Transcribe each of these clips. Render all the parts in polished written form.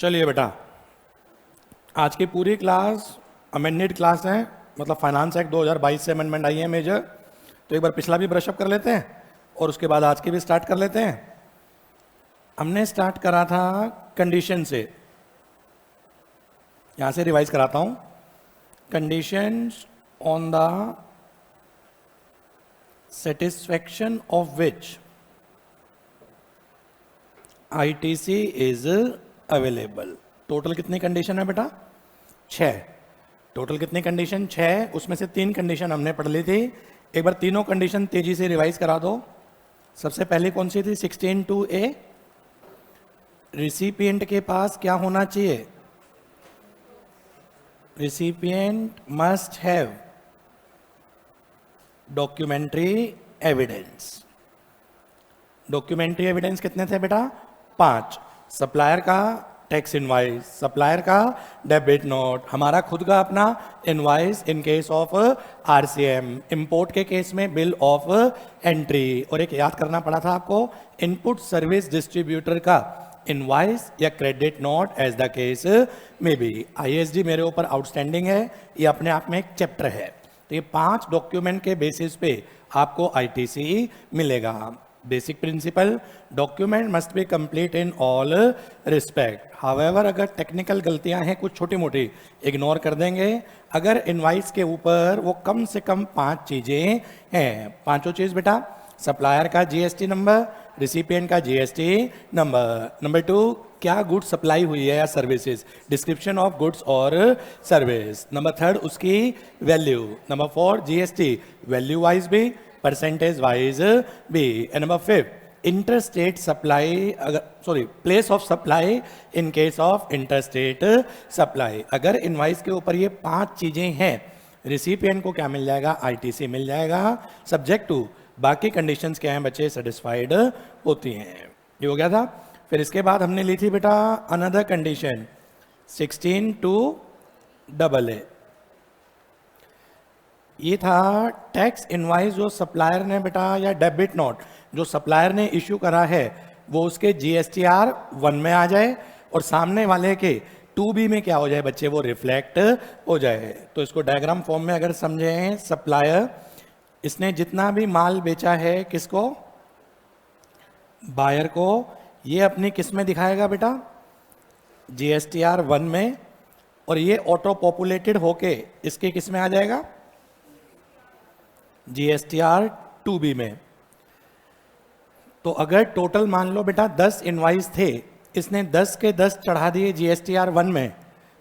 चलिए बेटा, आज की पूरी क्लास अमेंडेड क्लास है, मतलब फाइनेंस एक्ट 2022 से अमेंडमेंट आई है मेजर। तो एक बार पिछला भी ब्रशअप कर लेते हैं और उसके बाद आज की भी स्टार्ट कर लेते हैं। हमने स्टार्ट करा था कंडीशन से, यहां से रिवाइज कराता हूं। Conditions on the satisfaction of which ITC is available. Total कितनी कंडीशन है बेटा? 6। टोटल कितनी कंडीशन? 6। उसमें से 3 कंडीशन हमने पढ़ ली थी। एक बार तीनों कंडीशन तेजी से रिवाइज करा दो। सबसे पहले कौन सी थी? 16(2)(a), रिसिपिएंट के पास क्या होना चाहिए? Recipient must have documentary evidence. Documentary evidence कितने थे बेटा? 5। सप्लायर का टैक्स इनवाइस, सप्लायर का डेबिट नोट, हमारा खुद का अपना invoice in case of RCM, import के केस में बिल ऑफ एंट्री, और एक याद करना पड़ा था आपको, इनपुट सर्विस डिस्ट्रीब्यूटर का इनवाइस या credit note as the case में भी। आईएसडी मेरे ऊपर आउटस्टैंडिंग है, ये अपने आप में एक चैप्टर है। तो ये 5 डॉक्यूमेंट के बेसिस पे आपको आईटीसी मिलेगा। Basic principle, document must be complete in all respect. However अगर टेक्निकल गलतियां हैं कुछ छोटी मोटी, इग्नोर कर देंगे। अगर इनवाइस के ऊपर वो कम से कम 5 चीजें हैं, पांचों चीज बेटा, सप्लायर का जीएसटी नंबर, रिसिपिएंट का जीएसटी नंबर, नंबर 2 क्या गुड्स सप्लाई हुई है या सर्विसेज, डिस्क्रिप्शन ऑफ गुड्स और सर्विस, नंबर 3 उसकी value, number 4 GST value wise भी, परसेंटेज वाइज भी, एंड नंबर 5 इंटरस्टेट सप्लाई, अगर place of supply in case of interstate supply. अगर इनवाइस के ऊपर ये 5 चीजें हैं, रिसिपिएंट को क्या मिल जाएगा? आईटीसी मिल जाएगा, सब्जेक्ट टू बाकी कंडीशंस क्या हैं बच्चे? सेटिस्फाइड होती हैं। ये हो गया था। फिर इसके बाद हमने ली थी बेटा अनदर कंडीशन 16(2)(a). ये था टैक्स इनवाइस जो सप्लायर ने बेटा, या डेबिट नोट जो सप्लायर ने इश्यू करा है, वो उसके जीएसटीआर 1 में आ जाए और सामने वाले के 2B में क्या हो जाए बच्चे? वो रिफ्लेक्ट हो जाए। तो इसको डायग्राम फॉर्म में अगर समझें, सप्लायर इसने जितना भी माल बेचा है किसको? बायर को। ये अपनी किस में दिखाएगा बेटा? जीएसटीआर 1 में, और ये ऑटो पॉपुलेटेड होके इसके किस में आ जाएगा? जीएसटीआर 2B में। तो अगर टोटल मान लो बेटा 10 इनवाइस थे, इसने 10 के 10 चढ़ा दिए जीएसटीआर 1 में,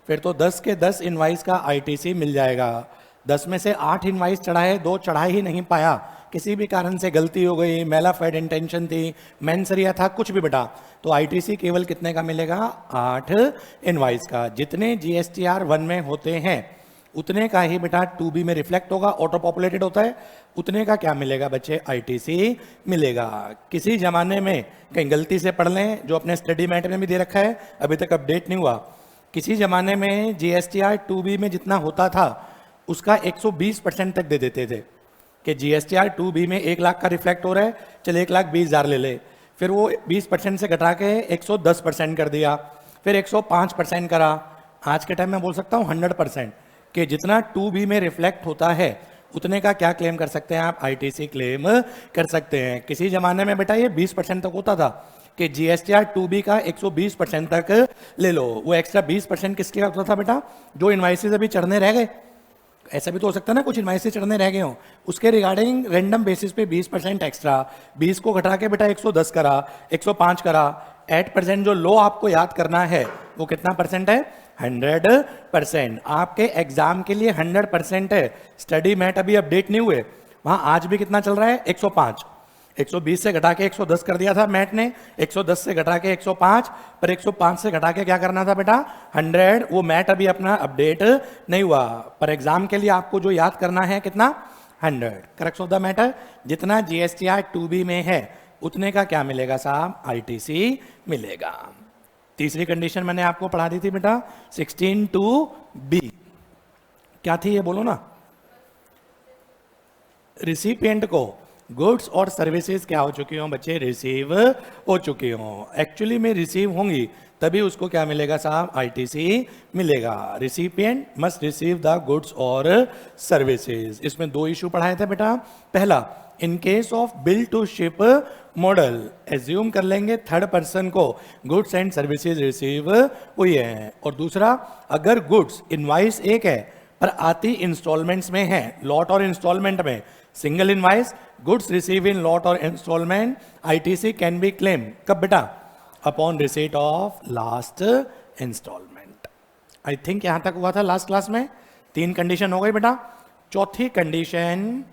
फिर तो 10 के 10 इनवाइस का आईटीसी मिल जाएगा। 10 में से 8 इनवाइस चढ़ाए, 2 चढ़ा ही नहीं पाया, किसी भी कारण से गलती हो गई, मेलाफाइड इंटेंशन थी, मैंसरिया था, कुछ भी बेटा, तो आईटीसी केवल कितने का मिलेगा? 8 इनवाइस का। जितने जीएसटीआर 1 में होते हैं उतने का ही बेटा 2B में रिफ्लेक्ट होगा, ऑटो पॉपुलेटेड होता है, उतने का क्या मिलेगा बच्चे? आईटीसी मिलेगा। किसी जमाने में कहीं गलती से पढ़ लें, जो अपने स्टडी मैट में भी दे रखा है, अभी तक अपडेट नहीं हुआ, किसी जमाने में जीएसटीआर 2B में जितना होता था उसका 120% तक दे देते थे कि जीएसटीआर 2B में 1 लाख का रिफ्लेक्ट हो रहा है, चले 1,20,000 ले ले। फिर वो 20% से घटा के 110% कर दिया, फिर 105% करा। आज के टाइम में बोल सकता हूँ 100% कि जितना 2B में रिफ्लेक्ट होता है उतने का क्या क्लेम कर सकते हैं आप? आईटीसी क्लेम कर सकते हैं। किसी जमाने में बेटा ये 20% तक होता था कि जीएसटीआर 2B का 120% तक ले लो। वो एक्स्ट्रा 20% किसके होता था बेटा? जो इनवाइसेस अभी चढ़ने रह गए, ऐसा भी तो हो सकता है ना, कुछ इनवाइसेस चढ़ने रह गए हो, उसके रिगार्डिंग रैंडम बेसिस पे 20% एक्स्ट्रा, 20 को घटा के बेटा 110 करा, 105 करा। 8% जो लो आपको याद करना है वो कितना परसेंट है? 100%। आपके एग्जाम के लिए 100% है। स्टडी मैट अभी अपडेट नहीं हुए, वहां आज भी कितना चल रहा है? 105। 120 से घटा के 110 कर दिया था मैट ने, 110 से घटा के 105, पर 105 से घटा के क्या करना था बेटा? 100। वो मैट अभी अपना अपडेट नहीं हुआ, पर एग्जाम के लिए आपको जो याद करना है कितना? 100। करेक्ट ऑफ द मैटर, जितना जीएसटीआर 2B में है उतने का क्या मिलेगा साहब? आईटीसी मिलेगा। तीसरी कंडीशन मैंने आपको पढ़ा दी थी बेटा 16(2)(b। क्या थी ये बोलो ना? रिसिपिएंट को गुड्स और सर्विसेज क्या हो चुकी हों बच्चे, रिसीव हो चुकी हों। एक्चुअली में रिसीव होंगी तभी उसको क्या मिलेगा साहब, आईटीसी मिलेगा। Recipient must receive the goods और सर्विसेज। इसमें दो इशू पढ़ाए थे बेटा। पहला, in case of bill to ship model assume कर लेंगे थर्ड पर्सन को गुड्स एंड सर्विसेज रिसीव हुई है। और दूसरा, अगर गुड्स इनवाइस एक है पर आती इंस्टॉलमेंट्स में है, लॉट और इंस्टॉलमेंट में, single invoice, goods receive in lot और installment, ITC can be claim कब बेटा, upon receipt of last installment. I think यहां तक हुआ था लास्ट क्लास में। 3 कंडीशन हो गई बेटा। चौथी condition,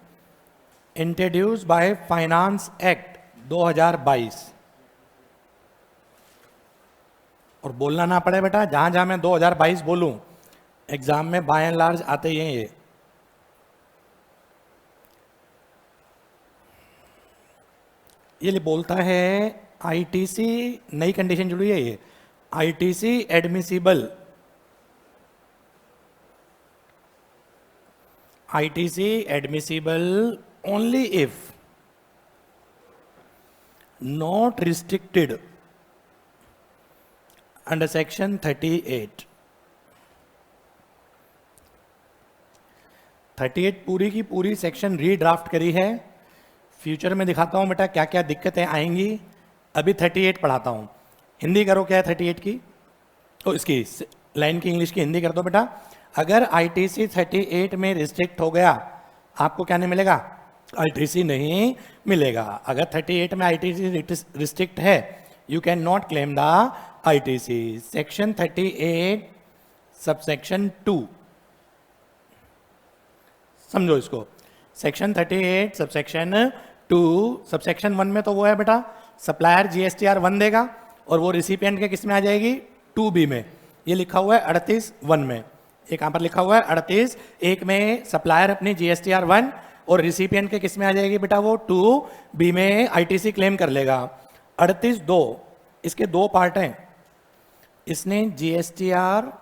introduce by finance act 2022। और बोलना ना पड़े बेटा, जहां जहां मैं 2022 बोलूं एग्जाम में बाय एंड लार्ज आते ही हैं ये बोलता है आईटीसी, नई कंडीशन जुड़ी है ये, ITC admissible, ITC admissible only if not restricted under section 38 पूरी की पूरी सेक्शन रीड्राफ्ट करी है। फ्यूचर में दिखाता हूं बेटा क्या क्या दिक्कतें आएंगी। अभी 38 पढ़ाता हूं। हिंदी करो क्या है 38 की, तो इसकी लाइन की इंग्लिश की हिंदी कर दो बेटा। अगर आईटीसी 38 में रिस्ट्रिक्ट हो गया, आपको क्या नहीं मिलेगा, आईटीसी नहीं मिलेगा। अगर 38 में आईटीसी रिस्ट्रिक्ट है, you can not claim the ITC. Section 38 subsection 2, समझो इसको। सेक्शन 38 सबसेक्शन 2, सबसेक्शन 1 में तो वो है बेटा सप्लायर जीएसटीआर 1 देगा और वो रिसिपिएंट के किस में आ जाएगी, 2B में। ये लिखा हुआ है 38(1) में, एक यहाँ पर लिखा हुआ है 38(1) में सप्लायर अपनी जीएसटीआर 1 और रिसिपिएंट के किस में आ जाएगी बेटा, वो 2B में आईटीसी क्लेम कर लेगा। 38(2) इसके दो पार्ट हैं। इसने जीएसटीआर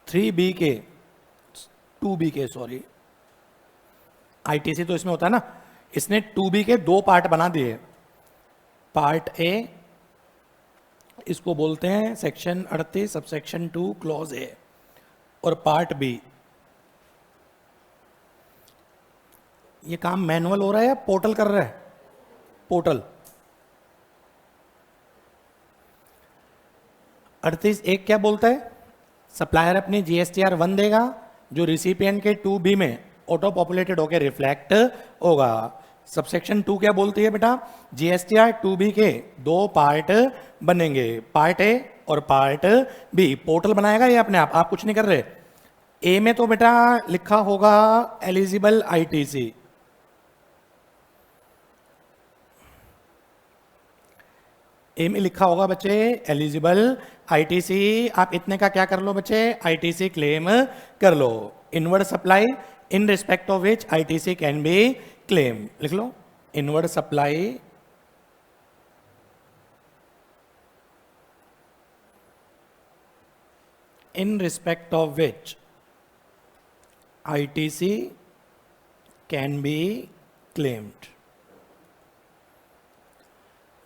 3B के 2B के सॉरी, आईटीसी तो इसमें होता है ना, इसने 2B के दो पार्ट बना दिए। पार्ट ए, इसको बोलते हैं सेक्शन 38 सबसेक्शन 2 क्लॉज ए, और पार्ट बी। ये काम मैनुअल हो रहा है या पोर्टल कर रहा है, पोर्टल। 38(1) क्या बोलता है, सप्लायर अपनी जीएसटीआर 1 देगा जो रिसिपिएंट के 2B में ऑटो पॉपुलेटेड होकर रिफ्लेक्ट होगा। सबसेक्शन 2 क्या बोलती है बेटा, जीएसटीआर 2B के दो पार्ट बनेंगे, पार्ट ए और पार्ट बी। पोर्टल बनाएगा ये अपने आप कुछ नहीं कर रहे। ए में तो बेटा लिखा होगा एलिजिबल आईटीसी, ए में लिखा होगा बच्चे एलिजिबल आईटीसी। आप इतने का क्या कर लो बच्चे, आईटीसी क्लेम कर लो। Inward supply in respect of which ITC can be claim, लिख लो। Inward supply in respect of which ITC can be claimed,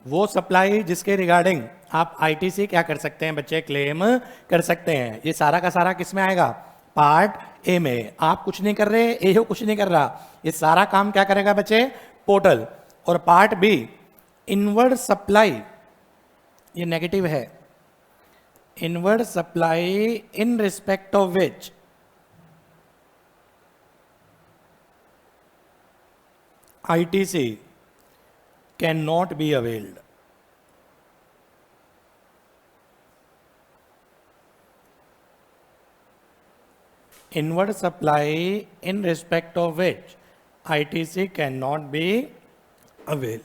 वो सप्लाई जिसके रिगार्डिंग आप आईटीसी क्या कर सकते हैं बच्चे, क्लेम कर सकते हैं। ये सारा का सारा किस में आएगा, पार्ट ए में। आप कुछ नहीं कर रहे, ए कुछ नहीं कर रहा, ये सारा काम क्या करेगा बच्चे, पोर्टल। और पार्ट बी, इनवर्ड सप्लाई, ये नेगेटिव है, inward supply in respect of which ITC can not be availed. Inward supply in respect of which ITC can not be avail.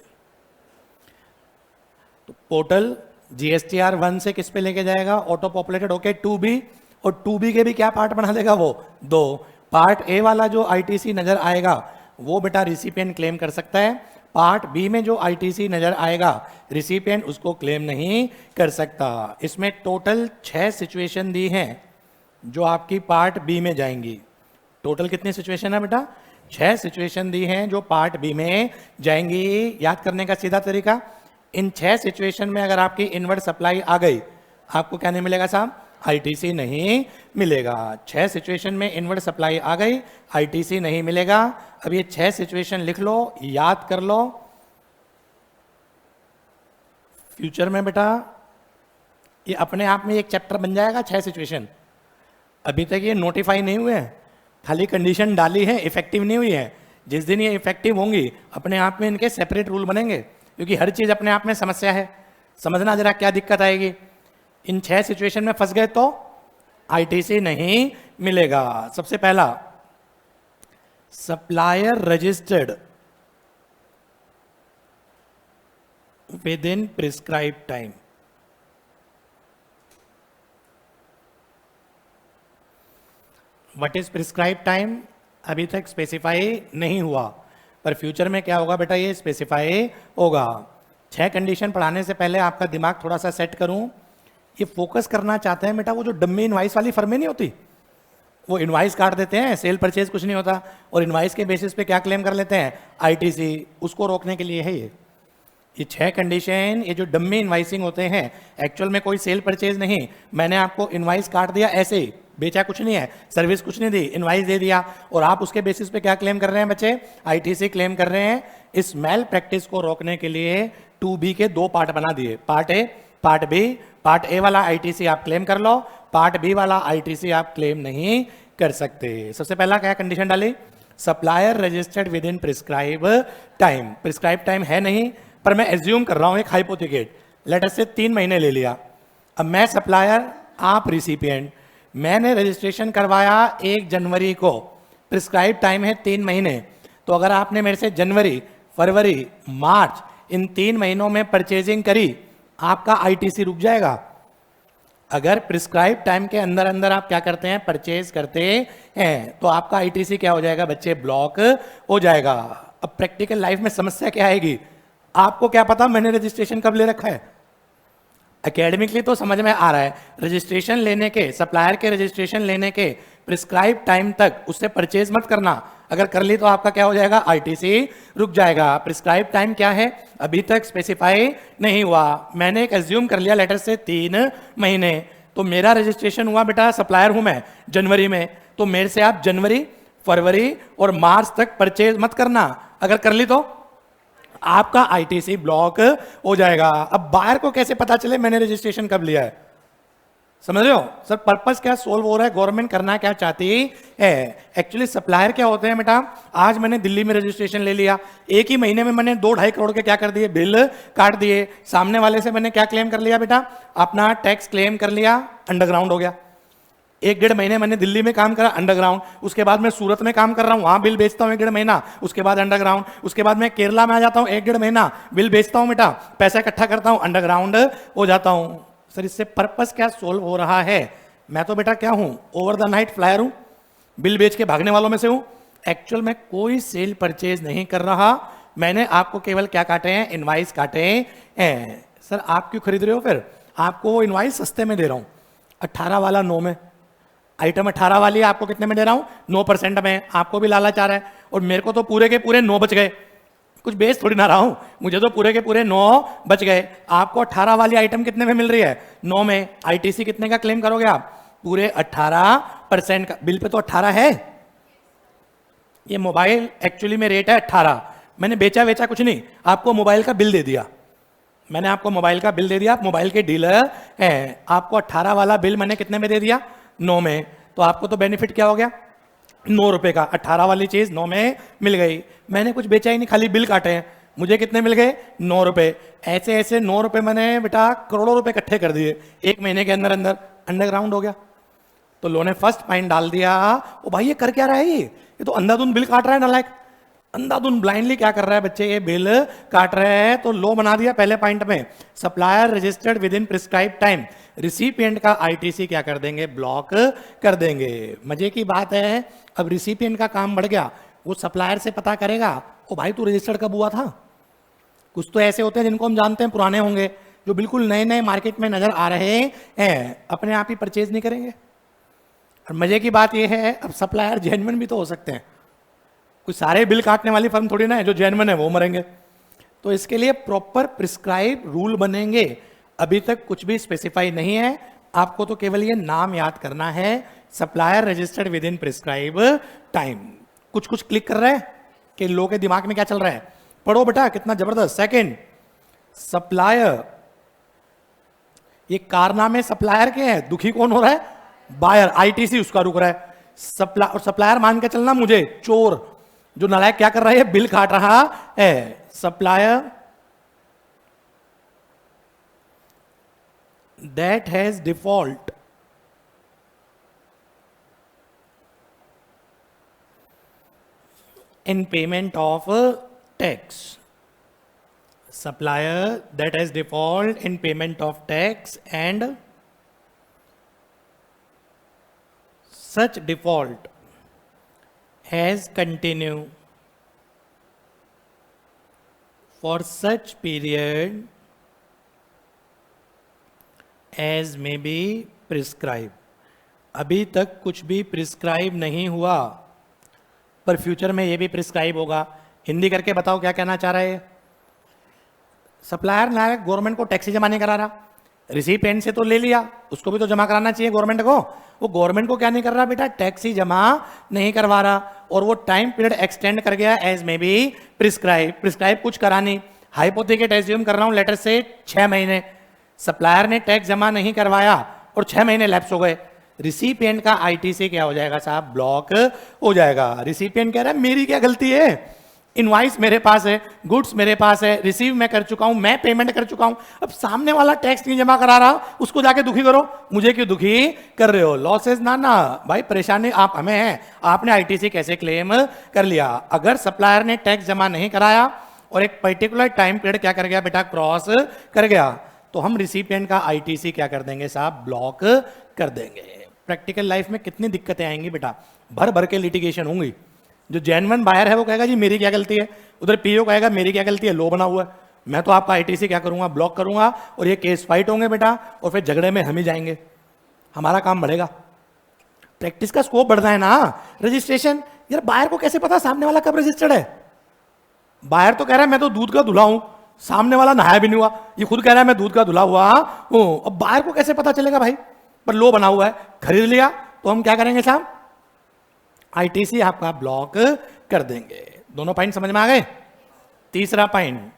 तो पोर्टल जीएसटीआर 1 से किस पे लेके जाएगा, ऑटो पॉपुलेटेड होके 2B, और 2B के भी क्या पार्ट बना देगा, वो दो। पार्ट ए वाला जो आईटीसी नजर आएगा वो बेटा रिसिपिएंट क्लेम कर सकता है। पार्ट बी में जो आईटीसी नजर आएगा रिसिपिएंट उसको क्लेम नहीं कर सकता। इसमें टोटल 6 सिचुएशन दी हैं जो आपकी पार्ट बी में जाएंगी। टोटल कितनी सिचुएशन है बेटा, 6 सिचुएशन दी हैं जो पार्ट बी में जाएंगी। याद करने का सीधा तरीका, इन 6 सिचुएशन में अगर आपकी इनवर्ट सप्लाई आ गई, आपको क्या नहीं मिलेगा साहब? आईटीसी नहीं मिलेगा। 6 सिचुएशन में इनवर्ट सप्लाई आ गई, आईटीसी नहीं मिलेगा। अब ये 6 सिचुएशन लिख लो, याद कर लो। फ्यूचर में बेटा ये अपने आप में एक चैप्टर बन जाएगा। 6 सिचुएशन अभी तक ये नोटिफाई नहीं हुए हैं, खाली कंडीशन डाली है, इफेक्टिव नहीं हुई है। जिस दिन ये इफेक्टिव होंगी अपने आप में इनके सेपरेट रूल बनेंगे, क्योंकि हर चीज अपने आप में समस्या है। समझना जरा क्या दिक्कत आएगी। इन 6 सिचुएशन में फंस गए तो आईटीसी नहीं मिलेगा। सबसे पहला, supplier registered within prescribe time. What is prescribe time? अभी तक स्पेसिफाई नहीं हुआ, पर फ्यूचर में क्या होगा बेटा, ये स्पेसिफाई होगा। 6 कंडीशन पढ़ाने से पहले आपका दिमाग थोड़ा सा सेट करूं। ये फोकस करना चाहते हैं बेटा, वो जो डम्मी इनवाइस वाली फर्में नहीं होती, वो इनवाइस काट देते हैं, सेल परचेज कुछ नहीं होता, और इनवाइस के बेसिस पे क्या क्लेम कर लेते हैं? आईटीसी। उसको रोकने के लिए है ये 6 कंडीशन। ये जो डम्मी इनवाइसिंग होते हैं, एक्चुअल में कोई सेल परचेज नहीं, मैंने आपको इनवाइस काट दिया ऐसे ही, बेचा कुछ नहीं है, सर्विस कुछ नहीं दी, इनवाइस दे दिया, और आप उसके बेसिस पे क्या क्लेम कर रहे हैं बच्चे? आईटीसी क्लेम कर रहे हैं। इस मेल प्रैक्टिस को रोकने के लिए 2B के 2 पार्ट बना दिए, part A, part B. Part A वाला आईटीसी आप क्लेम कर लो, पार्ट बी वाला आईटीसी आप क्लेम नहीं कर सकते। सबसे पहला क्या कंडीशन डाली? Supplier registered within prescribe time. Prescribe time है नहीं, पर मैं एज्यूम कर रहा हूं एक हाइपोथेटिकल, लेटर से 3 महीने ले लिया। अब मैं सप्लायर, आप रिसिपिएंट, मैंने रजिस्ट्रेशन करवाया 1 जनवरी को, प्रिस्क्राइब टाइम है 3 महीने। तो अगर आपने मेरे से जनवरी, फरवरी, मार्च इन 3 महीनों में परचेजिंग करी, आपका आईटीसी रुक जाएगा। अगर प्रिस्क्राइब टाइम के अंदर अंदर आप क्या करते हैं? परचेज करते हैं, तो आपका आईटीसी क्या हो जाएगा बच्चे? ब्लॉक हो जाएगा। अब प्रैक्टिकल लाइफ में समस्या क्या आएगी? आपको क्या पता मैंने रजिस्ट्रेशन कब ले रखा है? एकेडमिकली तो समझ में आ रहा है, रजिस्ट्रेशन लेने के, सप्लायर के रजिस्ट्रेशन लेने के प्रिस्क्राइब टाइम तक उससे परचेज मत करना। अगर कर ली तो आपका क्या हो जाएगा? आईटीसी रुक जाएगा। प्रिस्क्राइब टाइम क्या है? अभी तक स्पेसिफाई नहीं हुआ। मैंने एक एज्यूम कर लिया लेटर से 3 महीने, तो मेरा रजिस्ट्रेशन हुआ बेटा, सप्लायर हूं मैं जनवरी में, तो मेरे से आप जनवरी, फरवरी और मार्च तक परचेज मत करना। अगर कर ली तो आपका आईटीसी ब्लॉक हो जाएगा। अब बायर को कैसे पता चले मैंने रजिस्ट्रेशन कब लिया है? समझ रहे हो सर, पर्पस क्या सोल्व हो रहा है, गवर्नमेंट करना क्या चाहती है? एक्चुअली सप्लायर क्या होते हैं बेटा, आज मैंने दिल्ली में रजिस्ट्रेशन ले लिया, 1 ही महीने में मैंने 2-2.5 करोड़ के क्या कर दिए? बिल काट दिए। सामने वाले से मैंने क्या क्लेम कर लिया बेटा? अपना टैक्स क्लेम कर लिया, अंडरग्राउंड हो गया। 1-1.5 महीने मैंने दिल्ली में काम करा, अंडरग्राउंड। उसके बाद मैं सूरत में काम कर रहा हूँ, वहां बिल बेचता हूँ 1-1.5 महीना, उसके बाद अंडरग्राउंड। उसके बाद मैं केरला में आ जाता हूँ, 1-1.5 महीना बिल बेचता हूँ बेटा, पैसा इकट्ठा करता हूँ, अंडरग्राउंड हो जाता हूँ। सर इससे पर्पस क्या सोल्व हो रहा है? मैं तो बेटा क्या हूं? ओवर द नाइट फ्लायर हूं, बिल बेच के भागने वालों में से हूं। एक्चुअल में कोई सेल परचेज नहीं कर रहा, मैंने आपको केवल क्या काटे हैं? इनवाइस काटे हैं। सर आप क्यों खरीद रहे हो? फिर आपको वो इनवाइस सस्ते में दे रहा हूं, 18 वाला 9 में, आइटम 18 वाली आपको कितने में दे रहा हूं? 9% में। आपको भी लालच आ रहा है, और मेरे को तो पूरे के पूरे 9 बच गए, कुछ बेच थोड़ी ना रहा हूं, मुझे तो पूरे के पूरे 9 बच गए। आपको 18 वाली आइटम कितने में मिल रही है? 9 में। आईटीसी कितने का क्लेम करोगे आप? पूरे 18% का। बिल पे तो 18 है। ये मोबाइल एक्चुअली में रेट है 18, मैंने बेचा कुछ नहीं, आपको मोबाइल का बिल दे दिया, मैंने आपको मोबाइल का बिल दे दिया, आप मोबाइल के डीलर हैं, आपको 18 वाला बिल मैंने कितने में दे दिया? 9 में। तो आपको तो बेनिफिट क्या हो गया? 9 रुपए का। 18 वाली चीज 9 में मिल गई, मैंने कुछ बेचा ही नहीं, खाली बिल काटे हैं, मुझे कितने मिल गए? 9 रुपए। ऐसे ऐसे 9 रुपए मैंने बेटा करोड़ों रुपए इकट्ठे कर दिए 1 महीने के अंदर अंदर, अंडरग्राउंड हो गया। तो लो ने फर्स्ट पॉइंट डाल दिया, ओ भाई ये कर क्या रहा है? ये तो अंधाधुंध बिल काट रहा है, नालायक, अंधाधुंध ब्लाइंडली क्या कर रहा है बच्चे? ये बिल काट रहे हैं। तो लो बना दिया पहले पॉइंट में, supplier registered within prescribe time, recipient का आईटीसी क्या कर देंगे? ब्लॉक कर देंगे। मजे की बात है, अब रिसिपिएंट का काम बढ़ गया, वो सप्लायर से पता करेगा, ओ भाई तू रजिस्टर्ड कब हुआ था? कुछ तो ऐसे होते हैं जिनको हम जानते हैं पुराने होंगे, जो बिल्कुल नए नए मार्केट में नजर आ रहे हैं, अपने आप ही परचेज नहीं करेंगे। और मजे की बात यह है, अब सप्लायर जेन्युइन भी तो हो सकते हैं, कुछ सारे बिल काटने वाली फर्म थोड़ी ना है, जो जेन्युइन है वो मरेंगे। तो इसके लिए प्रॉपर प्रिस्क्राइब रूल बनेंगे। अभी तक कुछ भी स्पेसिफाई नहीं है, आपको तो केवल ये नाम याद करना है, supplier registered within prescribe time. कुछ कुछ क्लिक कर रहे हैं कि लोगों के दिमाग में क्या चल रहा है, पढ़ो बेटा, कितना जबरदस्त। सेकंड, सप्लायर, ये कारनामे सप्लायर के हैं, दुखी कौन हो रहा है, बायर, आईटीसी उसका रुक रहा है। सप्लायर मान के चलना मुझे चोर, जो नालायक क्या कर रहा है, बिल काट रहा है। Supplier that has default in payment of tax. Supplier that has default in payment of tax and such default has continued for such period as may be prescribed. अभी तक कुछ भी प्रिस्क्राइब नहीं हुआ, पर फ्यूचर में ये भी प्रिस्क्राइब होगा। हिंदी करके बताओ क्या कहना चाह रहा है। सप्लायर ना गवर्नमेंट को टैक्स ही जमा नहीं करा रहा, रिसिपिएंट से तो ले लिया, उसको भी तो जमा कराना चाहिए गवर्नमेंट को। वो गवर्नमेंट को क्या नहीं कर रहा बेटा, टैक्स ही जमा नहीं करवा रहा, और वो टाइम पीरियड एक्सटेंड कर गया एज में भी प्रिस्क्राइब। प्रिस्क्राइब कुछ करा नहीं, हाइपोथेटिकल एज्यूम कर रहा हूं, लेटर से 6 महीने सप्लायर ने टैक्स जमा नहीं करवाया और 6 महीने लैप्स हो गए, रिसिपिएंट का आईटीसी क्या हो जाएगा साहब, ब्लॉक हो जाएगा। रिसिपिएंट कह रहा है मेरी क्या गलती है, इनवॉइस मेरे पास है, गुड्स मेरे पास है, रिसीव मैं कर चुका हूं, मैं पेमेंट कर चुका हूं, अब सामने वाला टैक्स नहीं जमा करा रहा, उसको जाके दुखी करो, मुझे क्यों दुखी कर रहे हो। लॉसेस ना ना भाई, परेशानी आप हमें है, आपने आईटीसी कैसे क्लेम कर लिया। अगर सप्लायर ने टैक्स जमा नहीं कराया और एक पर्टिकुलर टाइम पीरियड क्या कर गया बेटा, क्रॉस कर गया, तो हम रिसिपिएंट का आईटीसी क्या कर देंगे साहब, ब्लॉक कर देंगे। प्रैक्टिकल लाइफ में कितनी दिक्कतें आएंगी बेटा, भर भर के लिटिगेशन होंगी। जो जेन्युइन बायर है वो कहेगा जी मेरी क्या गलती है, उधर पीओ कहेगा मेरी क्या गलती है, लो बना हुआ है, मैं तो आपका आईटीसी क्या करूंगा, ब्लॉक करूंगा, और ये केस फाइट होंगे बेटा, और फिर झगड़े में हम ही जाएंगे, हमारा काम बढ़ेगा। प्रैक्टिस का स्कोप बढ़ना है ना। रजिस्ट्रेशन, यार बायर को कैसे पता सामने वाला कब रजिस्टर्ड है। बायर तो कह रहा है मैं तो दूध का धुला हूं, सामने वाला नहाया भी नहीं हुआ, ये खुद कह रहा है मैं दूध का धुला हुआ हूं, अब बायर को कैसे पता चलेगा भाई, पर लो बना हुआ है, खरीद लिया, तो हम क्या करेंगे साहब, आईटीसी आपका ब्लॉक कर देंगे। दोनों पॉइंट समझ में आ गए। तीसरा पॉइंट,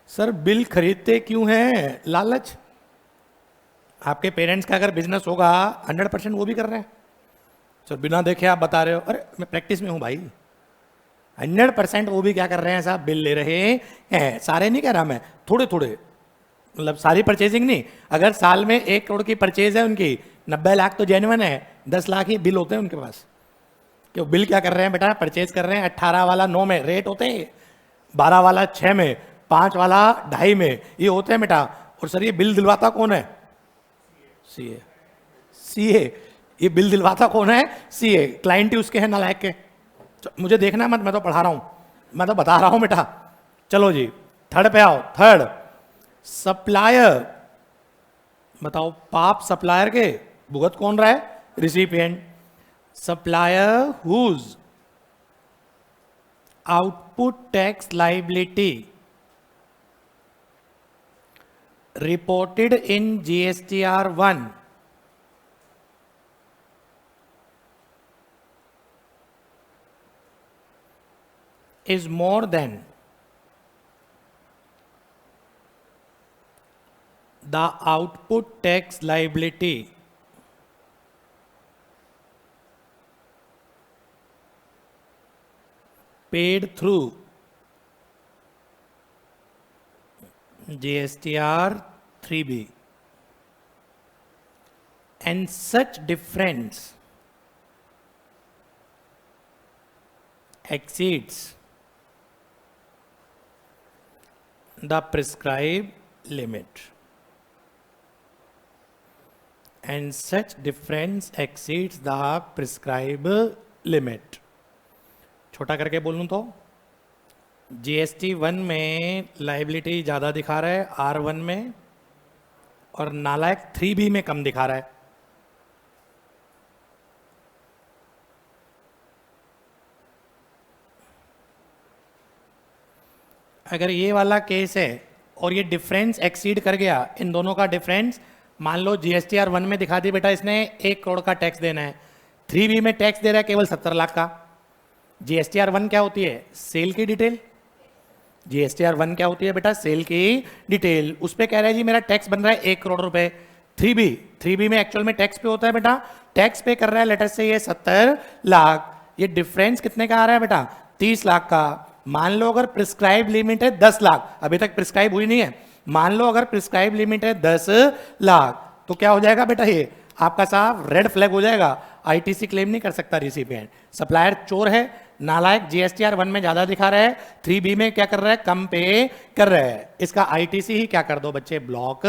सर बिल खरीदते क्यों हैं, लालच। आपके पेरेंट्स का अगर बिजनेस होगा 100% वो भी कर रहे हैं, सर बिना देखे आप बता रहे हो, अरे मैं प्रैक्टिस में हूं भाई, 100% वो भी क्या कर रहे हैं साहब, बिल ले रहे हैं। सारे नहीं कह रहा मैं, थोड़े थोड़े, मतलब सारी परचेजिंग नहीं। अगर साल में 1 करोड़ की परचेज है उनकी, 90 लाख तो जेन्युइन है, 10 लाख ही बिल होते हैं उनके पास। कि वो बिल क्या कर रहे हैं बेटा, परचेज कर रहे हैं, 18 वाला 9 में रेट होते हैं, 12 वाला 6 में, 5 वाला 2.5 में, ये होते हैं बेटा। और सर ये बिल दिलवाता कौन है, सीए। सीए, ये बिल दिलवाता कौन है, सीए। क्लाइंट ही उसके हैं नालायक के, मुझे देखना मत, मैं तो पढ़ा रहा हूं, मैं तो बता रहा हूं बेटा। चलो जी थर्ड पे आओ। थर्ड, सप्लायर, बताओ पाप सप्लायर के, भुगत कौन रहा है, recipient. Supplier whose output tax liability reported in GSTR 1 is more than the output tax liability paid through GSTR 3B, and such difference exceeds the prescribed limit, and such difference exceeds the prescribed limit। छोटा करके बोलूं तो GST 1 में liability ज़्यादा दिखा रहा है R1 में, और नालायक 3B में कम दिखा रहा है। अगर ये वाला केस है और ये डिफरेंस एक्सीड कर गया, इन दोनों का डिफरेंस, मान लो जीएसटीआर 1 में दिखा दी बेटा इसने 1 करोड़ का टैक्स देना है, 3B में टैक्स दे रहा है केवल 70 लाख का। जीएसटीआर 1 क्या होती है? सेल की डिटेल। जीएसटीआर 1 क्या होती है बेटा? सेल की डिटेल। उस पर कह रहा है जी मेरा टैक्स बन रहा है 1 करोड़ रुपए। 3B में एक्चुअल में टैक्स पे होता है बेटा, टैक्स पे कर रहा है लेटर से ये 70 लाख। ये डिफरेंस कितने का आ रहा है बेटा? 30 लाख का। मान लो अगर प्रिस्क्राइब लिमिट है 10 लाख, अभी तक प्रिस्क्राइब हुई नहीं है, मान लो अगर प्रिस्क्राइब लिमिट है 10 लाख, तो क्या हो जाएगा बेटा? ये आपका साहब रेड फ्लैग हो जाएगा, आईटीसी क्लेम नहीं कर सकता रिसिपिएंट। सप्लायर चोर है, नालायक, जीएसटीआर 1 में ज्यादा दिखा रहा है, 3B में क्या कर रहा है? कम पे कर रहा है। इसका आईटीसी ही क्या कर दो बच्चे? ब्लॉक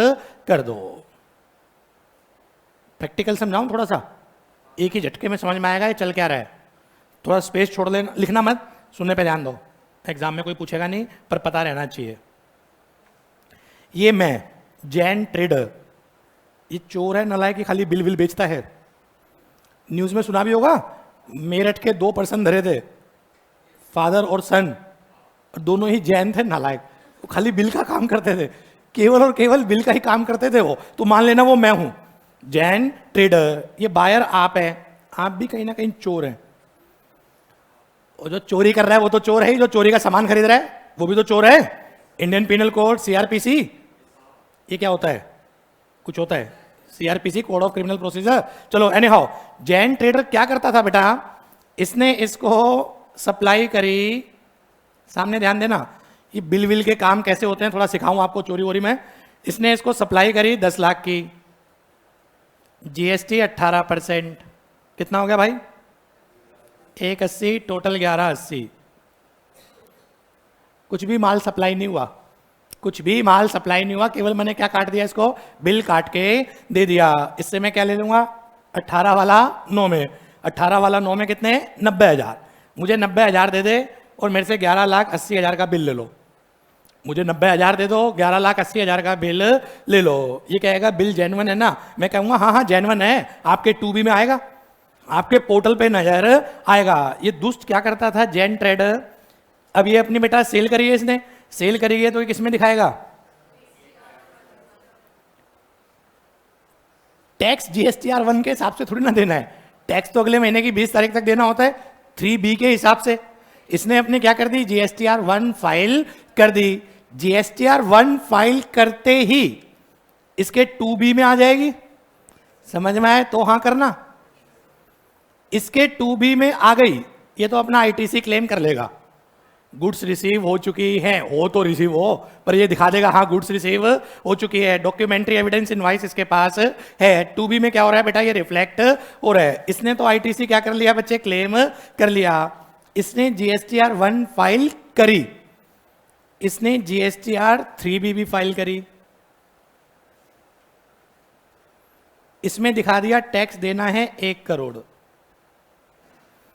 कर दो। प्रैक्टिकल समझाऊं थोड़ा सा, एक ही झटके में समझ में आएगा ये चल क्या रहा है। थोड़ा स्पेस छोड़ लेना, लिखना मत, सुनने पे ध्यान दो, एग्जाम में कोई पूछेगा नहीं पर पता रहना चाहिए। ये मैं जैन ट्रेडर, ये चोर है, नालायक, कि खाली बिल बेचता है। न्यूज में सुना भी होगा, मेरठ के 2 पर्सन धरे थे, फादर और सन, दोनों ही जैन थे, नालायक, वो खाली बिल का काम करते थे, केवल और केवल बिल का ही काम करते थे वो। तो मान लेना वो मैं हूं, जैन ट्रेडर। ये बायर आप है, आप भी कहीं ना कहीं चोर हैं। और जो चोरी कर रहा है वो तो चोर है ही, जो चोरी का सामान खरीद रहा है वो भी तो चोर है। इंडियन पिनल कोड, सीआरपीसी, ये क्या होता है? कुछ होता है, CrPC, code of criminal procedure. चलो एनी हाउ, जैन ट्रेडर क्या करता था बेटा? इसने इसको सप्लाई करी, सामने ध्यान देना, ये बिल विल के काम कैसे होते हैं थोड़ा सिखाऊं आपको चोरी वोरी में। इसने इसको सप्लाई करी 10 लाख की, जीएसटी 18%, कितना हो गया भाई? 180, टोटल 1180। कुछ भी माल सप्लाई नहीं हुआ, कुछ भी माल सप्लाई नहीं हुआ, केवल मैंने क्या काट दिया? इसको बिल काट के दे दिया। इससे मैं क्या ले लूंगा? 18 वाला 9 में, 18 वाला 9 में कितने? 90,000। मुझे 90,000 दे दे और मेरे से 11,80,000 का बिल ले लो। मुझे 90,000 दे दो, 11,80,000 का बिल ले लो। ये कहेगा बिल जेन्युइन है ना? मैं कहूंगा हाँ हाँ जेन्युइन है, आपके 2B में आएगा, आपके पोर्टल पे नजर आएगा। ये दुष्ट क्या करता था जैन ट्रेडर? अब ये अपनी बेटा सेल करी है, इसने सेल करी है तो ये किस में दिखाएगा? टैक्स जीएसटीआर 1 के हिसाब से थोड़ी ना देना है, टैक्स तो अगले महीने की 20 तारीख तक देना होता है 3B के हिसाब से। इसने अपने क्या कर दी? जीएसटीआर 1 फाइल कर दी। जीएसटीआर 1 फाइल करते ही इसके 2B में आ जाएगी, समझ में आए तो हाँ करना। इसके 2B में आ गई, ये तो अपना आईटीसी क्लेम कर लेगा, गुड्स रिसीव हो चुकी है, हो तो रिसीव हो पर ये दिखा देगा हाँ गुड्स रिसीव हो चुकी है, डॉक्यूमेंट्री एविडेंस इनवाइस इसके पास है। 2B में क्या हो रहा है बेटा? ये रिफ्लेक्ट हो रहा है। इसने तो आईटीसी क्या कर लिया बच्चे? क्लेम कर लिया। इसने जीएसटीआर 1 फाइल करी, इसने जीएसटीआर 3B भी फाइल करी, इसमें दिखा दिया टैक्स देना है 1 करोड़।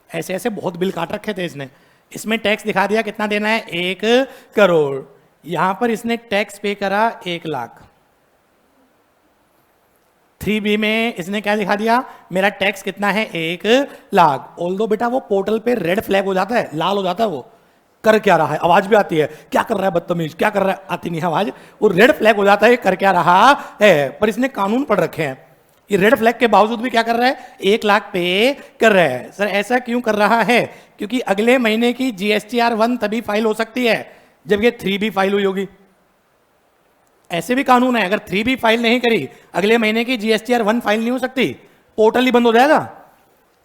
ऐसे ऐसे बहुत बिल काट रखे थे इसने, इसमें टैक्स दिखा दिया कितना देना है? 1 करोड़। यहां पर इसने टैक्स पे करा 1 लाख। 3B में इसने क्या दिखा दिया? मेरा टैक्स कितना है? 1 लाख। ऑल्दो बेटा वो पोर्टल पे रेड फ्लैग हो जाता है, लाल हो जाता है, वो कर क्या रहा है, आवाज भी आती है, क्या कर रहा है बदतमीज, क्या कर रहा है, आती नहीं है आवाज, वो रेड फ्लैग हो जाता है, कर क्या रहा है। पर इसने कानून पढ़ रखे हैं, ये रेड फ्लैग के बावजूद भी क्या कर रहा है? 1 लाख पे कर रहा है। सर ऐसा क्यों कर रहा है? क्योंकि अगले महीने की जीएसटीआर 1 तभी फाइल हो सकती है जब ये 3B फाइल हुई होगी। ऐसे भी कानून है, अगर 3B फाइल नहीं करी अगले महीने की जीएसटीआर 1 फाइल नहीं हो सकती, पोर्टल ही बंद हो जाएगा।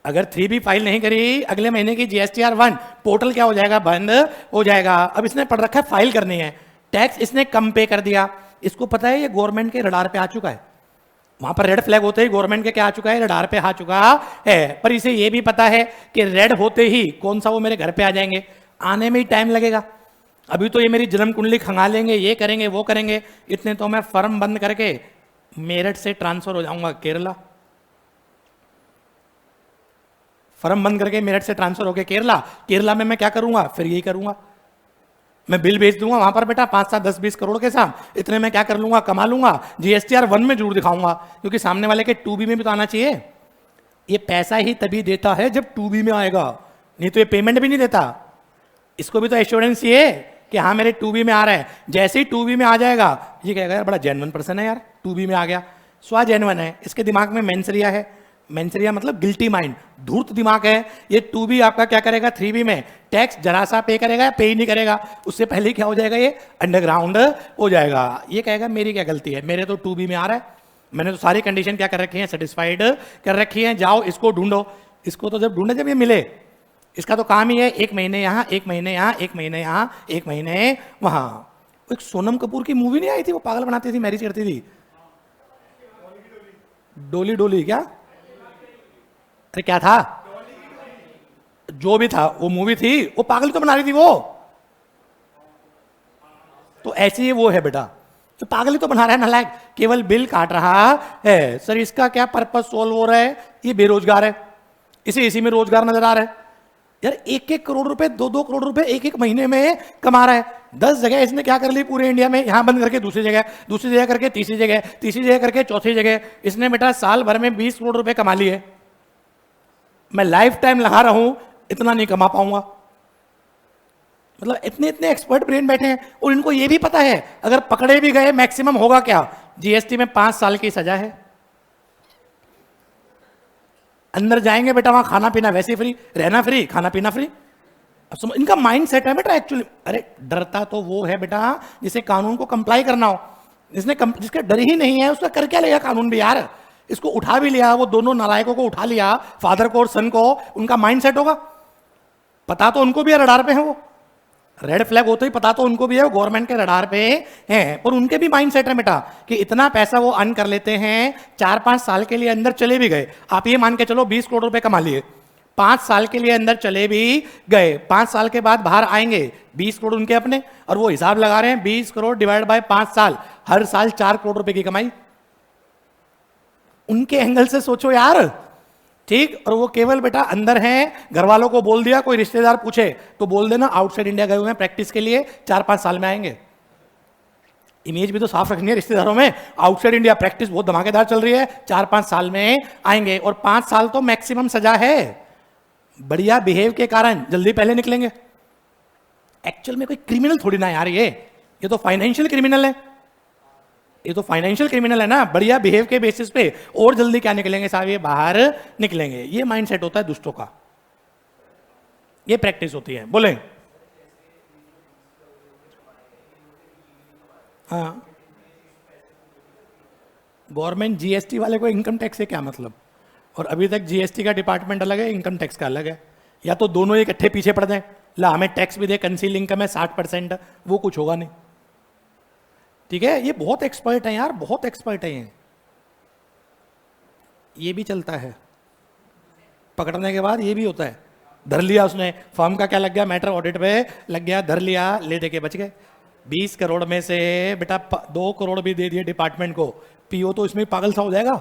अगर 3B फाइल नहीं करी अगले महीने की जीएसटीआर 1, पोर्टल क्या हो जाएगा? बंद हो जाएगा। अब इसने पढ़ रखा है फाइल करनी है, टैक्स इसने कम पे कर दिया। इसको पता है ये गवर्नमेंट के रडार पे आ चुका है, वहां पर रेड फ्लैग होते ही गवर्नमेंट के क्या आ चुका है? रडार पे आ चुका है। पर इसे ये भी पता है कि रेड होते ही कौन सा वो मेरे घर पे आ जाएंगे, आने में ही टाइम लगेगा। अभी तो ये मेरी जन्म कुंडली खंगालेंगे, ये करेंगे वो करेंगे, इतने तो मैं फर्म बंद करके मेरठ से ट्रांसफर हो जाऊंगा केरला। फर्म बंद करके मेरठ से ट्रांसफर होकर केरला, केरला में मैं क्या करूंगा? फिर यही करूंगा, मैं बिल बेच दूंगा वहां पर बेटा 5, 7, 10, 20 करोड़ के साथ, इतने में क्या कर लूंगा? कमा लूंगा। जीएसटीआर 1 में जरूर दिखाऊंगा, क्योंकि सामने वाले के 2B में भी तो आना चाहिए। ये पैसा ही तभी देता है जब 2B में आएगा, नहीं तो ये पेमेंट भी नहीं देता। इसको भी तो एश्योरेंस चाहिए कि हाँ मेरे 2B में आ रहा है, जैसे ही 2B में आ जाएगा ये कहेगा यार बड़ा जेन्युइन पर्सन है यार, 2B में आ गया, स्वा जेन्युइन है, इसके दिमाग में मेंसरिया है, मेंसरिया मतलब गिल्टी माइंड, धूर्त दिमाग है। ये 2B आपका क्या करेगा 3B में, टैक्स जरा सा पे करेगा या पे ही नहीं करेगा, उससे पहले ही क्या हो जाएगा, ये अंडरग्राउंड हो जाएगा। ये कहेगा मेरी क्या गलती है, मेरे तो 2B में आ रहा है, मैंने तो सारी कंडीशन क्या कर रखी है, सेटिस्फाइड कर रखी है, जाओ इसको ढूंढो। इसको तो जब ढूंढे जब ये मिले, इसका तो काम ही है 1 महीने यहाँ, 1 महीने यहाँ, 1 महीने यहाँ, 1 महीने वहां। एक सोनम कपूर की मूवी नहीं आई थी, वो पागल बनाती थी, मैरिज करती थी, डोली डोली क्या, अरे क्या था, जो भी था वो मूवी थी, वो पागल तो बना रही थी वो, तो ऐसे ही वो है बेटा, तो पागल ही तो बना रहा है नालायक, केवल बिल काट रहा है। सर इसका क्या पर्पस सोल्व हो रहा है, ये बेरोजगार है, इसी में रोजगार नजर आ रहा है यार, 1-1 करोड़ रुपए 2-2 करोड़ रुपए एक महीने में कमा रहा है। 10 जगह इसने क्या कर ली पूरे इंडिया में, यहां बंद करके दूसरी जगह करके तीसरी जगह करके चौथी जगह, इसने बेटा साल भर में 20 करोड़ रुपए कमा लिए। मैं लाइफ टाइम लगा रहा हूं, इतना नहीं कमा पाऊंगा। मतलब इतने इतने एक्सपर्ट ब्रेन बैठे हैं, और इनको यह भी पता है अगर पकड़े भी गए मैक्सिमम होगा क्या, जीएसटी में 5 साल की सजा है। अंदर जाएंगे बेटा, वहां खाना पीना वैसे फ्री, रहना फ्री, खाना पीना फ्री। अब समझ, इनका माइंड सेट है बेटा एक्चुअली। अरे डरता तो वो है बेटा जिसे कानून को कंप्लाई करना हो, जिसका डर ही नहीं है उसका कर क्या लेगा कानून भी यार। इसको उठा भी लिया, वो दोनों नालायकों को उठा लिया, फादर को और सन को, उनका माइंड सेट होगा, पता तो उनको भी है रडार पे है, वो रेड फ्लैग होते ही पता तो उनको भी है, वो गवर्नमेंट के रडार पे हैं, पर उनके भी माइंड सेट है बेटा कि इतना पैसा वो अर्न कर लेते हैं, 4-5 साल के लिए अंदर चले भी गए, आप ये मान के चलो 20 करोड़ रुपए कमा लिए, 5 साल के लिए अंदर चले भी गए, 5 साल के बाद बाहर आएंगे, 20 करोड़ उनके अपने, और वो हिसाब लगा रहे हैं 20 करोड़ डिवाइड बाय 5 साल, हर साल 4 करोड़ रुपए की कमाई। उनके एंगल से सोचो यार, ठीक। और वो केवल बेटा अंदर हैं, घर वालों को बोल दिया, कोई रिश्तेदार पूछे तो बोल देना आउटसाइड इंडिया गए हुए हैं प्रैक्टिस के लिए, 4-5 साल में आएंगे। इमेज भी तो साफ रखनी है रिश्तेदारों में, आउटसाइड इंडिया प्रैक्टिस बहुत धमाकेदार चल रही है, 4-5 साल में आएंगे, और 5 साल तो मैक्सिमम सजा है, बढ़िया बिहेव के कारण जल्दी पहले निकलेंगे। एक्चुअल में कोई क्रिमिनल थोड़ी ना यार, ये तो फाइनेंशियल क्रिमिनल है, ये तो फाइनेंशियल क्रिमिनल है ना, बढ़िया बिहेव के बेसिस पे और जल्दी क्या निकलेंगे साहब, ये बाहर निकलेंगे। ये माइंडसेट होता है दुष्टों का, ये प्रैक्टिस होती है। बोले हाँ, गवर्नमेंट जीएसटी वाले को इनकम टैक्स से क्या मतलब, और अभी तक जीएसटी का डिपार्टमेंट अलग है, इनकम टैक्स का अलग है, या तो दोनों इकट्ठे पीछे पड़ जाए, ला हमें टैक्स भी दे, कंसील इनकम है 60%, वो कुछ होगा नहीं। ठीक है, ये बहुत एक्सपर्ट है यार, बहुत एक्सपर्ट है ये भी चलता है, पकड़ने के बाद ये भी होता है, धर लिया उसने, फर्म का क्या लग गया मैटर, ऑडिट पे लग गया, धर लिया, ले दे के बच गए। 20 करोड़ में से बेटा 2 करोड़ भी दे दिए डिपार्टमेंट को, पीओ तो इसमें पागल सा हो जाएगा,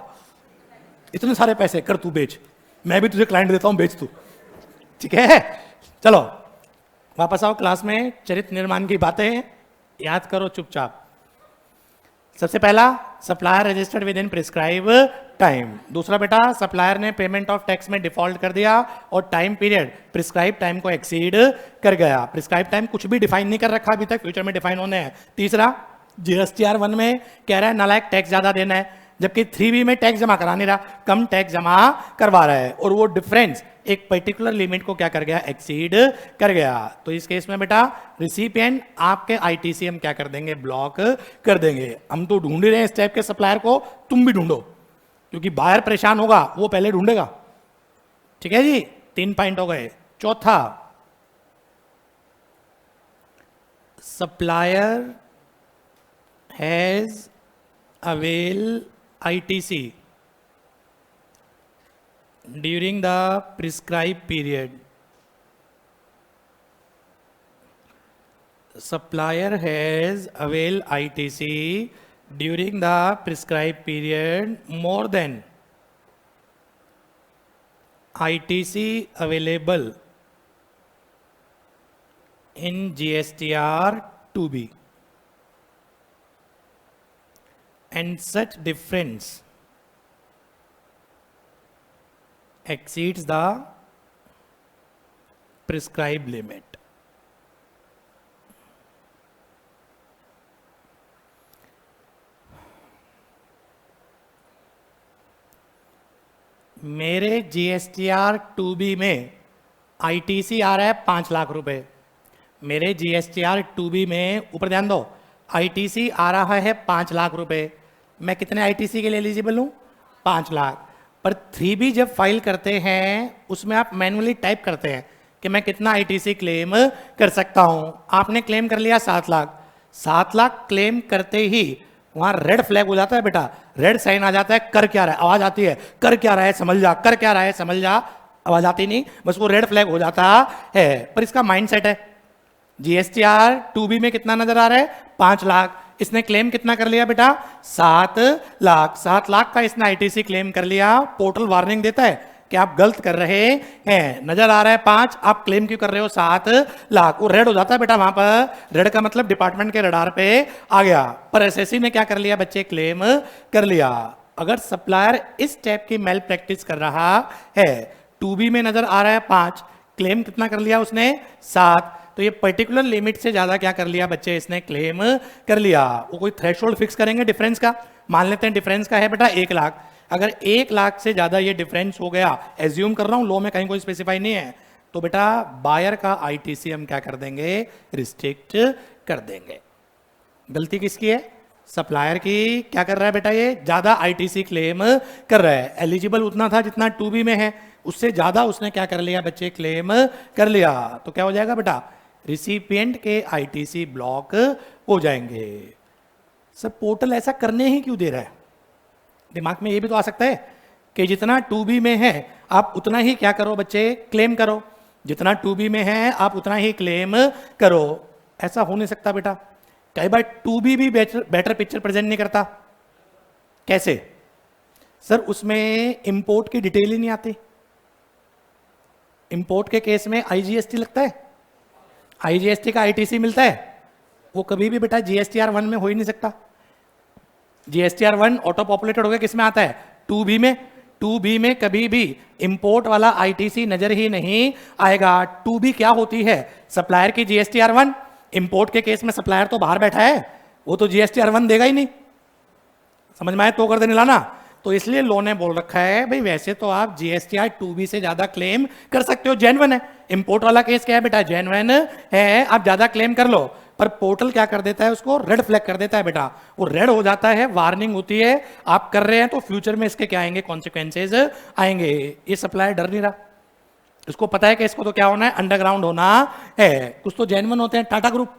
इतने सारे पैसे कर तू बेच, मैं भी तुझे क्लाइंट देता हूं, बेच तू। ठीक है, चलो वापस आओ क्लास में, चरित्र निर्माण की बातें याद करो चुपचाप। सबसे पहला, supplier registered within prescribe time. दूसरा बेटा, सप्लायर ने पेमेंट ऑफ टैक्स में डिफॉल्ट कर दिया और टाइम पीरियड प्रिस्क्राइब टाइम को एक्सीड कर गया। प्रिस्क्राइब टाइम कुछ भी डिफाइन नहीं कर रखा अभी तक, फ्यूचर में डिफाइन होने हैं। तीसरा, जीएसटीआर 1 में कह रहा है नालायक टैक्स ज्यादा देना है, जबकि 3B में टैक्स जमा करा नहीं रहा, कम टैक्स जमा करवा रहा है, और वो डिफरेंस एक पर्टिकुलर लिमिट को क्या कर गया, एक्सीड कर गया। तो इस केस में बेटा रिसिपिएंट आपके आईटीसी हम क्या कर देंगे, ब्लॉक कर देंगे। हम तो ढूंढ ही रहे हैं इस टाइप के सप्लायर को, तुम भी ढूंढो, क्योंकि बायर परेशान होगा वो पहले ढूंढेगा। ठीक है जी, 3 पॉइंट हो गए। चौथा, supplier has avail ITC during the prescribed period. Supplier has availed ITC during the prescribed period more than ITC available in GSTR 2B, and such difference exceeds the prescribed limit. मेरे GSTR 2B में ITC आ रहा है 5 लाख रुपए। मेरे GSTR 2B में ऊपर ध्यान दो, ITC आ रहा है 5 लाख रुपए। मैं कितने ITC के लिए एलिजिबल हूँ? 5 लाख। पर 3B जब फाइल करते हैं उसमें आप मैन्युअली टाइप करते हैं कि मैं कितना ITC क्लेम कर सकता हूँ। आपने क्लेम कर लिया 7 लाख। 7 लाख क्लेम करते ही वहां रेड फ्लैग हो जाता है बेटा, रेड साइन आ जाता है, कर क्या रहा है, आवाज आती है, कर क्या रहा है समझ जा, कर क्या रहा है समझ जा, आवाज आती नहीं, बस वो रेड फ्लैग हो जाता है। पर इसका माइंडसेट है, GSTR 2B में कितना नजर आ रहा है? 5 लाख। इसने क्लेम कितना कर लिया बेटा? 7 लाख। 7 लाख का इसने ITC क्लेम कर लिया। पोर्टल वार्निंग देता है कि आप गलत कर रहे हैं, नजर आ रहा है 5, आप क्लेम क्यों कर रहे हो 7 लाख? वो रेड हो जाता है बेटा, वहां पर रेड का मतलब डिपार्टमेंट के रडार पे आ गया। पर SSC ने क्या कर लिया बच्चे? क्लेम कर लिया। अगर सप्लायर इस टाइप की मेल प्रैक्टिस कर रहा है, 2B में नजर आ रहा है 5, क्लेम कितना कर लिया उसने? 7, तो ये पर्टिकुलर लिमिट से ज्यादा क्या कर लिया बच्चे? इसने क्लेम कर लिया। वो कोई थ्रेशोल्ड फिक्स करेंगे डिफरेंस का, मान लेते हैं डिफरेंस का है बेटा 1 लाख। अगर 1 लाख से ज्यादा ये डिफरेंस हो गया, एज्यूम कर रहा हूं, लॉ में कहीं कोई स्पेसिफाई नहीं है, तो बेटा बायर का ITC हम क्या कर देंगे? रिस्ट्रिक्ट कर देंगे। गलती किसकी है? सप्लायर की। क्या कर रहा है बेटा? ये ज्यादा ITC क्लेम कर रहा है। एलिजिबल उतना था जितना 2B में है, उससे ज्यादा उसने क्या कर लिया बच्चे? क्लेम कर लिया। तो क्या हो जाएगा बेटा? रिसिपिएंट के ITC ब्लॉक हो जाएंगे। सर पोर्टल ऐसा करने ही क्यों दे रहा है? दिमाग में ये भी तो आ सकता है कि जितना 2B में है आप उतना ही क्या करो बच्चे? क्लेम करो। जितना 2B में है आप उतना ही क्लेम करो। ऐसा हो नहीं सकता बेटा। कई बार 2B भी बेटर पिक्चर प्रेजेंट नहीं करता। कैसे? सर उसमें इंपोर्ट की डिटेल ही नहीं आती। इंपोर्ट के केस में IGST लगता है, IGST का ITC मिलता है, वो कभी भी बेटा GSTR 1 में हो ही नहीं सकता। GSTR 1 ऑटो पॉपुलेटेड हो गया, किसमें आता है? 2B में। 2B में कभी भी इंपोर्ट वाला ITC नजर ही नहीं आएगा। 2B क्या होती है? सप्लायर की GSTR 1। इंपोर्ट के केस में सप्लायर तो बाहर बैठा है, वो तो GSTR 1 देगा ही नहीं। समझ में आए तो कर देने लाना। तो इसलिए लो ने बोल रखा है भाई वैसे तो आप GSTR 2B से ज्यादा क्लेम कर सकते हो, जेन्युइन है। इंपोर्ट वाला केस क्या है बेटा? जेन्युइन है, आप ज्यादा क्लेम कर लो। पर पोर्टल क्या कर देता है? उसको रेड फ्लैग कर देता है बेटा। वो रेड हो जाता है, वार्निंग होती है, आप कर रहे हैं तो फ्यूचर में इसके क्या आएंगे? कॉन्सिक्वेंसेज आएंगे। ये सप्लायर डर नहीं रहा, इसको पता है कि इसको तो क्या होना है? अंडरग्राउंड होना है। कुछ तो जेन्युइन होते हैं, टाटा ग्रुप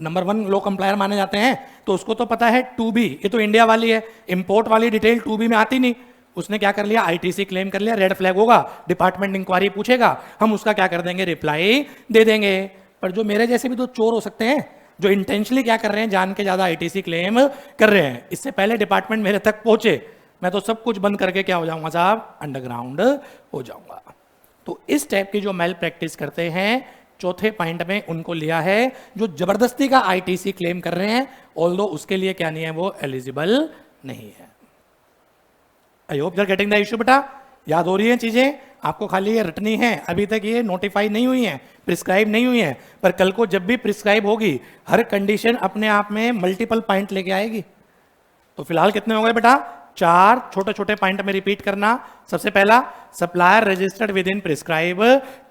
नंबर 1 लो कंप्लायर माने जाते हैं, तो उसको तो पता है 2B ये तो इंडिया वाली है, इंपोर्ट वाली डिटेल 2B में आती नहीं। उसने क्या कर लिया? ITC क्लेम कर लिया, रेड फ्लैग होगा, डिपार्टमेंट इंक्वायरी पूछेगा, हम उसका क्या कर देंगे? रिप्लाई दे देंगे। पर जो मेरे जैसे भी तो चोर हो सकते हैं जो इंटेंशनली क्या कर रहे हैं? जान के ज्यादा ITC क्लेम कर रहे हैं। इससे पहले डिपार्टमेंट मेरे तक पहुंचे मैं तो सब कुछ बंद करके क्या हो जाऊंगा साहब? अंडरग्राउंड हो जाऊंगा। तो इस टाइप की जो मेल प्रैक्टिस करते हैं, चौथे पॉइंट में उनको लिया है जो जबरदस्ती का ITC क्लेम कर रहे हैं, ऑल्दो उसके लिए क्या नहीं है? वो एलिजिबल नहीं है। I hope you are getting the issue बेटा। याद हो रही है चीजें? आपको खाली ये रटनी है, अभी तक ये नोटिफाई नहीं हुई है, प्रिस्क्राइब नहीं हुई है, पर कल को जब भी प्रिस्क्राइब होगी हर कंडीशन अपने आप में मल्टीपल पॉइंट लेके आएगी। तो फिलहाल कितने हो गए बेटा? 4 छोटे छोटे पॉइंट में रिपीट करना। सबसे पहला, supplier registered within prescribe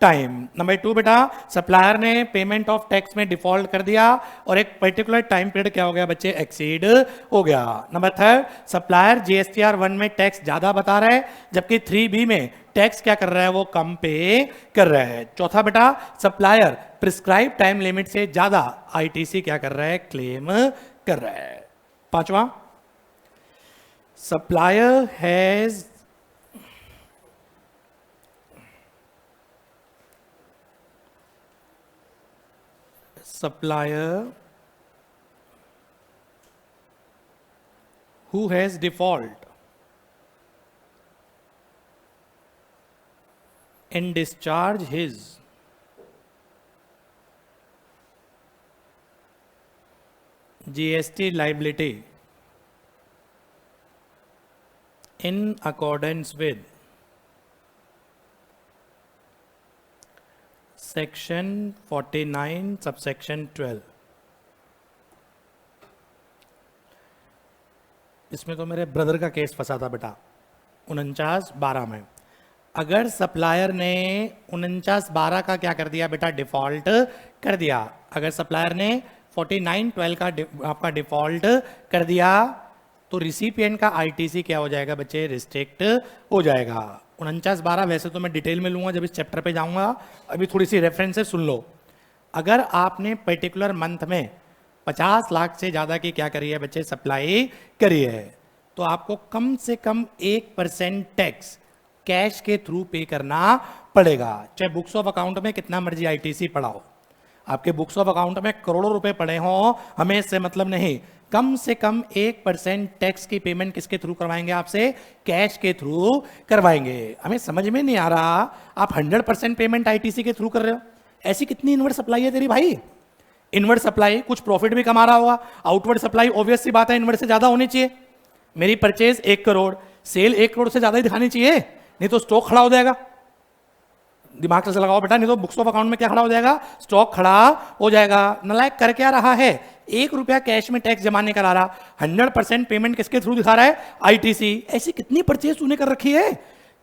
time. Number 2 बेटा, सप्लायर ने पेमेंट ऑफ टैक्स में डिफॉल्ट कर दिया और एक पर्टिकुलर टाइम पीरियड क्या हो गया बच्चे? एक्सीड हो गया। नंबर 3, सप्लायर GSTR 1 में टैक्स ज्यादा बता रहा है जबकि 3B में टैक्स क्या कर रहा है? वो कम पे कर रहा है। चौथा बेटा, सप्लायर प्रिस्क्राइब टाइम लिमिट से ज्यादा ITC क्या कर रहा है? क्लेम कर रहा है। पांचवा, supplier has who has default in discharge his GST liability in accordance with section 49 subsection 12। इसमें तो मेरे ब्रदर का केस फंसा था बेटा। 49/12 में। अगर सप्लायर ने 49/12 का क्या कर दिया बेटा, डिफॉल्ट कर दिया, अगर सप्लायर ने 49/12 का आपका डिफॉल्ट कर दिया, तो रिसिपिएंट का आईटीसी क्या हो जाएगा बच्चे, रिस्ट्रिक्ट हो जाएगा। 49/12 वैसे तो मैं डिटेल में लूंगा जब इस चैप्टर पे जाऊंगा, अभी थोड़ी सी रेफरेंसेस सुन लो। अगर आपने पर्टिकुलर मंथ में 50 लाख से ज़्यादा की क्या करी है बच्चे, सप्लाई करी है, तो आपको कम से कम 1% टैक्स कैश के थ्रू पे करना पड़ेगा। चाहे बुक्स ऑफ अकाउंट में कितना मर्जी आईटीसी पढ़ाओ, आपके बुक्स ऑफ अकाउंट में करोड़ों रुपए पड़े हों, हमें इससे मतलब नहीं। कम से कम 1% टैक्स की पेमेंट किसके थ्रू करवाएंगे आपसे, कैश के थ्रू करवाएंगे। हमें समझ में नहीं आ रहा, आप 100% पेमेंट आईटीसी के थ्रू कर रहे हो। ऐसी कितनी इनवर्ड सप्लाई है तेरी भाई? इनवर्ड सप्लाई कुछ प्रॉफिट भी कमा रहा होगा, आउटवर्ड सप्लाई ऑब्वियस सी बात है इनवर्ड से ज्यादा होनी चाहिए। मेरी परचेज 1 करोड़, सेल 1 करोड़ से ज्यादा ही दिखानी चाहिए, नहीं तो स्टॉक खड़ा हो जाएगा। दिमाग से लगाओ बेटा, नहीं तो बुक्स ऑफ अकाउंट में क्या खड़ा हो जाएगा, स्टॉक खड़ा हो जाएगा। नलायक कर क्या रहा है, 1 रुपया कैश में टैक्स जमा नहीं करा रहा, 100% पेमेंट किसके थ्रू दिखा रहा है, आईटीसी। ऐसी कितनी परचेज तूने कर रखी है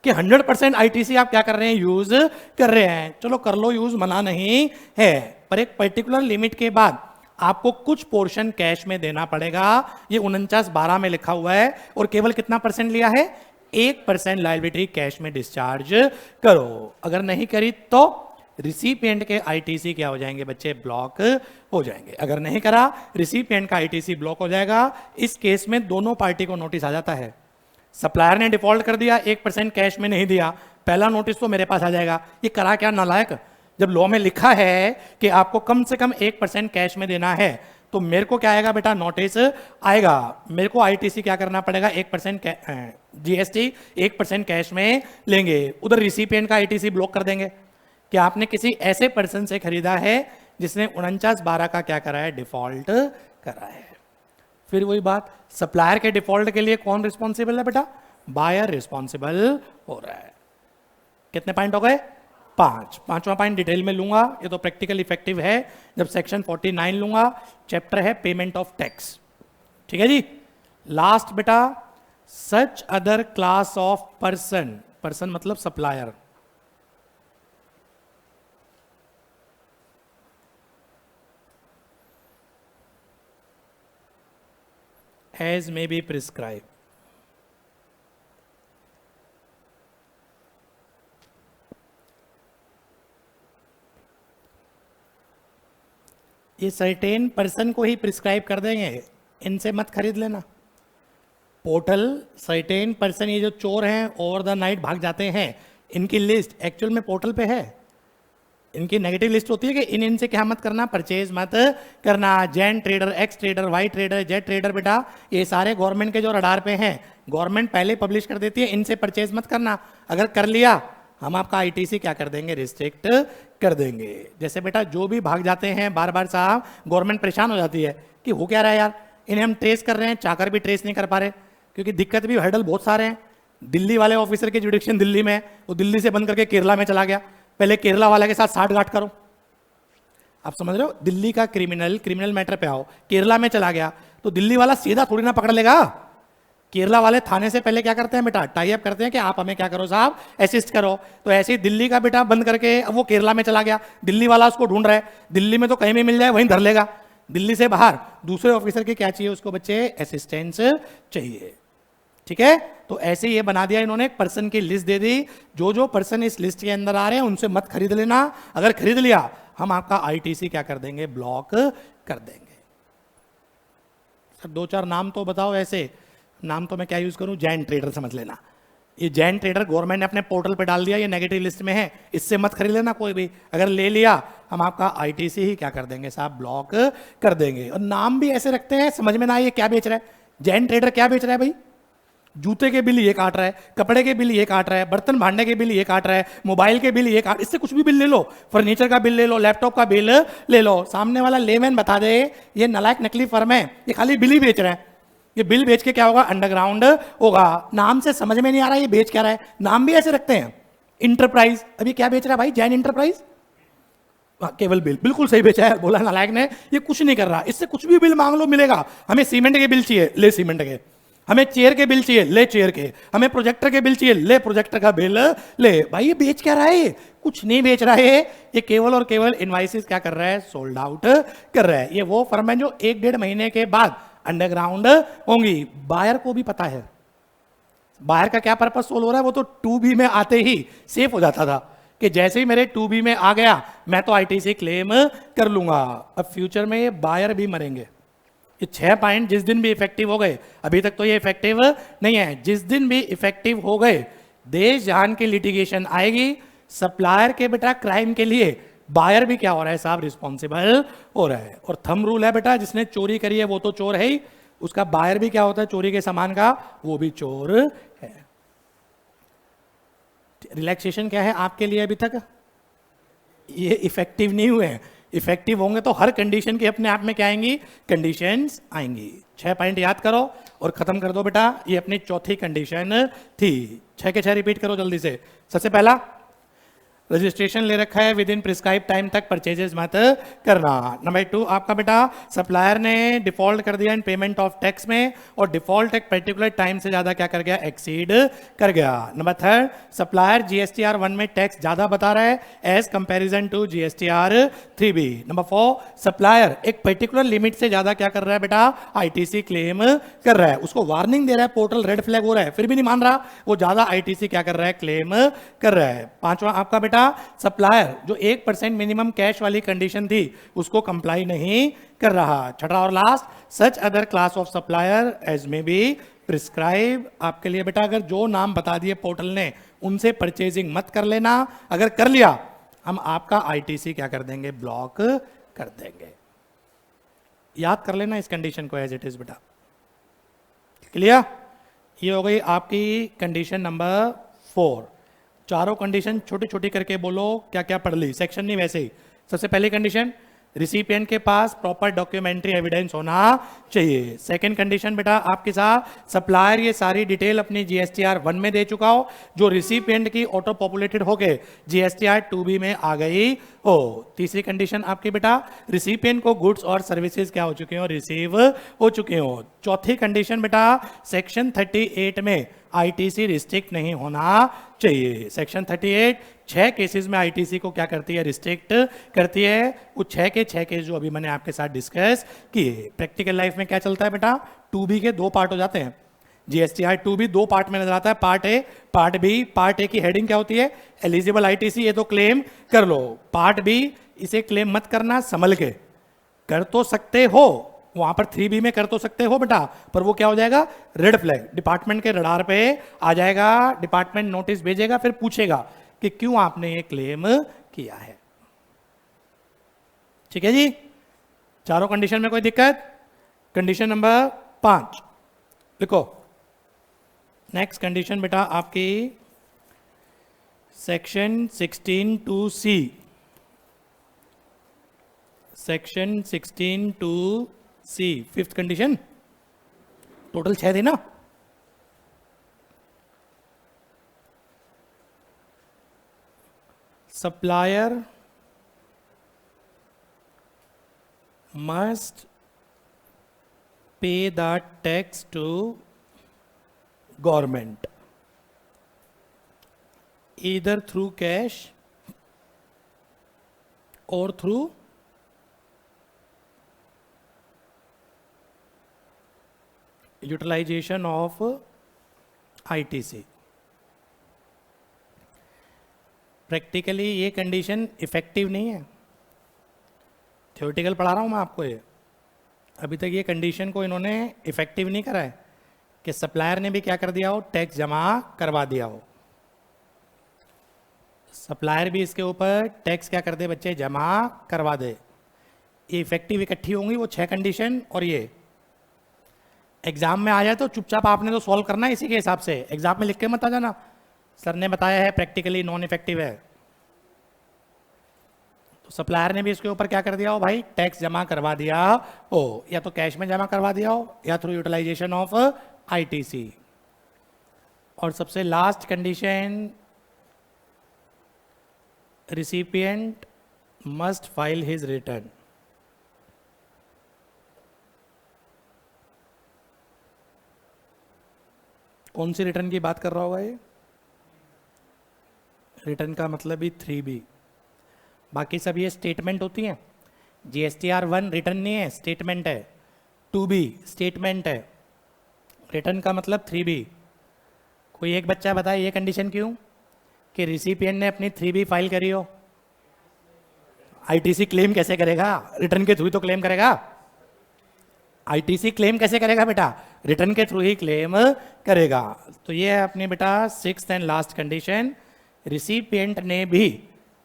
कि 100% आईटीसी आप क्या कर रहे हैं, यूज कर रहे हैं। चलो कर लो यूज, मना नहीं है, पर एक पर्टिकुलर लिमिट के बाद आपको कुछ पोर्शन कैश में देना पड़ेगा। ये 49/12 में लिखा हुआ है, और केवल कितना परसेंट लिया है, 1% लायबिलिटी कैश में डिस्चार्ज करो। अगर नहीं करी तो रिसिपिएंट के आईटीसी क्या हो जाएंगे बच्चे, ब्लॉक हो जाएंगे। अगर नहीं करा, रिसिपिएंट का आईटीसी ब्लॉक हो जाएगा। इस केस में दोनों पार्टी को नोटिस आ जाता है। सप्लायर ने डिफॉल्ट कर दिया, 1% कैश में नहीं दिया, पहला नोटिस तो मेरे पास आ जाएगा। ये करा क्या नालायक, जब लॉ में लिखा है कि आपको कम से कम 1% कैश में देना है, तो मेरे को क्या आएगा बेटा, नोटिस आएगा। मेरे को आईटीसी क्या करना पड़ेगा, 1% जीएसटी 1% कैश में लेंगे। उधर रिसिपिएंट का आईटीसी ब्लॉक कर देंगे कि आपने किसी ऐसे पर्सन से खरीदा है जिसने 49/12 का क्या करा है, डिफॉल्ट करा है। फिर वही बात, सप्लायर के डिफॉल्ट के लिए कौन रिस्पॉन्सिबल है बेटा, बायर रिस्पॉन्सिबल हो रहा है। कितने पॉइंट हो गए, 5। पांचवा पॉइंट डिटेल में लूंगा, ये तो प्रैक्टिकल इफेक्टिव है जब सेक्शन 49 लूंगा। चैप्टर है पेमेंट ऑफ टैक्स, ठीक है जी। लास्ट बेटा, such other class of person, person मतलब supplier, as may be prescribed। ये सर्टेन पर्सन को ही प्रिस्क्राइब कर देंगे, इनसे मत खरीद लेना। पोर्टल सर्टेन पर्सन, ये जो चोर हैं ओवर द नाइट भाग जाते हैं, इनकी लिस्ट एक्चुअल में पोर्टल पे है। इनकी नेगेटिव लिस्ट होती है कि इनसे क्या मत करना, परचेज मत करना। Jain trader, X trader, Y trader, Z trader, बेटा ये सारे गवर्नमेंट के जो रडार पे हैं, गवर्नमेंट पहले पब्लिश कर देती है, इनसे परचेज मत करना। अगर कर लिया, हम आपका आईटीसी क्या कर देंगे, रिस्ट्रिक्ट कर देंगे। जैसे बेटा जो भी भाग जाते हैं बार बार साहब, गवर्नमेंट परेशान हो जाती है कि हो क्या रहा है यार, इन्हें हम ट्रेस कर रहे हैं, चाहकर भी ट्रेस नहीं कर पा रहे, क्योंकि दिक्कत भी, हर्डल बहुत सारे हैं। दिल्ली वाले ऑफिसर की जुडिक्शन दिल्ली में, वो दिल्ली से बंद करके केरला में चला गया, पहले केरला वाले के साथ साठ गांठ करो। आप समझ रहे हो, दिल्ली का क्रिमिनल मैटर पे आओ, केरला में चला गया तो दिल्ली वाला सीधा थोड़ी ना पकड़ लेगा। केरला वाले थाने से पहले क्या करते हैं बेटा, टाई अप करते हैं कि आप हमें क्या करो साहब, असिस्ट करो। तो ऐसे ही दिल्ली का बेटा बंद करके अब वो केरला में चला गया, दिल्ली वाला उसको ढूंढ रहा है, दिल्ली में तो कहीं भी मिल जाए वहीं धर लेगा। दिल्ली से बाहर दूसरे ऑफिसर की क्या चाहिए उसको बच्चे, असिस्टेंस चाहिए, ठीक है। तो ऐसे ये बना दिया इन्होंने, एक पर्सन की लिस्ट दे दी, जो जो पर्सन इस लिस्ट के अंदर आ रहे हैं उनसे मत खरीद लेना। अगर खरीद लिया, हम आपका आईटीसी क्या कर देंगे, ब्लॉक कर देंगे। सर 2-4 नाम तो बताओ, ऐसे नाम तो मैं क्या यूज करूं, जैन ट्रेडर समझ लेना। ये जैन ट्रेडर गवर्नमेंट ने अपने पोर्टल पे डाल दिया, ये नेगेटिव लिस्ट में है, इससे मत खरीद लेना कोई भी। अगर ले लिया, हम आपका आईटीसी ही क्या कर देंगे साहब, ब्लॉक कर देंगे। और नाम भी ऐसे रखते हैं, समझ में ना आए ये क्या बेच रहा है। जैन ट्रेडर क्या बेच रहा है भाई, जूते के बिल ये काट रहा है, कपड़े के बिल ये काट रहा है, बर्तन भांडे के बिल ये काट रहा है, मोबाइल के बिल ये काट, इससे कुछ भी बिल ले लो, फर्नीचर का बिल ले लो, लैपटॉप का बिल ले लो। सामने वाला लेमैन बता दे ये नालायक नकली फर्म है, ये खाली बिल ही बेच रहा है। ये बिल बेच के क्या होगा, अंडरग्राउंड होगा। नाम से समझ में नहीं आ रहा ये बेच क्या रहा है, नाम भी ऐसे रखते हैं। इंटरप्राइज, अभी क्या बेच रहा है भाई, जैन इंटरप्राइज, केवल बिल, बिल्कुल सही बेचा है, बोला नालायक ने, ये कुछ नहीं कर रहा, इससे कुछ भी बिल मांग लो मिलेगा। हमें सीमेंट के बिल चाहिए, ले सीमेंट के, हमें चेयर के बिल चाहिए, ले चेयर के। हमें प्रोजेक्टर के बिल चाहिए, ले प्रोजेक्टर का बिल ले। भाई ये बेच क्या रहा है? ये कुछ नहीं बेच रहा है, ये केवल और केवल इनवाइसेस क्या कर रहा है? सोल्ड आउट कर रहा है। ये वो फर्म है जो 1-1.5 महीने के बाद अंडरग्राउंड होंगी। बायर को भी पता है बायर का क्या पर्पस सोल्व हो रहा है। वो तो 2B में आते ही सेफ हो जाता था कि जैसे ही मेरे 2B में आ गया मैं तो आईटीसी क्लेम कर लूंगा। अब फ्यूचर में ये बायर भी मरेंगे। ये 6 पॉइंट जिस दिन भी इफेक्टिव हो गए, अभी तक तो ये इफेक्टिव नहीं है, जिस दिन भी इफेक्टिव हो गए देश जान की लिटिगेशन आएगी। सप्लायर के बेटा क्राइम के लिए बायर भी क्या हो रहा है साहब? रिस्पॉन्सिबल हो रहा है। और थंब रूल है बेटा, जिसने चोरी करी है वो तो चोर है ही, उसका बायर भी क्या होता है? चोरी के सामान का वो भी चोर है। रिलैक्सेशन क्या है आपके लिए अभी तक? ये इफेक्टिव नहीं हुए। इफेक्टिव होंगे तो हर कंडीशन की अपने आप में क्या आएंगी? कंडीशंस आएंगी। 6 पॉइंट याद करो और खत्म कर दो बेटा। ये अपनी चौथी कंडीशन थी। 6 के 6 रिपीट करो जल्दी से। सबसे पहला, रजिस्ट्रेशन ले रखा है विद इन प्रिस्क्राइब टाइम तक परचेजेस मत करना। नंबर 2 आपका बेटा सप्लायर ने डिफॉल्ट कर दिया इन पेमेंट ऑफ टैक्स में, और डिफॉल्ट एक पर्टिकुलर टाइम से ज्यादा क्या कर गया? एक्सीड कर गया। नंबर 3 सप्लायर जीएसटीआर 1 में टैक्स ज्यादा बता रहा है as comparison to GSTR 3B। Number 4 supplier एक पर्टिकुलर लिमिट से ज्यादा क्या कर रहा है बेटा? आईटीसी क्लेम कर रहा है। उसको वार्निंग दे रहा है, पोर्टल रेड फ्लैग हो रहा है, फिर भी नहीं मान रहा, वो ज्यादा आईटीसी क्या कर रहा है? क्लेम कर रहा है। 5वां आपका बेटा सप्लायर जो 1% मिनिमम कैश वाली कंडीशन थी उसको कंप्लाई नहीं कर रहा। 6वां और last, such other class of supplier as may be prescribe. आपके लिए बेटा अगर जो नाम बता दिए पोर्टल ने उनसे परचेजिंग मत कर लेना। अगर कर लिया हम आपका आईटीसी क्या कर देंगे? ब्लॉक कर देंगे। याद कर लेना इस कंडीशन को एज इट इज बेटा। क्लियर? ये हो गई आपकी कंडीशन नंबर 4। चारों कंडीशन छोटी छोटी करके बोलो क्या क्या पढ़ ली, सेक्शन नहीं वैसे ही। सबसे पहली कंडीशन, रिसिपिएंट के पास प्रॉपर डॉक्यूमेंट्री एविडेंस होना चाहिए। सेकंड कंडीशन बेटा आपके साथ सप्लायर ये सारी डिटेल अपनी जीएसटीआर 1 में दे चुका हो, जो रिसिपिएंट की ऑटो पॉपुलेटेड होके जीएसटीआर 2B में आ गई हो। तीसरी कंडीशन आपकी बेटा रिसिपिएंट को गुड्स और सर्विसेज क्या हो चुके हो? रिसीव हो चुके हो। चौथी कंडीशन बेटा सेक्शन 38 में आईटीसी रिस्ट्रिक्ट नहीं होना चाहिए। सेक्शन 38 6 केसेस में आईटीसी को क्या करती है? रिस्ट्रिक्ट करती है। वो 6 के 6 केस जो अभी मैंने आपके साथ डिस्कस किए। प्रैक्टिकल लाइफ में क्या चलता है बेटा? 2B के 2 पार्ट हो जाते हैं। जीएसटीआर 2B 2 पार्ट में नजर आता है, part A part B. Part A की हेडिंग क्या होती है? एलिजिबल आईटीसी, ये तो क्लेम कर लो। पार्ट बी, इसे क्लेम मत करना, संभल के कर तो सकते हो, वहां पर 3B में कर तो सकते हो बेटा, पर वो क्या हो जाएगा? रेड फ्लैग, डिपार्टमेंट के रडार पे आ जाएगा। डिपार्टमेंट नोटिस भेजेगा, फिर पूछेगा कि क्यों आपने ये क्लेम किया है। ठीक है जी? चारों कंडीशन में कोई दिक्कत? कंडीशन नंबर 5 लिखो। नेक्स्ट कंडीशन बेटा आपकी section 16(2)(c, section 16(2)(c, 5th condition. Total 6 थी ना? Supplier must pay the tax to government either through cash or through utilization of ITC। Practically ये कंडीशन इफेक्टिव नहीं है, थ्योरेटिकल पढ़ा रहा हूँ मैं आपको। ये अभी तक ये कंडीशन को इन्होंने इफेक्टिव नहीं करा है कि सप्लायर ने भी क्या कर दिया हो? टैक्स जमा करवा दिया हो। सप्लायर भी इसके ऊपर टैक्स क्या कर दे बच्चे? जमा करवा दे। ये इफेक्टिव इकट्ठी होंगी वो 6 कंडीशन, और ये एग्जाम में आ जाए तो चुपचाप आपने तो सॉल्व करना है इसी के हिसाब से। एग्जाम में लिख के मत आ जाना सर ने बताया है प्रैक्टिकली नॉन इफेक्टिव है। तो सप्लायर ने भी इसके ऊपर क्या कर दिया हो भाई? टैक्स जमा करवा दिया हो, या तो कैश में जमा करवा दिया हो या थ्रू यूटिलाइजेशन ऑफ आईटीसी। और सबसे last condition, recipient must file his return. कौन सी रिटर्न की बात कर रहा होगा ये? रिटर्न का मतलब ही 3B। बाकी सब ये स्टेटमेंट होती हैं। GSTR1 रिटर्न नहीं है, स्टेटमेंट है। 2B स्टेटमेंट है। रिटर्न का मतलब 3B। कोई एक बच्चा बताए ये कंडीशन क्यों कि रिसिपिएंट ने अपनी 3B फाइल करी हो? ITC क्लेम कैसे करेगा? रिटर्न के थ्रू ही तो क्लेम करेगा। ITC क्लेम कैसे करेगा बेटा? रिटर्न के थ्रू ही क्लेम करेगा। तो ये है अपनी बेटा 6th and last condition. Recipient ने भी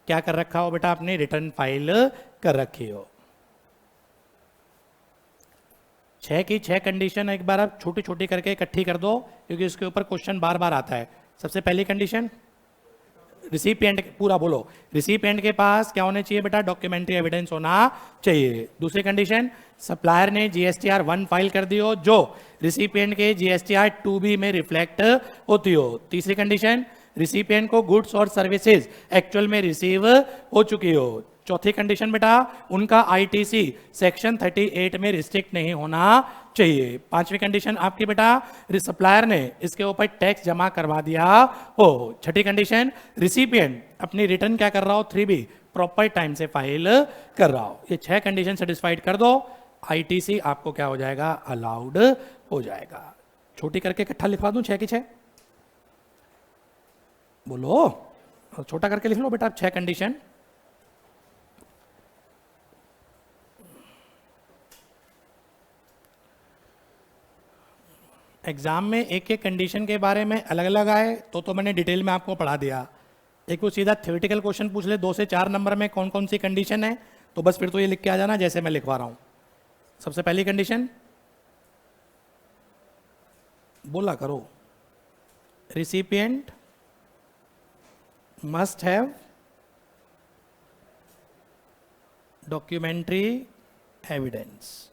क्या कर रखा हो बेटा? अपनी रिटर्न फाइल कर रखी हो। 6 की 6 कंडीशन एक बार आप छोटी छोटी करके इकट्ठी कर दो, क्योंकि इसके ऊपर क्वेश्चन बार बार आता है। सबसे पहली कंडीशन, रिसिपिएंट, पूरा बोलो, रिसिपिएंट के पास क्या होने चाहिए बेटा? डॉक्यूमेंट्री एविडेंस होना चाहिए। दूसरी कंडीशन, सप्लायर ने GSTR1 फाइल कर दी हो जो रिसिपिएंट के GSTR2B में रिफ्लेक्ट होती हो। तीसरी कंडीशन, रिसिपिएंट को गुड्स और सर्विसेज एक्चुअल में रिसीव हो चुकी हो। चौथी कंडीशन बेटा, उनका ITC सेक्शन 38 में रिस्ट्रिक्ट नहीं होना चाहिए। पांचवी कंडीशन आपकी बेटा, सप्लायर ने इसके ऊपर टैक्स जमा करवा दिया हो। छठी कंडीशन, रिसिपिएंट अपनी रिटर्न क्या कर रहा हो? 3B प्रॉपर टाइम से फाइल कर रहा हो। ये 6 कंडीशन सेटिस्फाइड कर दो, ITC आपको क्या हो जाएगा? अलाउड हो जाएगा। छोटी करके इकट्ठा लिखवा दूं 6 की 6? बोलो, छोटा करके लिख लो बेटा 6 कंडीशन। एग्जाम में एक एक कंडीशन के बारे में अलग अलग आए तो मैंने डिटेल में आपको पढ़ा दिया। एक वो सीधा थ्योरेटिकल क्वेश्चन पूछ ले 2 से 4 नंबर में कौन कौन सी कंडीशन है, तो बस फिर तो ये लिख के आ जाना जैसे मैं लिखवा रहा हूं। सबसे पहली कंडीशन बोला करो, recipient must have documentary evidence.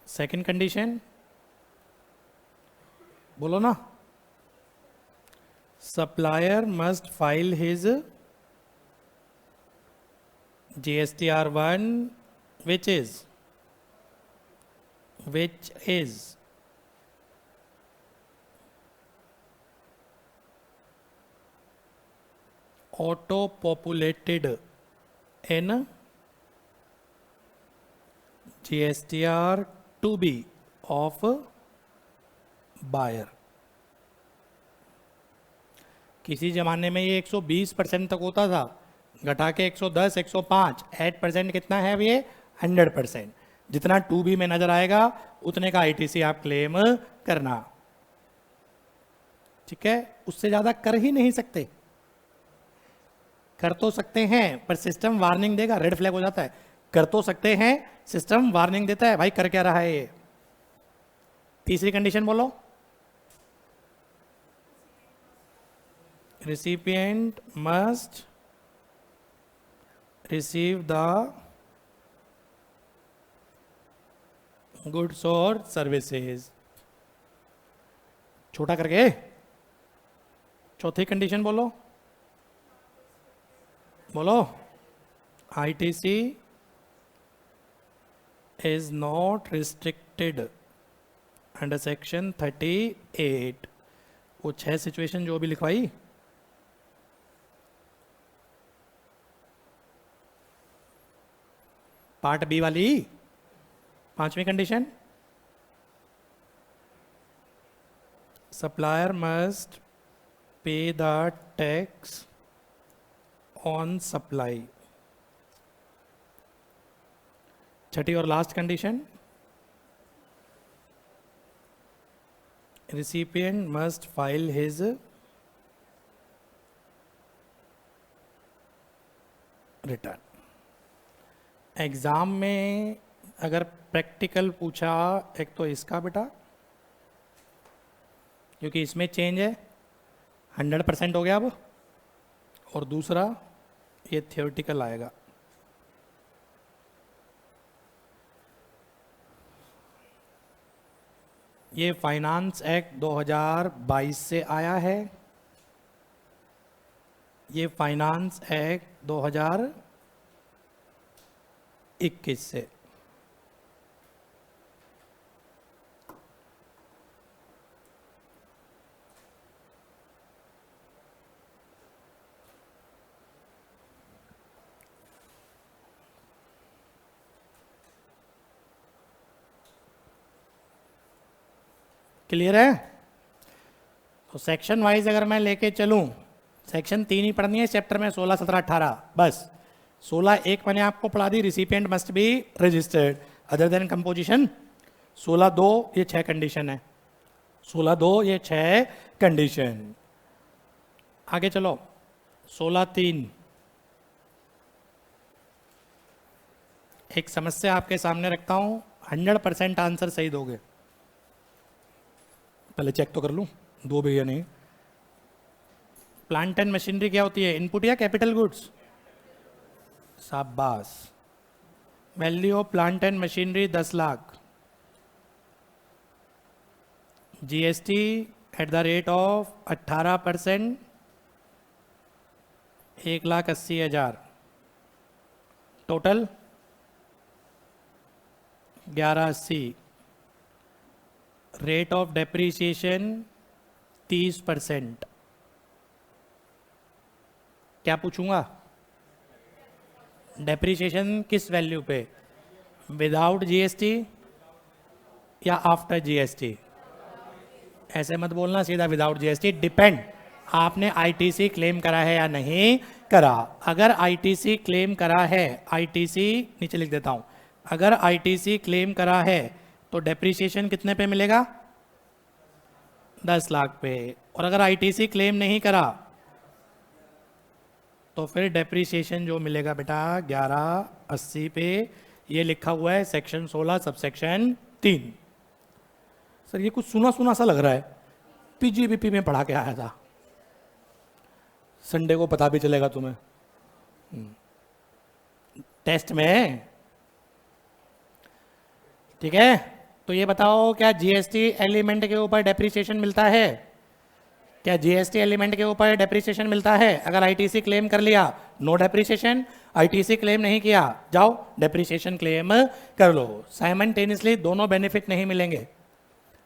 Second condition बोलो ना, supplier must file his GSTR1 which is auto populated in GSTR2B of buyer। किसी जमाने में ये 120% तक होता था, घटा के 110, 105, 8% कितना है अब ये? 100%। जितना 2B में नजर आएगा उतने का ITC आप क्लेम करना। ठीक है, उससे ज्यादा कर ही नहीं सकते। कर तो सकते हैं पर सिस्टम वार्निंग देगा, रेड फ्लैग हो जाता है। कर तो सकते हैं, सिस्टम वार्निंग देता है, भाई कर क्या रहा है ये। तीसरी कंडीशन बोलो, recipient must receive the goods or services। छोटा करके चौथी कंडीशन बोलो, बोलो, ITC is not restricted under section 38। वो 6 सिचुएशन जो भी लिखवाई, पार्ट बी वाली। पांचवी condition, supplier must pay the tax on supply. छठी और last condition, recipient must file his return। Exam में अगर प्रैक्टिकल पूछा, एक तो इसका बेटा, क्योंकि इसमें चेंज है 100% हो गया अब, और दूसरा ये थियोरेटिकल आएगा। ये फाइनेंस एक्ट 2022 से आया है, ये फाइनेंस एक्ट 2021 से। क्लियर है? तो सेक्शन वाइज अगर मैं लेके चलूं, सेक्शन 3 ही पढ़नी है इस चैप्टर में, 16, 17, 18 बस। 16(1) मैंने आपको पढ़ा दी, recipient must be registered other than composition. 16(2) ये 6 कंडीशन है, 16(2) ये 6 कंडीशन। आगे चलो 16(3) एक समस्या आपके सामने रखता हूं, 100% आंसर सही दोगे। पहले चेक तो कर लूं दो भी या नहीं। प्लांट एंड मशीनरी क्या होती है, इनपुट या कैपिटल गुड्स? शाबाश। Value of plant and machinery 10 lakh, GST at the rate of 18%, 1,80,000, total 1180, rate of depreciation 30%। क्या पूछूंगा? डेप्रीसिएशन किस वैल्यू पे, विदाउट जीएसटी या आफ्टर जीएसटी? ऐसे मत बोलना सीधा विदाउट जीएसटी, डिपेंड आपने आईटीसी क्लेम करा है या नहीं करा। अगर आईटीसी क्लेम करा है, आईटीसी नीचे लिख देता हूं, अगर आईटीसी क्लेम करा है तो डेप्रीसिएशन कितने पे मिलेगा? 10 लाख पे। और अगर आईटीसी क्लेम नहीं करा तो फिर डेप्रीसिएशन जो मिलेगा बेटा 1180 पे। ये लिखा हुआ है सेक्शन 16 सबसेक्शन 3। सर ये कुछ सुना सुना सा लग रहा है, पीजीबीपी में पढ़ा के आया था, संडे को पता भी चलेगा तुम्हें टेस्ट में। ठीक है, तो ये बताओ क्या जीएसटी एलिमेंट के ऊपर डेप्रीसिएशन मिलता है? क्या जीएसटी एलिमेंट के ऊपर डेप्रीसिएशन मिलता है? अगर आईटीसी क्लेम कर लिया नो डेप्रीसिएशन, आईटीसी क्लेम नहीं किया जाओ डेप्रीसिएशन क्लेम कर लो। साइमल्टेनियसली दोनों बेनिफिट नहीं मिलेंगे,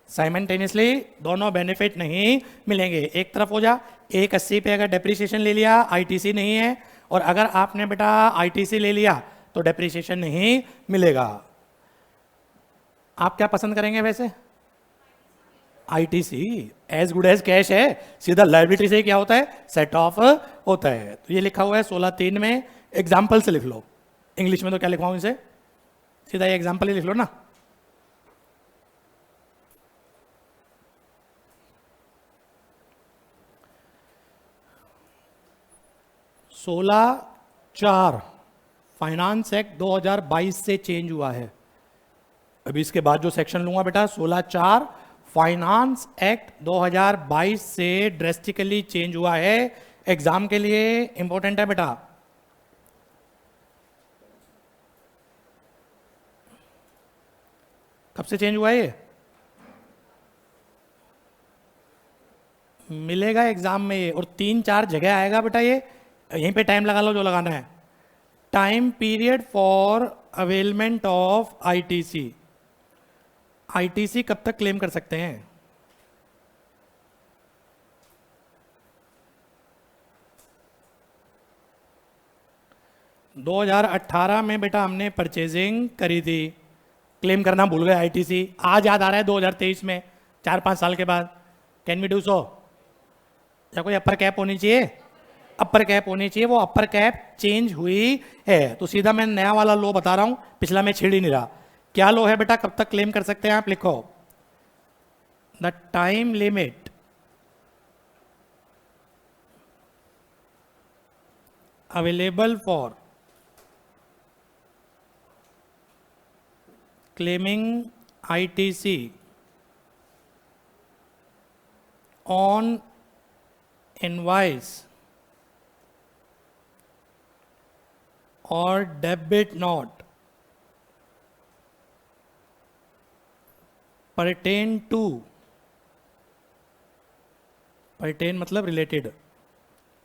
साइमल्टेनियसली दोनों बेनिफिट नहीं मिलेंगे। एक तरफ हो जा, 180 पे अगर डेप्रीसिएशन ले लिया, आईटीसी नहीं है, और अगर आपने बेटा आईटीसी ले लिया तो डेप्रीसिएशन नहीं मिलेगा। आप क्या पसंद करेंगे वैसे? ITC as good as cash है, सीधा लायबिलिटी से क्या होता है, सेट ऑफ होता है। तो ये लिखा हुआ है 16(3) में, एग्जाम्पल से लिख लो। इंग्लिश में तो क्या लिखवाऊं इसे, सीधा ये एग्जाम्पल ही लिख लो ना। सोलह 4 फाइनेंस एक्ट 2022 से चेंज हुआ है। अभी इसके बाद जो सेक्शन लूंगा बेटा 16(4) फाइनेंस एक्ट 2022 से ड्रेस्टिकली चेंज हुआ है। एग्जाम के लिए इंपॉर्टेंट है बेटा। कब से चेंज हुआ है ये? मिलेगा एग्जाम में ये, और 3-4 जगह आएगा बेटा ये, यहीं पे टाइम लगा लो जो लगाना है। Time period for availment of ITC. ITC कब तक क्लेम कर सकते हैं? दो 2018 में बेटा हमने परचेजिंग करी थी, क्लेम करना भूल गए आईटीसी, आज याद आ रहा है 2023 में, 4-5 साल के बाद। Can we do so? या कोई अपर कैप होनी चाहिए? अपर कैप होनी चाहिए, वो अपर कैप चेंज हुई है। तो सीधा मैं नया वाला लो बता रहा हूं, पिछला मैं छेड़ ही नहीं रहा। क्या लो है बेटा, कब तक क्लेम कर सकते हैं? आप लिखो the time limit available for claiming ITC on invoice or debit note pertain to, pertain मतलब related,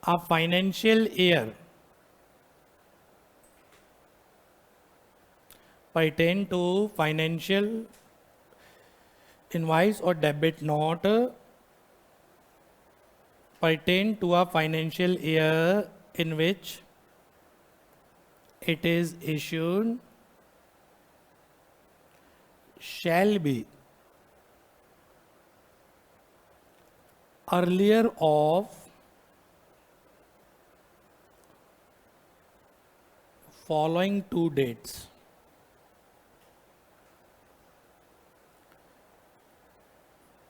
a financial year, pertain to financial invoice or debit note pertain to a financial year in which it is issued shall be earlier of following two dates: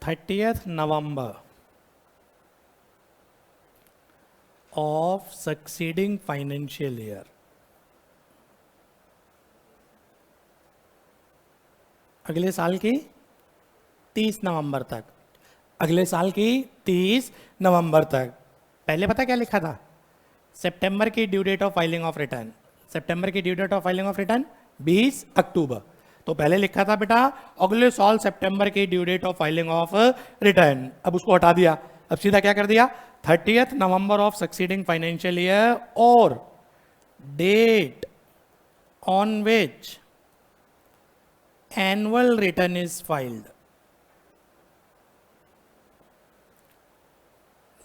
30th November of succeeding financial year. अगले साल की 30 नवंबर तक, अगले साल की 30 नवंबर तक। पहले पता क्या लिखा था? सितंबर की due date of filing of return, सितंबर की due date of filing of return 20 अक्टूबर। तो पहले लिखा था बेटा अगले साल सितंबर की due date of filing of return, अब उसको हटा दिया, अब सीधा क्या कर दिया 30th November of succeeding financial year और date on which annual return is filed,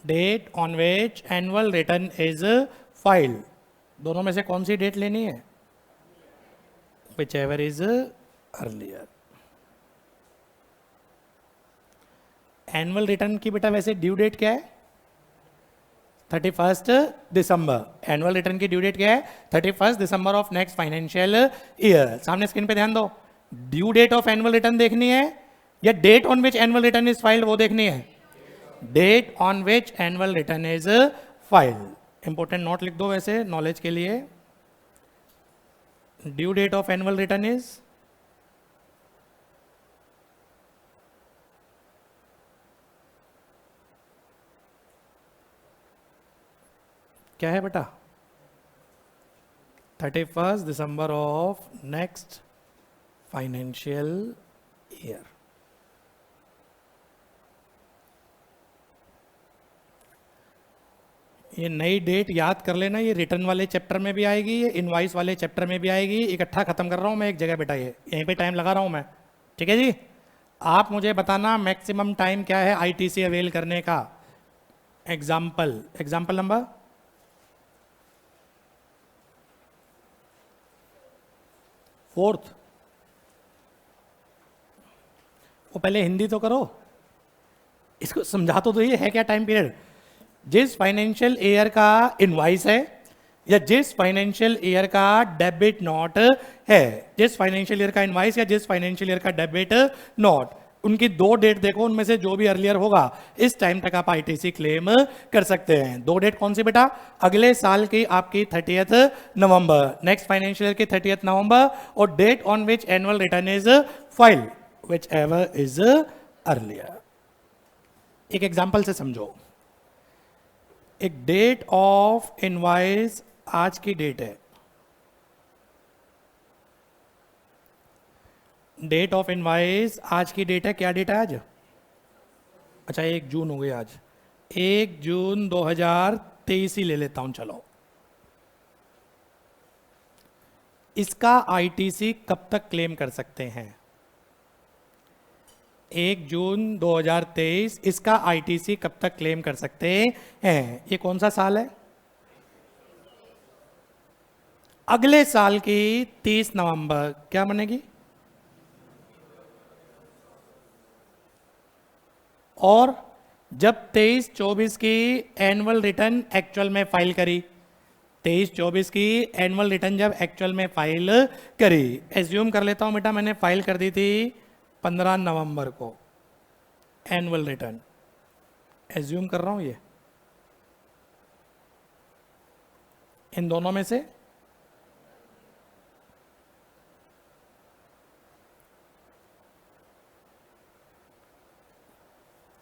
date on which annual return is filed. दोनों में से कौन सी डेट लेनी है? Whichever is earlier. Annual return की बेटा वैसे ड्यू डेट क्या है? 31 दिसंबर। एनुअल रिटर्न की ड्यू डेट क्या है? 31 December of next financial year. सामने स्क्रीन पे ध्यान दो, due date of annual return देखनी है या date on which annual return is filed वो देखनी है? Date on which annual return is filed. Important note लिख दो वैसे नॉलेज के लिए, due date of annual return is क्या है बेटा? 31 December of next financial year. ये नई डेट याद कर लेना, ये रिटर्न वाले चैप्टर में भी आएगी, ये इनवाइस वाले चैप्टर में भी आएगी। इकट्ठा खत्म कर रहा हूं मैं एक जगह बेटा, ये यहीं पे टाइम लगा रहा हूं मैं, ठीक है जी। आप मुझे बताना मैक्सिमम टाइम क्या है आईटीसी अवेल करने का। एग्जाम्पल नंबर फोर्थ, वो पहले हिंदी तो करो, इसको समझा तो ये है क्या टाइम पीरियड? जिस फाइनेंशियल ईयर का इनवाइस है या जिस फाइनेंशियल ईयर का डेबिट नोट है, जिस फाइनेंशियल ईयर का इनवाइस या जिस फाइनेंशियल ईयर का डेबिट नोट, उनकी दो डेट देखो, उनमें से जो भी अर्लियर होगा इस टाइम तक आप आईटीसी क्लेम कर सकते हैं। दो डेट कौन सी बेटा? अगले साल की आपकी 30th नवंबर, नेक्स्ट फाइनेंशियल ईयर की 30th नवंबर, और date on which annual return is file whichever is earlier. एक एग्जाम्पल से समझो, एक डेट ऑफ इनवाइस आज की डेट है, डेट ऑफ इनवाइस आज की डेट है, क्या डेट है आज? अच्छा 1 जून हो गई आज, 1 जून 2023 ही ले लेता हूं चलो। इसका आईटीसी कब तक क्लेम कर सकते हैं? 1 जून 2023, इसका आईटीसी कब तक क्लेम कर सकते हैं? ये कौन सा साल है? अगले साल की 30 नवंबर क्या बनेगी? और जब 23-24 की एनुअल रिटर्न एक्चुअल में फाइल करी, 23-24 की एनुअल रिटर्न जब एक्चुअल में फाइल करी, एज्यूम कर लेता हूं बेटा मैंने फाइल कर दी थी 15 नवंबर को एनुअल रिटर्न, एज्यूम कर रहा हूं ये, इन दोनों में से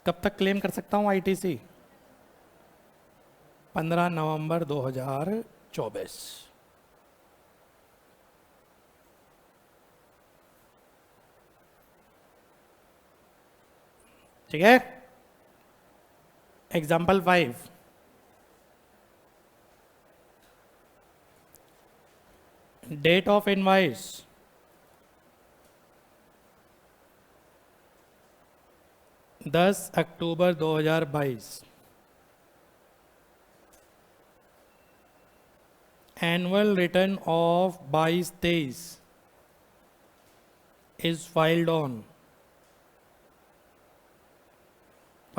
कब तक क्लेम कर सकता हूं आईटीसी? 15 नवंबर 2024। ठीक है। Example 5, date of invoice 10 October 2022, annual return of 22-23 is filed on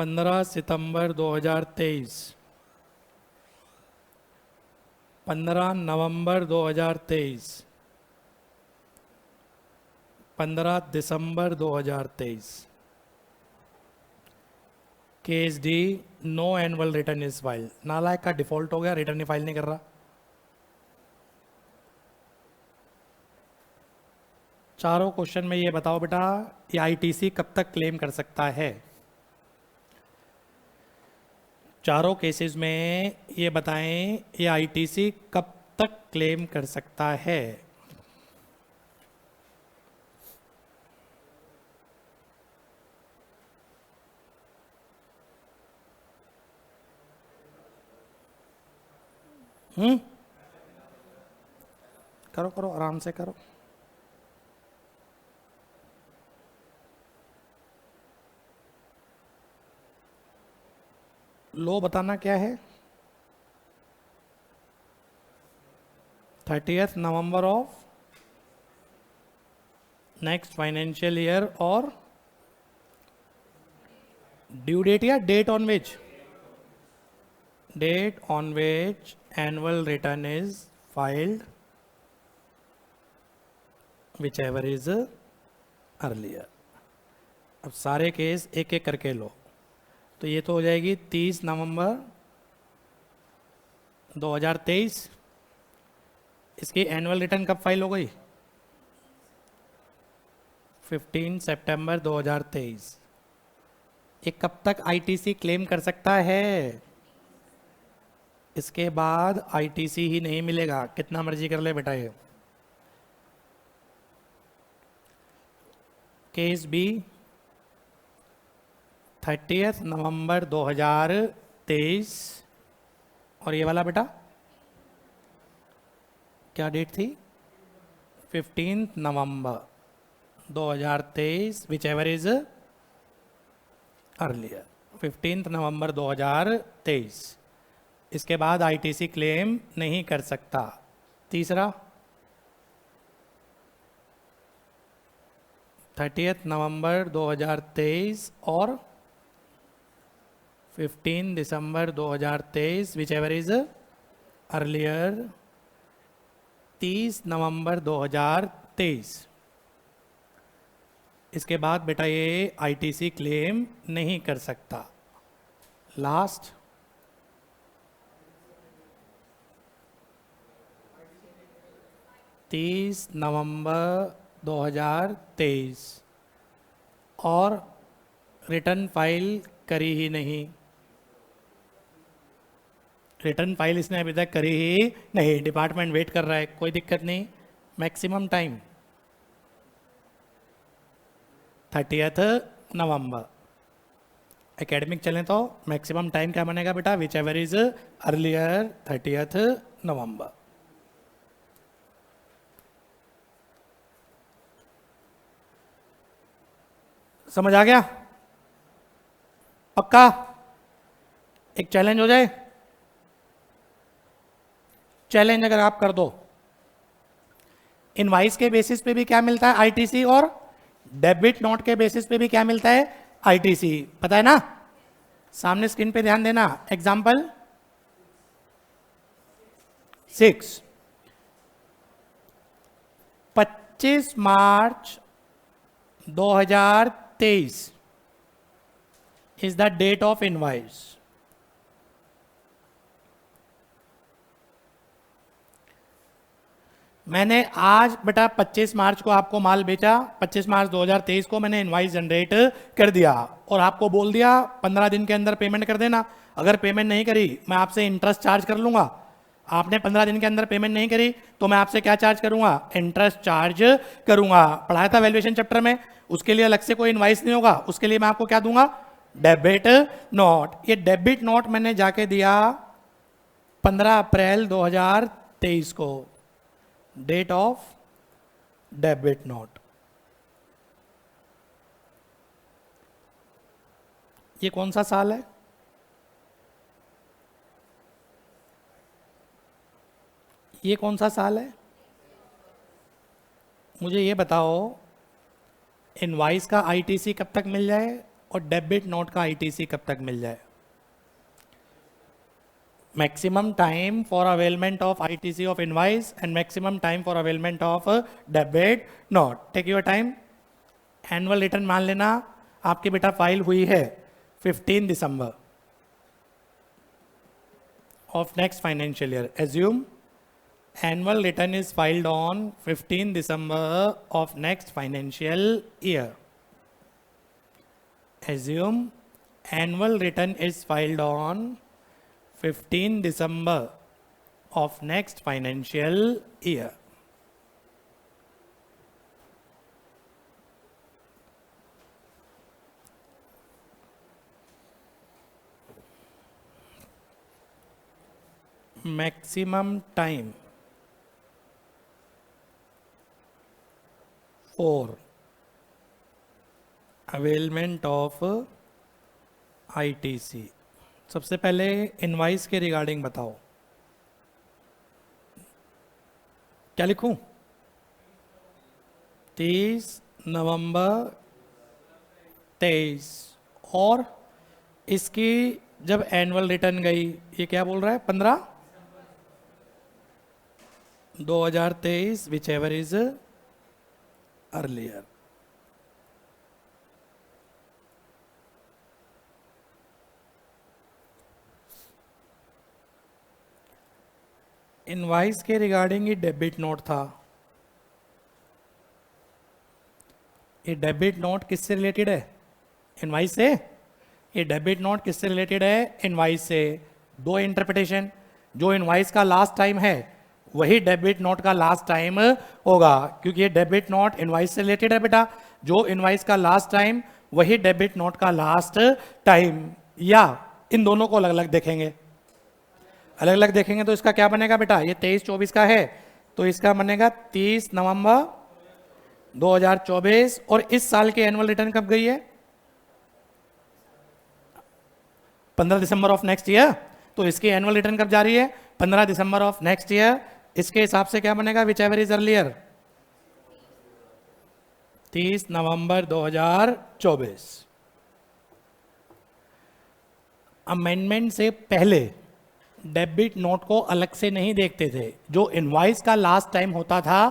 15 September 2023, 15 November 2023, 15 December 2023। Case D, no annual return is file. नालायक का डिफॉल्ट हो गया, रिटर्न ही फाइल नहीं कर रहा। चारों क्वेश्चन में ये बताओ बेटा, ये आईटीसी कब तक क्लेम कर सकता है? चारों केसेस में ये बताएं, ये आईटीसी कब तक क्लेम कर सकता है? करो करो, आराम से करो। लो बताना क्या है? 30 November of next financial year, और ड्यू डेट या date on which? Date on which annual return is filed, whichever is earlier. अब सारे केस एक एक करके लो, तो ये तो हो जाएगी 30 नवंबर 2023। इसकी एनुअल रिटर्न कब फाइल हो गई? 15 सितंबर 2023। ये कब तक आईटीसी क्लेम कर सकता है? इसके बाद आईटीसी ही नहीं मिलेगा, कितना मर्जी कर ले बेटा। ये केस बी, 30 नवंबर 2023, और ये वाला बेटा क्या डेट थी? 15 November 2023, which ever is earlier. 15 November 2023। इसके बाद आईटीसी क्लेम नहीं कर सकता। तीसरा 30 नवंबर 2023 और 15 December 2023, which ever is earlier. 30 नवंबर 2023। इसके बाद बेटा ये आईटीसी क्लेम नहीं कर सकता। लास्ट 30 नवंबर 2023, और रिटर्न फाइल करी ही नहीं। रिटर्न फाइल इसने अभी तक करी ही नहीं, डिपार्टमेंट वेट कर रहा है, कोई दिक्कत नहीं। मैक्सिमम टाइम 30 नवंबर। एकेडमिक चलें तो मैक्सिमम टाइम क्या बनेगा बेटा? विच एवर इज अर्लियर 30 नवंबर। समझ आ गया? पक्का? एक चैलेंज हो जाए। चैलेंज अगर आप कर दो, इनवाइस के बेसिस पे भी क्या मिलता है? आईटीसी। और डेबिट नोट के बेसिस पे भी क्या मिलता है? आईटीसी। पता है ना? सामने स्क्रीन पे ध्यान देना। Example 6, 25 March 2023 is the date of invoice. मैंने आज बेटा 25 मार्च को आपको माल बेचा, 25 मार्च 2023 को मैंने इनवाइस जनरेट कर दिया और आपको बोल दिया 15 दिन के अंदर पेमेंट कर देना। अगर पेमेंट नहीं करी मैं आपसे इंटरेस्ट चार्ज कर लूंगा। आपने 15 दिन के अंदर पेमेंट नहीं करी तो मैं आपसे क्या चार्ज करूंगा? इंटरेस्ट चार्ज करूंगा। पढ़ाया था वैल्यूएशन चैप्टर में, उसके लिए अलग से कोई इनवाइस नहीं होगा, उसके लिए मैं आपको क्या दूंगा? Debit note. ये डेबिट नोट मैंने जाके दिया 15 अप्रैल 2023 को, डेट ऑफ डेबिट नोट। ये कौन सा साल है? ये कौन सा साल है? मुझे ये बताओ, इनवाइस का आईटीसी कब तक मिल जाए? और डेबिट नोट का आईटीसी कब तक मिल जाए? Maximum time for availment of ITC of invoice and maximum time for availment of debit note. Take your time. Annual return मान लेना आपकी बेटा फाइल हुई है 15 दिसंबर of next financial year. Assume annual return is filed on 15 December of next financial year. Assume annual return is filed on 15 December of next financial year. Maximum time for availment of ITC। सबसे पहले invoice के regarding बताओ, क्या लिखूं? 30 नवंबर 23 और इसकी जब annual return गई, ये क्या बोल रहा है? 15 2023 which ever is earlier. Invoice के रिगार्डिंग ये डेबिट नोट था। ये डेबिट नोट किससे रिलेटेड है? इनवाइस से। ये डेबिट नोट किससे रिलेटेड है? इनवाइस से। दो इंटरप्रिटेशन, जो इनवाइस का लास्ट टाइम है वही डेबिट नोट का लास्ट टाइम होगा, क्योंकि ये डेबिट नोट इनवाइस से रिलेटेड है बेटा। जो इनवाइस का लास्ट टाइम वही डेबिट नोट का लास्ट टाइम, या इन दोनों को अलग अलग देखेंगे। अलग अलग देखेंगे तो इसका क्या बनेगा बेटा? ये 23-24 का है तो इसका बनेगा 30 नवंबर 2024। और इस साल की एनुअल रिटर्न कब गई है? 15 दिसंबर ऑफ नेक्स्ट ईयर। तो इसकी एनुअल रिटर्न कब जा रही है? 15 दिसंबर ऑफ नेक्स्ट ईयर। इसके हिसाब से क्या बनेगा? Which ever is earlier, 30 November 2024। Amendment से पहले डेबिट नोट को अलग से नहीं देखते थे। जो इनवाइस का लास्ट टाइम होता था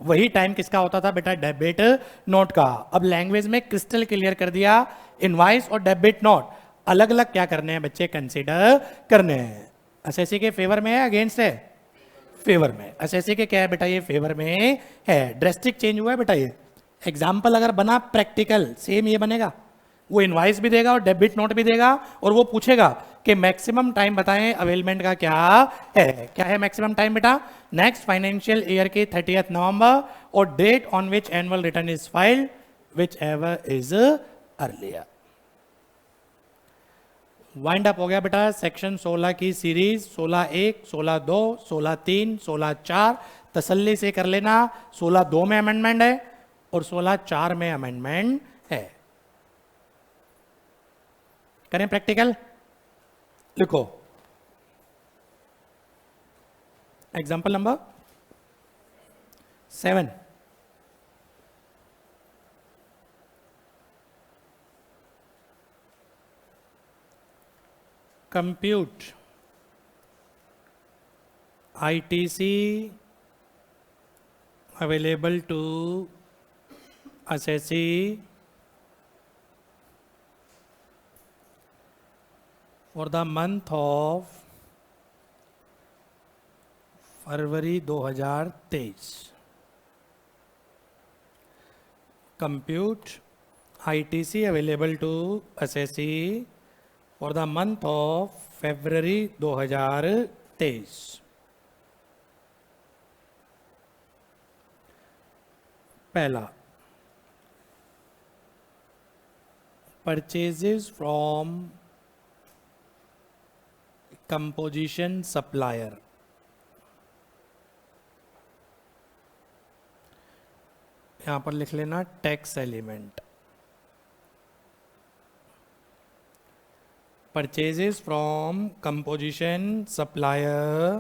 वही टाइम किसका होता था बेटा? डेबिट नोट का। अब लैंग्वेज में क्रिस्टल क्लियर कर दिया, इनवाइस और डेबिट नोट अलग अलग क्या करने हैं बच्चे? कंसीडर करने हैं। एसएससी के फेवर में है, अगेंस्ट है? फेवर में। एसएससी के क्या है बेटा? ये फेवर में है। ड्रेस्टिक चेंज हुआ है बेटा। ये एग्जाम्पल अगर बना प्रैक्टिकल, सेम ये बनेगा। वो इनवाइस भी देगा और डेबिट नोट भी देगा, और वो पूछेगा कि मैक्सिमम टाइम बताएं अवेलमेंट का क्या है। क्या है मैक्सिमम टाइम बेटा? नेक्स्ट फाइनेंशियल ईयर की 30 नवंबर और date on which annual return is filed whichever is earlier. Wind up हो गया बेटा सेक्शन 16 की सीरीज। 16(1), 16(2), 16(3), 16(4) तसल्ली से कर लेना। 16(2) में अमेंडमेंट है और 16(4) में अमेंडमेंट है। करें प्रैक्टिकल। लिखो example number 7। compute ITC available to assessee for the month of February 2023। compute ITC available to assessee for the month of February 2023। पहला, purchases from composition supplier। यहां पर लिख लेना tax element. Purchases from composition supplier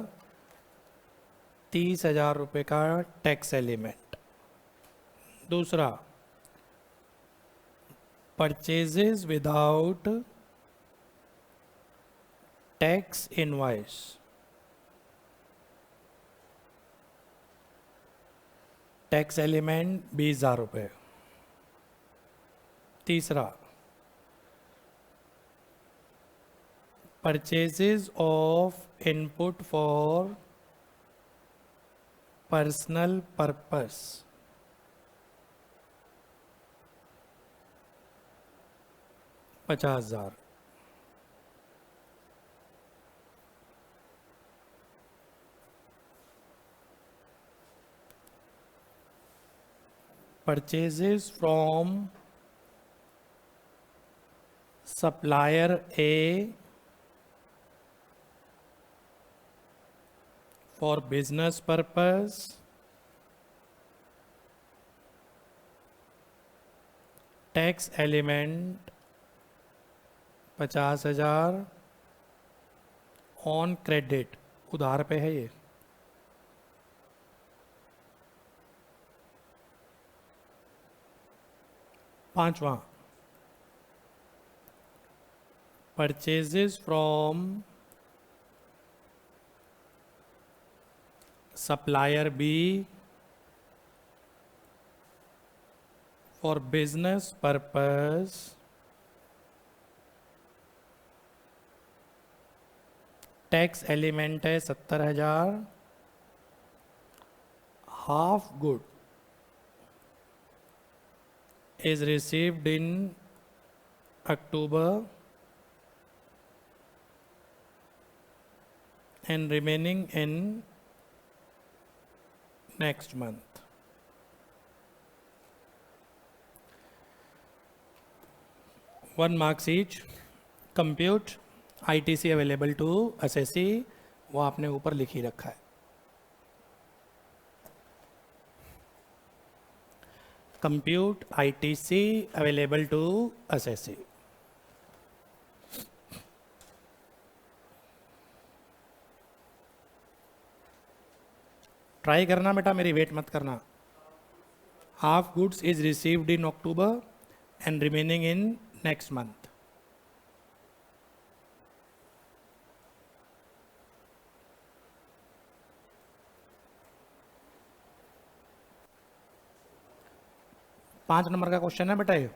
30,000 रुपये का tax element. दूसरा, purchases without tax invoice, tax element 20,000 रुपये। तीसरा, purchases of input for personal purpose, 50,000। Purchases from supplier A for business purpose, tax element 50,000 on credit, उधार पे है ये। पांचवा, purchases from supplier B for business purpose, tax element है 70,000। Half good is received in October and remaining in next month. One marks each. Compute ITC available to assessee, वो आपने ऊपर लिख ही रखा है। Compute ITC available to assessee. Try करना बेटा, मेरी वेट मत करना। Half goods is received in October and remaining in next month. पांच नंबर का क्वेश्चन है बेटा ये।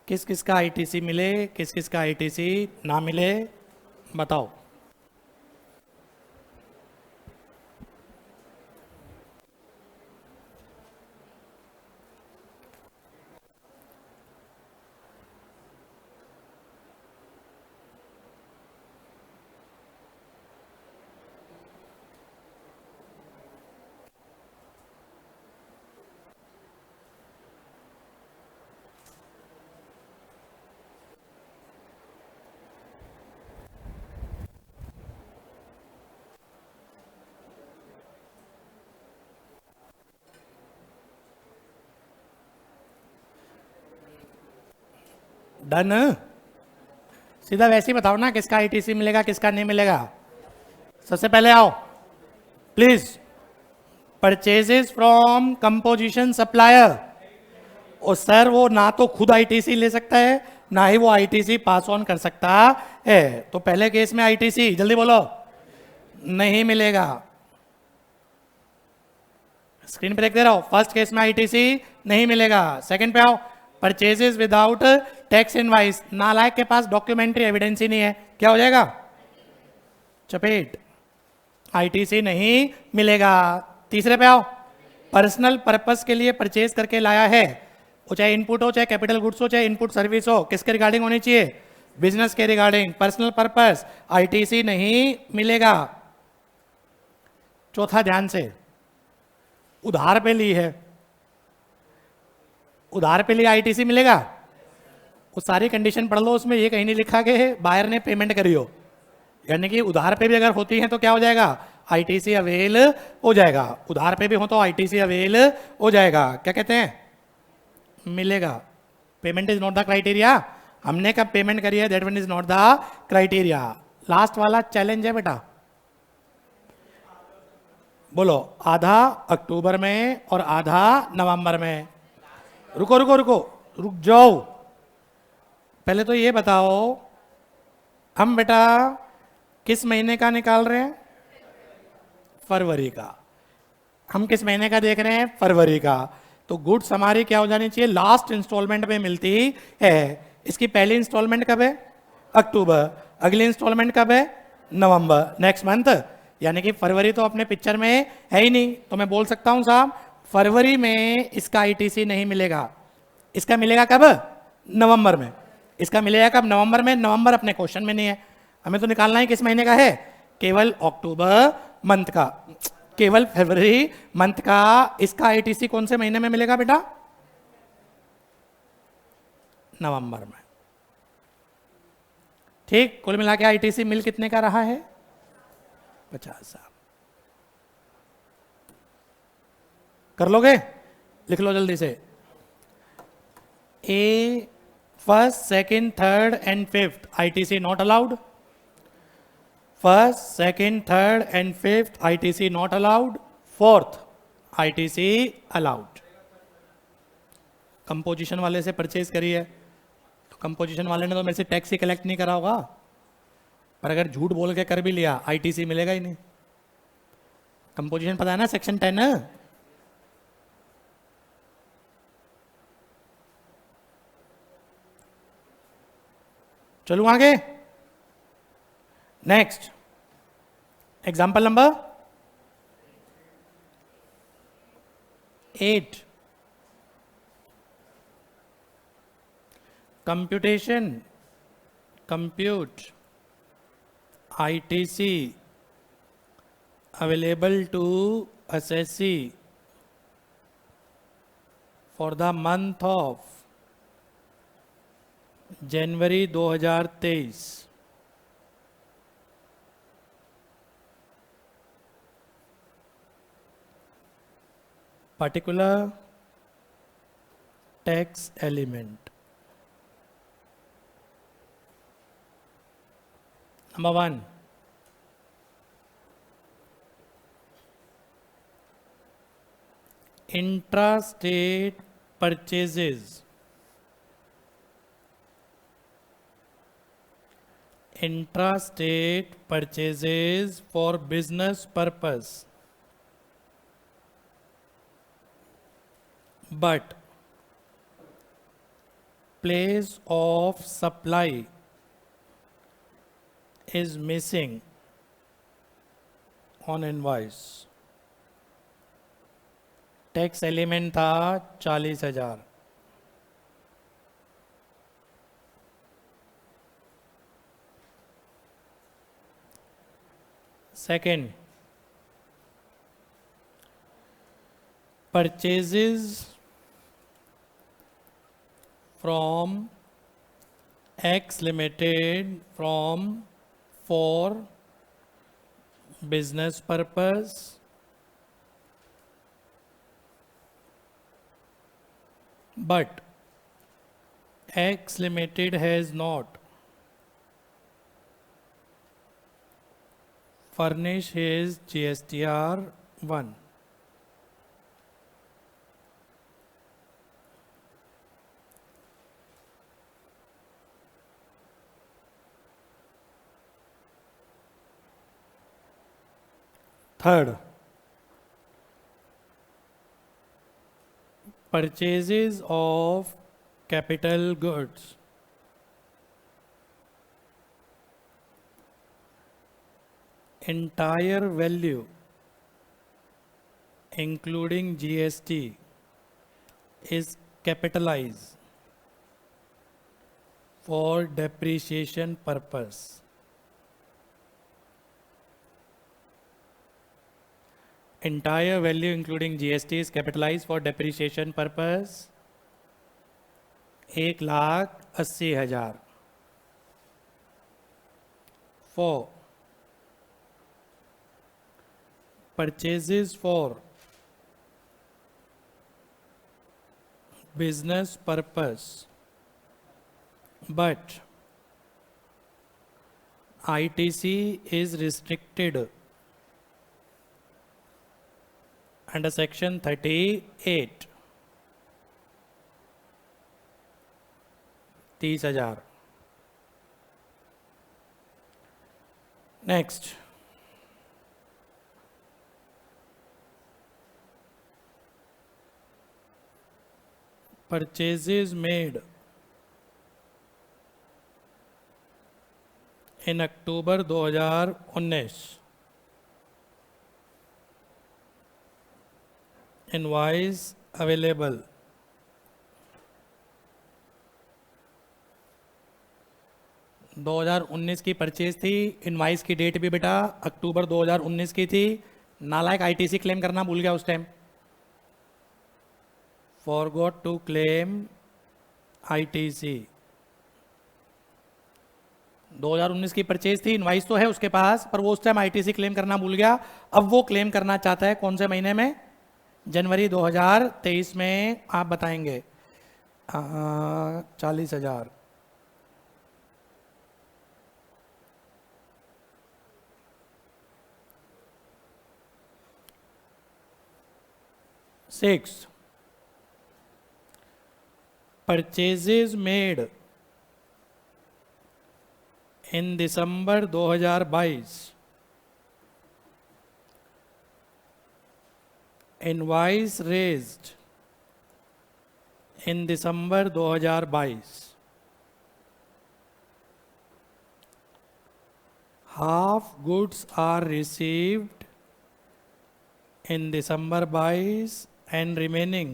किस किस का आईटीसी मिले, किस किस का आईटीसी ना मिले, बताओ। डन। सीधा वैसे ही बताओ ना, किसका आईटीसी मिलेगा किसका नहीं मिलेगा। सबसे पहले आओ please, purchases from composition supplier. और सर वो ना तो खुद आईटीसी ले सकता है, ना ही वो आईटीसी पास ऑन कर सकता है। तो पहले केस में आईटीसी जल्दी बोलो नहीं मिलेगा। स्क्रीन पे देख दे रहा हूं, फर्स्ट केस में आईटीसी नहीं मिलेगा। सेकंड पे आओ, परचेजेस विदाउट टैक्स इनवाइस, नालायक के पास डॉक्यूमेंट्री एविडेंस ही नहीं है, क्या हो जाएगा चपेट, आईटीसी नहीं मिलेगा। तीसरे पे आओ, पर्सनल पर्पस के लिए परचेज करके लाया है, वो चाहे इनपुट हो चाहे कैपिटल गुड्स हो चाहे इनपुट सर्विस हो, किसके रिगार्डिंग होनी चाहिए, बिजनेस के रिगार्डिंग, पर्सनल पर्पस, आईटीसी नहीं मिलेगा। चौथा ध्यान से, उधार पे ली है, उधार पे लिए आईटीसी मिलेगा। वो सारी कंडीशन पढ़ लो, उसमें ये कहीं नहीं लिखा कि बायर ने पेमेंट करी हो, यानी कि उधार पे भी अगर होती है तो क्या हो जाएगा आईटीसी अवेल हो जाएगा। उधार पे भी हो तो आईटीसी अवेल हो जाएगा। क्या कहते हैं, मिलेगा। Payment is not the criteria, हमने कब पेमेंट करी है that one is not the criteria. Last वाला चैलेंज है बेटा, बोलो आधा अक्टूबर में और आधा नवंबर में। रुको रुको रुको, रुक जाओ। पहले तो ये बताओ, हम बेटा किस महीने का निकाल रहे हैं? फरवरी का। हम किस महीने का देख रहे हैं? फरवरी का। तो गुड्स हमारी क्या हो जानी चाहिए? लास्ट इंस्टॉलमेंट में मिलती है। इसकी पहली इंस्टॉलमेंट कब है? अक्टूबर। अगली इंस्टॉलमेंट कब है? नवंबर, नेक्स्ट मंथ। यानी कि फरवरी तो अपने पिक्चर में है ही नहीं, तो मैं बोल सकता हूं साहब फरवरी में इसका आईटीसी नहीं मिलेगा। इसका मिलेगा कब? नवंबर में। इसका मिलेगा कब? नवंबर में। नवंबर अपने क्वेश्चन में नहीं है, हमें तो निकालना है किस महीने का है? केवल अक्टूबर मंथ का, केवल फरवरी मंथ का। इसका आईटीसी कौन से महीने में मिलेगा बेटा? नवंबर में। ठीक, कुल मिला के आईटीसी मिल कितने का रहा है? 50 साहब। कर लोगे? लिख लो जल्दी से। A first, second, third and fifth ITC not allowed. First, second, third and fifth ITC not allowed. Fourth ITC allowed. Composition वाले से परचेज करी है, तो कंपोजिशन वाले ने तो मेरे से टैक्स ही कलेक्ट नहीं करा होगा, पर अगर झूठ बोल के कर भी लिया आईटीसी मिलेगा ही नहीं। कंपोजिशन पता है ना, सेक्शन 10 है। चलू आगे। Next example number 8। Computation, compute ITC available to assessee for the month of January 2023। particular tax element। Number 1, intra-state purchases। intra-state purchases for business purpose, but place of supply is missing on invoice। Tax element था 40,000। Second, purchases from x limited from for business purpose but X Limited has not furnished his GSTR 1। Third, purchases of capital goods, entire value including GST is capitalized for depreciation purpose। entire value including GST is capitalized for depreciation purpose 1,80,000। 4, purchases for business purpose but ITC is restricted under section 38। 30,000। Next, purchases made in October 2019, invoice available. दो 2019 की purchase थी, invoice की date भी बेटा अक्टूबर 2019 की थी। नालायक ITC claim करना भूल गया उस time, forgot to claim ITC. 2019 की परचेज थी, इनवाइस तो है उसके पास, पर वो उस टाइम आईटीसी क्लेम करना भूल गया। अब वो क्लेम करना चाहता है कौन से महीने में? जनवरी 2023 में। आप बताएंगे 40,000। 6, purchases made in December 2022, invoice raised in December 2022, half goods are received in December 22 and remaining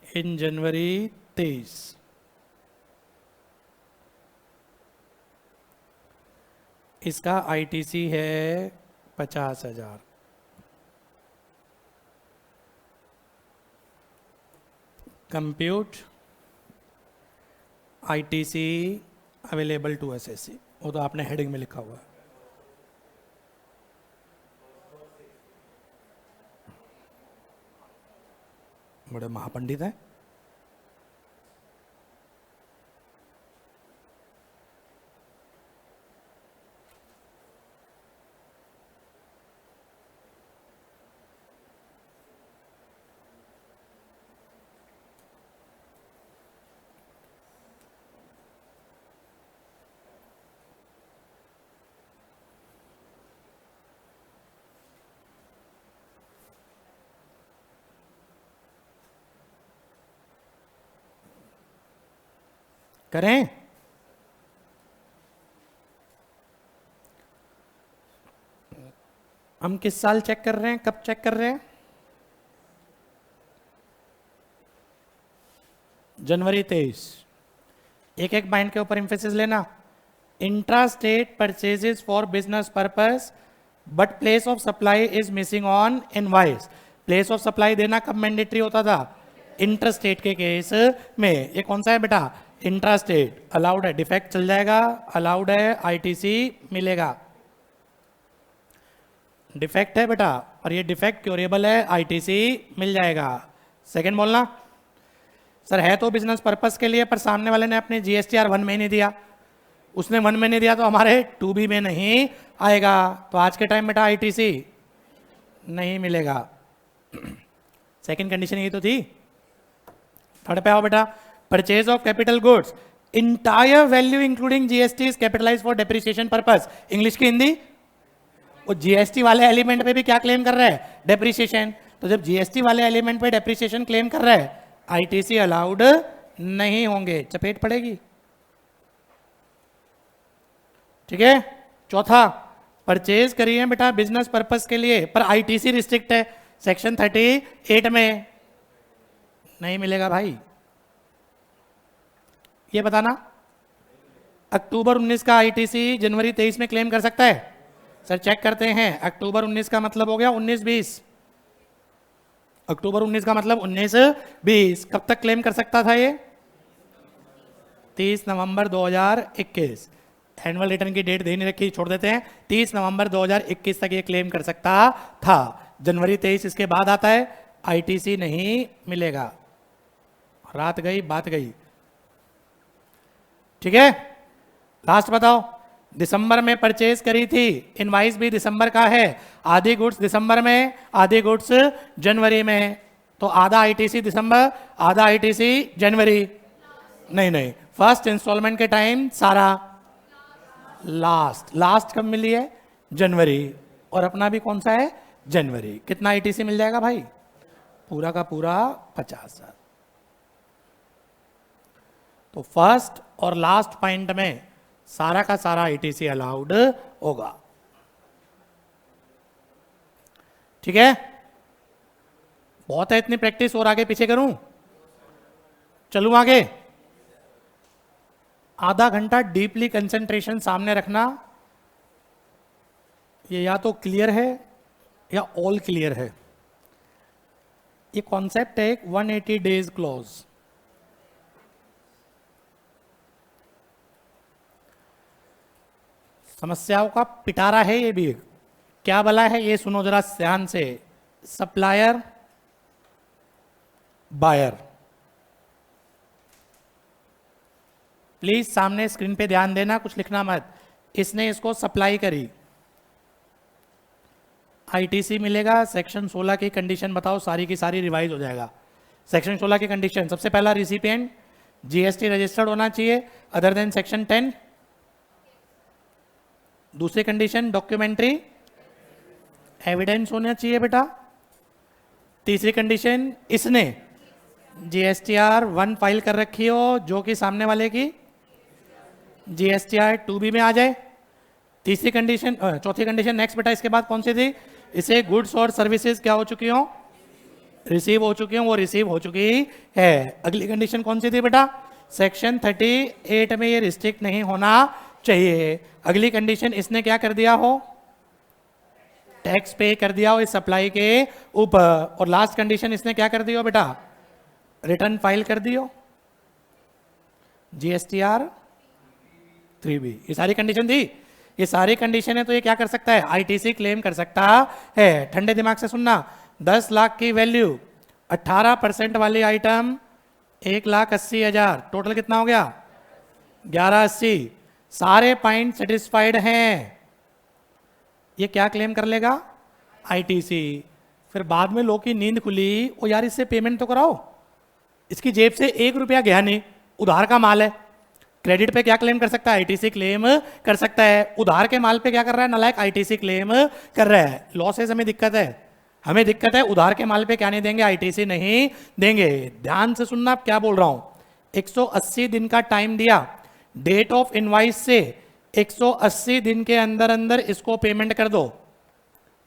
in January 23। इसका आईटीसी है 50,000। Compute ITC available to SSC, वो तो आपने हेडिंग में लिखा हुआ है। बड़े महापंडित हैं। करें? हम किस साल चेक कर रहे हैं, कब चेक कर रहे हैं? जनवरी 23। एक एक पॉइंट के ऊपर इंफेसिस लेना। Intra state purchases for business purpose but place of supply is missing on invoice. Place of supply देना कब मैंडेटरी होता था? इंटर स्टेट के केस में। ये कौन सा है बेटा? Intra state. अलाउड है, डिफेक्ट चल जाएगा, अलाउड है, आईटीसी मिलेगा। डिफेक्ट है बेटा, और ये डिफेक्ट क्योरेबल है, आईटीसी मिल जाएगा। सेकंड बोलना, सर है तो बिजनेस पर्पस के लिए, पर सामने वाले ने अपने जीएसटीआर 1 में नहीं दिया, उसने 1 में नहीं दिया तो हमारे 2B में नहीं आएगा। तो आज के टाइम बेटा आईटीसी नहीं मिलेगा। सेकंड कंडीशन ये तो थी। थर्ड पे आओ बेटा, purchase of capital goods entire value including GST is capitalize for depreciation purpose. English की हिंदी, वो जीएसटी वाले एलिमेंट पे भी क्या क्लेम कर रहा है? डेप्रिसिएशन। तो जब जीएसटी वाले एलिमेंट पे डेप्रिसिएशन क्लेम कर रहा है, आईटीसी अलाउड नहीं होंगे, चपेट पड़ेगी। ठीक है। चौथा, परचेज करी है बेटा बिजनेस पर्पस के लिए, पर आईटीसी रिस्ट्रिक्ट है, सेक्शन 38 में नहीं मिलेगा भाई। ये बताना, अक्टूबर 19 का आईटीसी जनवरी 23 में क्लेम कर सकता है? सर चेक करते हैं, अक्टूबर 19 का मतलब हो गया 19-20। अक्टूबर 19 का मतलब 19-20। कब तक क्लेम कर सकता था ये? 30 नवंबर 2021। एनुअल रिटर्न की डेट दे नहीं रखी, छोड़ देते हैं। 30 नवंबर 2021 तक ये क्लेम कर सकता था। जनवरी 23 इसके बाद आता है, आईटीसी नहीं मिलेगा। रात गई बात गई। ठीक है। लास्ट बताओ, दिसंबर में परचेज करी थी, इनवाइस भी दिसंबर का है, आधी गुड्स दिसंबर में, आधी गुड्स जनवरी में। तो आधा आईटीसी दिसंबर, आधा आईटीसी जनवरी, नहीं, फर्स्ट इंस्टॉलमेंट के टाइम सारा लास्ट कब मिली है? जनवरी, और अपना भी कौन सा है? जनवरी। कितना आईटीसी मिल जाएगा भाई? पूरा का पूरा 50,000। तो फर्स्ट और लास्ट पॉइंट में सारा का सारा आईटीसी अलाउड होगा। ठीक है, बहुत है इतनी प्रैक्टिस, और आगे पीछे करूं? चलूं आगे? आधा घंटा डीपली कंसंट्रेशन सामने रखना। ये या तो क्लियर है या ऑल क्लियर है। ये कॉन्सेप्ट है 180 डेज क्लॉज। समस्याओं का पिटारा है ये भी। क्या भला है ये सुनो जरा ध्यान से। सप्लायर, बायर, प्लीज सामने स्क्रीन पे ध्यान देना, कुछ लिखना मत। इसने इसको सप्लाई करी, आईटीसी मिलेगा। सेक्शन 16 की कंडीशन बताओ, सारी की सारी रिवाइज हो जाएगा। सेक्शन 16 की कंडीशन, सबसे पहला रिसिपिएंट जीएसटी रजिस्टर्ड होना चाहिए अदर देन सेक्शन 10। दूसरी कंडीशन डॉक्यूमेंट्री एविडेंस होना चाहिए बेटा। तीसरी कंडीशन इसने जीएसटीआर 1 फाइल कर रखी हो जो कि सामने वाले की जीएसटीआर 2B में आ जाए। तीसरी कंडीशन, चौथी कंडीशन नेक्स्ट बेटा, इसके बाद कौन सी थी? इसे गुड्स और सर्विसेज क्या हो चुकी हो? रिसीव हो चुकी हो, वो रिसीव हो चुकी है। अगली कंडीशन कौन सी थी बेटा? सेक्शन 38 में ये रिस्ट्रिक्ट नहीं होना चाहिए। अगली कंडीशन इसने क्या कर दिया हो? टैक्स पे कर दिया हो इस सप्लाई के ऊपर। और लास्ट कंडीशन इसने क्या कर दिया हो बेटा? रिटर्न फाइल कर दियो जीएसटीआर 3B। ये सारी कंडीशन थी, ये सारी कंडीशन है। तो ये क्या कर सकता है? आईटीसी क्लेम कर सकता है। ठंडे दिमाग से सुनना, 10 लाख की वैल्यू, 18% वाली आइटम 1,80,000, टोटल कितना हो गया? 1180। सारे पॉइंट सेटिस्फाइड हैं, ये क्या क्लेम कर लेगा? आईटीसी। फिर बाद में लोग की नींद खुली, ओ यार इससे पेमेंट तो कराओ, इसकी जेब से 1 रुपया गया नहीं, उधार का माल है। क्रेडिट पे क्या क्लेम कर सकता है? आईटीसी क्लेम कर सकता है। उधार के माल पे क्या कर रहा है नालायक? आईटीसी क्लेम कर रहा है। लॉसेस हमें दिक्कत है, हमें दिक्कत है। उधार के माल पे क्या नहीं देंगे? आईटीसी नहीं देंगे। ध्यान से सुनना क्या बोल रहा हूं। 180 दिन का टाइम दिया, डेट ऑफ इनवाइस से 180 दिन के अंदर अंदर इसको पेमेंट कर दो।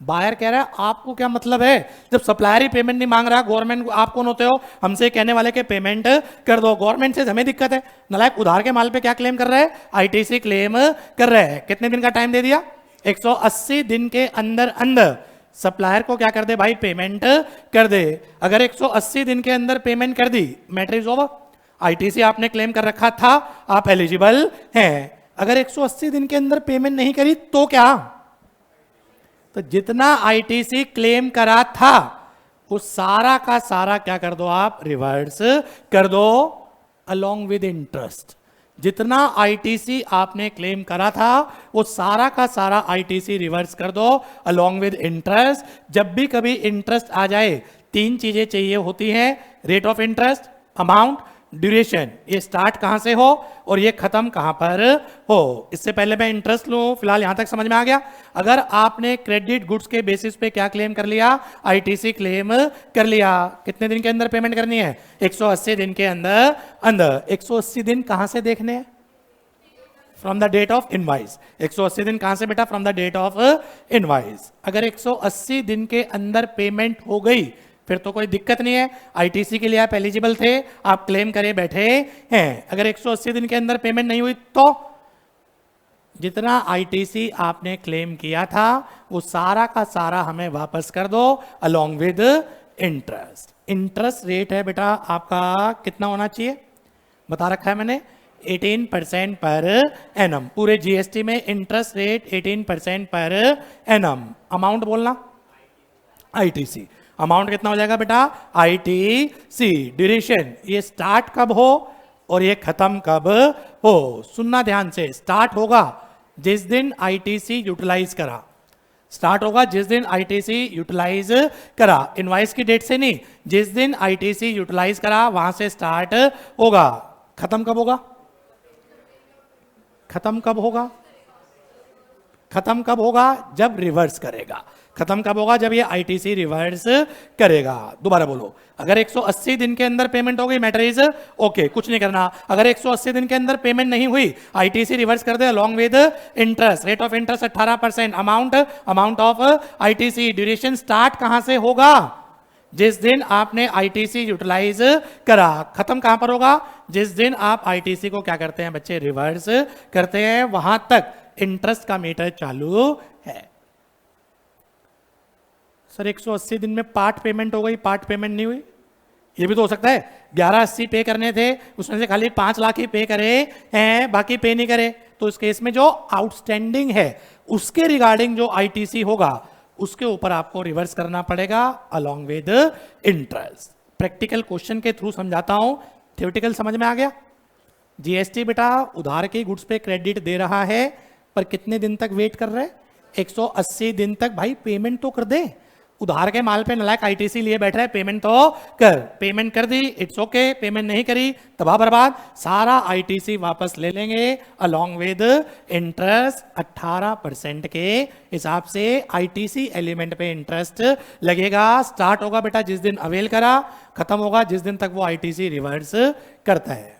बायर कह रहा है आपको क्या मतलब है, जब सप्लायर ही पेमेंट नहीं मांग रहा, गवर्नमेंट, आप कौन होते हो हमसे कहने वाले के पेमेंट कर दो? गवर्नमेंट से हमें दिक्कत है। नालायक उधार के माल पे क्या क्लेम कर रहा है? आईटीसी क्लेम कर रहा है। कितने दिन का टाइम दे दिया? 180 दिन के अंदर अंदर सप्लायर को क्या कर दे भाई? पेमेंट कर दे। अगर 180 दिन के अंदर पेमेंट कर दी, मैटर इज ओवर। आईटीसी आपने क्लेम कर रखा था, आप एलिजिबल हैं। अगर 180 दिन के अंदर पेमेंट नहीं करी तो क्या? तो जितना आईटीसी क्लेम करा था उस सारा का सारा क्या कर दो आप? रिवर्स कर दो अलोंग विद इंटरेस्ट। जितना आईटीसी आपने क्लेम करा था वो सारा का सारा आईटीसी रिवर्स कर दो अलोंग विद इंटरेस्ट। जब भी कभी इंटरेस्ट आ जाए 3 चीजें चाहिए होती हैं, rate of interest, amount, duration. ये स्टार्ट कहां से हो और ये खत्म कहां पर हो। इससे पहले मैं इंटरेस्ट लूं, फिलहाल यहां तक समझ में आ गया। अगर आपने क्रेडिट गुड्स के बेसिस पे क्या क्लेम कर लिया? आईटीसी क्लेम कर लिया। कितने दिन के अंदर पेमेंट करनी है? 180 दिन के अंदर अंदर। 180 दिन कहां से देखने हैं? From the date of invoice. 180 दिन कहां से बेटा? From the date of invoice. अगर 180 दिन के अंदर पेमेंट हो गई फिर तो कोई दिक्कत नहीं है, आईटीसी के लिए आप एलिजिबल थे, आप क्लेम करे बैठे हैं। अगर 180 दिन के अंदर पेमेंट नहीं हुई तो जितना आईटीसी आपने क्लेम किया था वो सारा का सारा हमें वापस कर दो along with interest. Interest rate है बेटा आपका कितना होना चाहिए? बता रखा है मैंने, 18% पर एनम। पूरे जीएसटी में interest rate 18% per annum. Amount बोलना आईटीसी। अमाउंट कितना हो जाएगा बेटा? आईटीसी। ड्यूरेशन, ये स्टार्ट कब हो और ये खत्म कब हो? सुनना ध्यान से। स्टार्ट होगा जिस दिन आईटीसी यूटिलाइज करा, स्टार्ट होगा जिस दिन आईटीसी यूटिलाइज करा, इनवाइस की डेट से नहीं, जिस दिन आईटीसी यूटिलाइज करा वहां से स्टार्ट होगा। खत्म कब होगा? खत्म कब होगा? खत्म कब होगा? जब रिवर्स करेगा। खत्म कब होगा? जब ये आईटीसी रिवर्स करेगा। दोबारा बोलो, अगर 180 दिन के अंदर पेमेंट हो गई, मैटर इज ओके, कुछ नहीं करना। अगर 180 दिन के अंदर पेमेंट नहीं हुई, आईटीसी रिवर्स कर दे along with interest, rate of interest 18%, amount of ITC, duration start कहां से होगा? जिस दिन आपने आईटीसी यूटिलाइज करा। खत्म कहां पर होगा? जिस दिन आप आईटीसी को क्या करते हैं बच्चे? रिवर्स करते हैं, वहां तक इंटरेस्ट का मीटर चालू है। सर 180 दिन में पार्ट पेमेंट हो गई, पार्ट पेमेंट नहीं हुई, ये भी तो हो सकता है। 1180 पे करने थे, उसमें से खाली 5 लाख ही पे करे हैं, बाकी पे नहीं करे, तो इस केस में जो आउटस्टैंडिंग है उसके रिगार्डिंग जो आईटीसी होगा उसके ऊपर आपको रिवर्स करना पड़ेगा along with interest. Practical question के थ्रू समझाता हूं, थ्योरेटिकल समझ में आ गया? जीएसटी बेटा उधार के गुड्स पे क्रेडिट दे रहा है, पर कितने दिन तक वेट कर रहे हैं? 180 दिन तक। भाई पेमेंट तो कर दे, उधार के माल पे नलायक आईटीसी लिए बैठ रहा है, पेमेंट तो कर। पेमेंट कर दी, इट्स ओके, पेमेंट नहीं करी तबाह बर्बाद, सारा आईटीसी वापस ले लेंगे अलोंग विद इंटरेस्ट। 18% के हिसाब से आईटीसी एलिमेंट पे इंटरेस्ट लगेगा। स्टार्ट होगा बेटा जिस दिन अवेल करा, खत्म होगा जिस दिन तक वो आईटीसी रिवर्स करता है।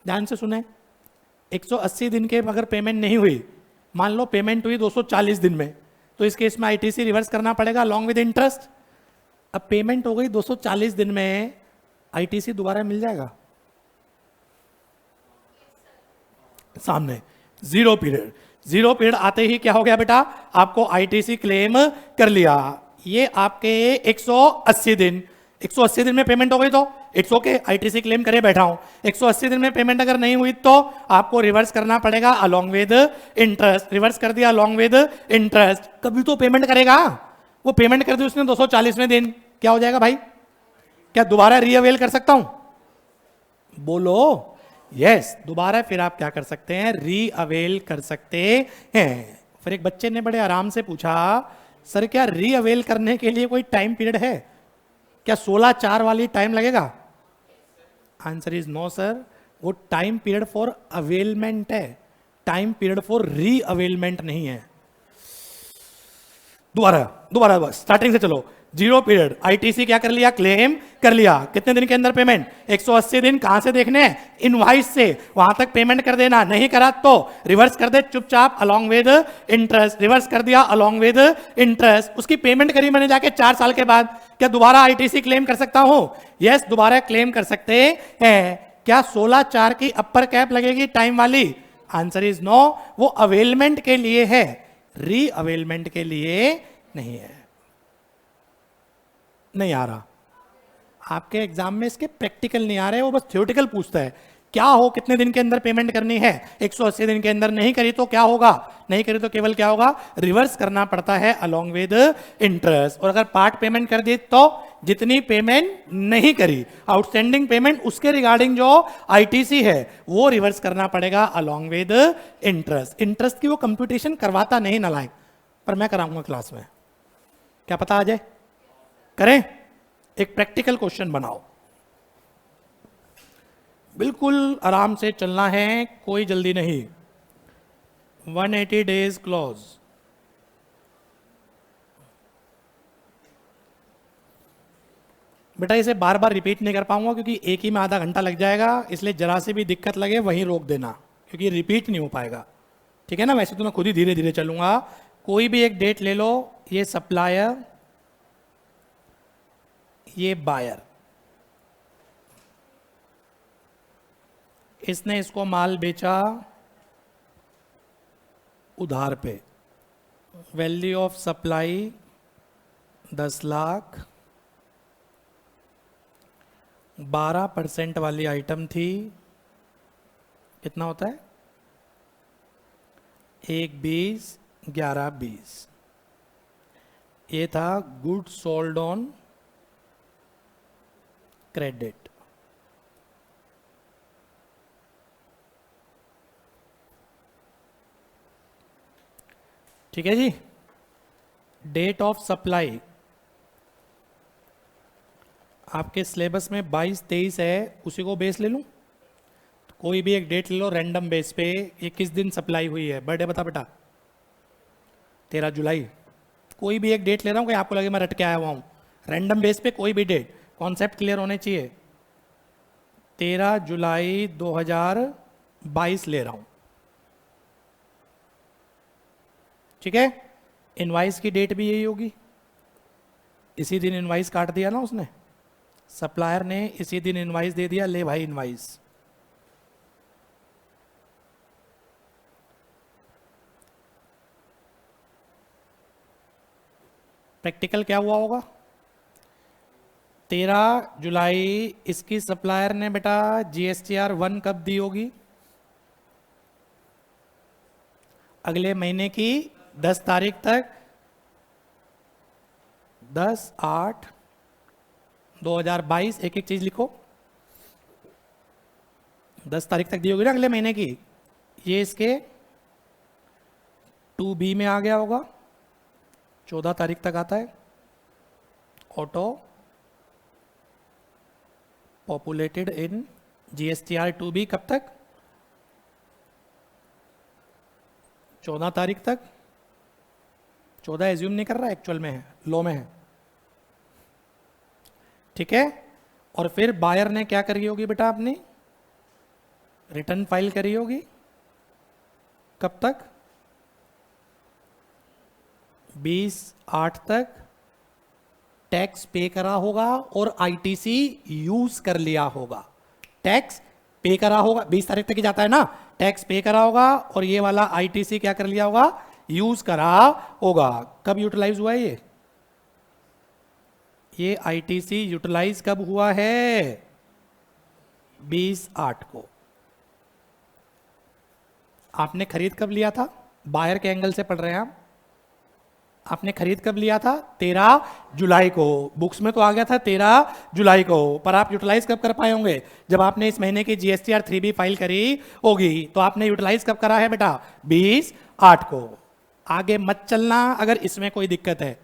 ध्यान से सुने, 180 दिन के अगर पेमेंट नहीं हुई, मान लो पेमेंट हुई 240 दिन में, तो इस केस में आईटीसी रिवर्स करना पड़ेगा अलोंग विद इंटरेस्ट। अब पेमेंट हो गई 240 दिन में, आईटीसी दोबारा मिल जाएगा? सामने जीरो पीरियड, जीरो पीरियड आते ही क्या हो गया बेटा? आपको आईटीसी क्लेम कर लिया। ये आपके 180 दिन, 180 दिन में पेमेंट हो गई तो इट्स ओके, आईटीसी क्लेम करे बैठा हूं। 180 दिन में पेमेंट अगर नहीं हुई तो आपको रिवर्स करना पड़ेगा अलोंग विद इंटरेस्ट। रिवर्स कर दिया अलोंग विद इंटरेस्ट, कभी तो पेमेंट करेगा। वो पेमेंट कर दी उसने 240वें दिन, क्या हो जाएगा भाई? क्या दोबारा रीअवेल कर सकता हूं? बोलो यस, दोबारा फिर आप क्या कर सकते हैं? रीअवेल कर सकते हैं। फिर एक बच्चे ने बड़े आराम से पूछा, सर क्या रीअवेल करने के लिए कोई टाइम पीरियड है? क्या 16/4 वाली टाइम लगेगा? आंसर इज नो सर, वो टाइम पीरियड फॉर अवेलमेंट है, टाइम पीरियड फॉर री अवेलमेंट नहीं है। दोबारा स्टार्टिंग से चलो। जीरो पीरियड, आईटीसी क्या कर लिया? क्लेम कर लिया। कितने दिन के अंदर पेमेंट? 180 दिन। कहां से देखने हैं? इनवाइस से, वहां तक पेमेंट कर देना। नहीं करा तो रिवर्स कर दे चुपचाप अलोंग विद इंटरेस्ट। रिवर्स कर दिया अलोंग विद इंटरेस्ट। उसकी पेमेंट करी मैंने जाके 4 साल के बाद, क्या दोबारा आईटीसी क्लेम कर सकता हूं? यस, दोबारा क्लेम कर सकते हैं। क्या 16/4 की अपर कैप लगेगी टाइम वाली? आंसर इज नो, वो अवेलमेंट के लिए है, री अवेलमेंट के लिए नहीं है। नहीं आ रहा आपके एग्जाम में, इसके प्रैक्टिकल नहीं आ रहे, वो बस थ्योरेटिकल पूछता है क्या हो, कितने दिन के अंदर पेमेंट करनी है? 180 दिन के अंदर नहीं करी तो क्या होगा? नहीं करी तो केवल क्या होगा? रिवर्स करना पड़ता है अलोंग विद इंटरेस्ट। और अगर पार्ट पेमेंट कर दी तो जितनी पेमेंट नहीं करी, आउटस्टैंडिंग पेमेंट, उसके रिगार्डिंग जो आईटीसी है वो रिवर्स करना पड़ेगा अलोंग विद इंटरेस्ट। इंटरेस्ट की वो कंप्यूटेशन करवाता नहीं नालायक, पर मैं कराऊंगा क्लास में, क्या पता आ जाए? करें? एक प्रैक्टिकल क्वेश्चन बनाओ, बिल्कुल आराम से चलना है, कोई जल्दी नहीं। 180 डेज क्लॉज, बेटा इसे बार बार रिपीट नहीं कर पाऊंगा क्योंकि एक ही में आधा घंटा लग जाएगा, इसलिए जरा से भी दिक्कत लगे वहीं रोक देना, क्योंकि रिपीट नहीं हो पाएगा, ठीक है ना? वैसे तो मैं खुद ही धीरे धीरे चलूंगा। कोई भी एक डेट ले लो, ये सप्लायर, ये बायर, इसने इसको माल बेचा उधार पे, वैल्यू ऑफ सप्लाई 10 लाख, 12% वाली आइटम थी, कितना होता है? 1/20, 11/20। ये था गुड सोल्ड ऑन क्रेडिट। ठीक है जी। डेट ऑफ सप्लाई आपके सिलेबस में 22-23 है, उसी को बेस ले लूं? तो कोई भी एक डेट ले लो रैंडम बेस पे, ये किस दिन सप्लाई हुई है, बर्थडे बता बेटा, 13 जुलाई। कोई भी एक डेट ले रहा हूँ कि आपको लगे मैं रट के आया हुआ हूँ, रैंडम बेस पे कोई भी डेट, कॉन्सेप्ट क्लियर होने चाहिए। 13 जुलाई 2022 ले रहा हूँ, ठीक है। इनवाइस की डेट भी यही होगी, इसी दिन इनवाइस काट दिया ना उसने, सप्लायर ने इसी दिन इनवाइस दे दिया, ले भाई इनवाइस। प्रैक्टिकल क्या हुआ होगा, 13 जुलाई इसकी सप्लायर ने बेटा GSTR 1 कब दी होगी, अगले महीने की 10 तारीख तक, 10/8/2022, एक एक चीज लिखो, 10 तारीख तक दी होगी ना अगले महीने की। ये इसके 2B में आ गया होगा, 14 तारीख तक आता है। ऑटो पॉपुलेटेड इन GSTR 2B कब तक, 14 तारीख तक। 14 एज्यूम नहीं कर रहा, एक्चुअल में है, लॉ में है, ठीक है। और फिर बायर ने क्या करी होगी बेटा, अपनी रिटर्न फाइल करी होगी कब तक, 20/8 तक। टैक्स पे करा होगा और ITC यूज कर लिया होगा, टैक्स पे करा होगा, 20 तारीख तक ही जाता है ना, टैक्स पे करा होगा और ये वाला ITC क्या कर लिया होगा, यूज करा होगा। कब यूटिलाइज हुआ है ये ITC यूटिलाइज कब हुआ है, 20/8 को। आपने खरीद कब लिया था, बायर के एंगल से पढ़ रहे हैं आप, आपने खरीद कब लिया था, 13 जुलाई को, बुक्स में तो आ गया था 13 जुलाई को, पर आप यूटिलाइज कब कर पाए होंगे, जब आपने इस महीने की GSTR 3B फाइल करी होगी। तो आपने यूटिलाइज कब करा है बेटा, 20/8 को। आगे मत चलना अगर इसमें कोई दिक्कत है।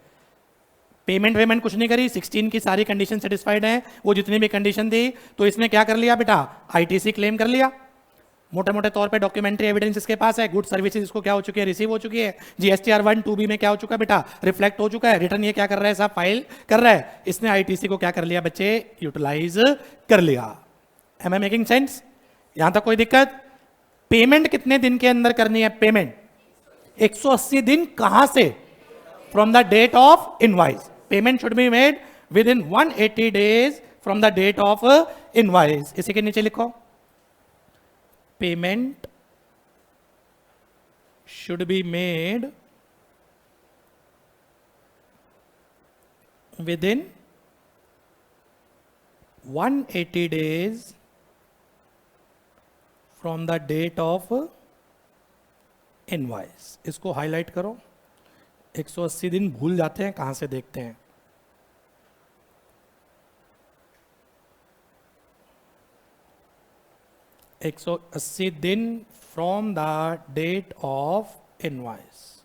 पेमेंट कुछ नहीं करी, 16 की सारी कंडीशन सेटिस्फाइड है, वो जितनी भी कंडीशन थी, तो इसने क्या कर लिया बेटा, ITC क्लेम कर लिया। मोटे मोटे तौर पे डॉक्यूमेंट्री एविडेंस इसके पास है, गुड सर्विसेज इसको क्या हो चुकी है, रिसीव हो चुकी है। GSTR 1 2B में क्या हो चुका है बेटा, रिफ्लेक्ट हो चुका है। रिटर्न ये क्या कर रहा है साहब, फाइल कर रहा है। इसने ITC को क्या कर लिया बच्चे, यूटिलाइज कर लिया। एम आई मेकिंग सेंस, यहां तक कोई दिक्कत। पेमेंट कितने दिन के अंदर करनी है, पेमेंट 180 दिन, कहां से, from the date of invoice. Payment should be made within 180 days from the date of invoice. इसी के नीचे लिखो, payment should be made within 180 days from the date of invoice। इसको हाईलाइट करो, 180 दिन भूल जाते हैं, कहां से देखते हैं। एक 180 दिन from the date of invoice.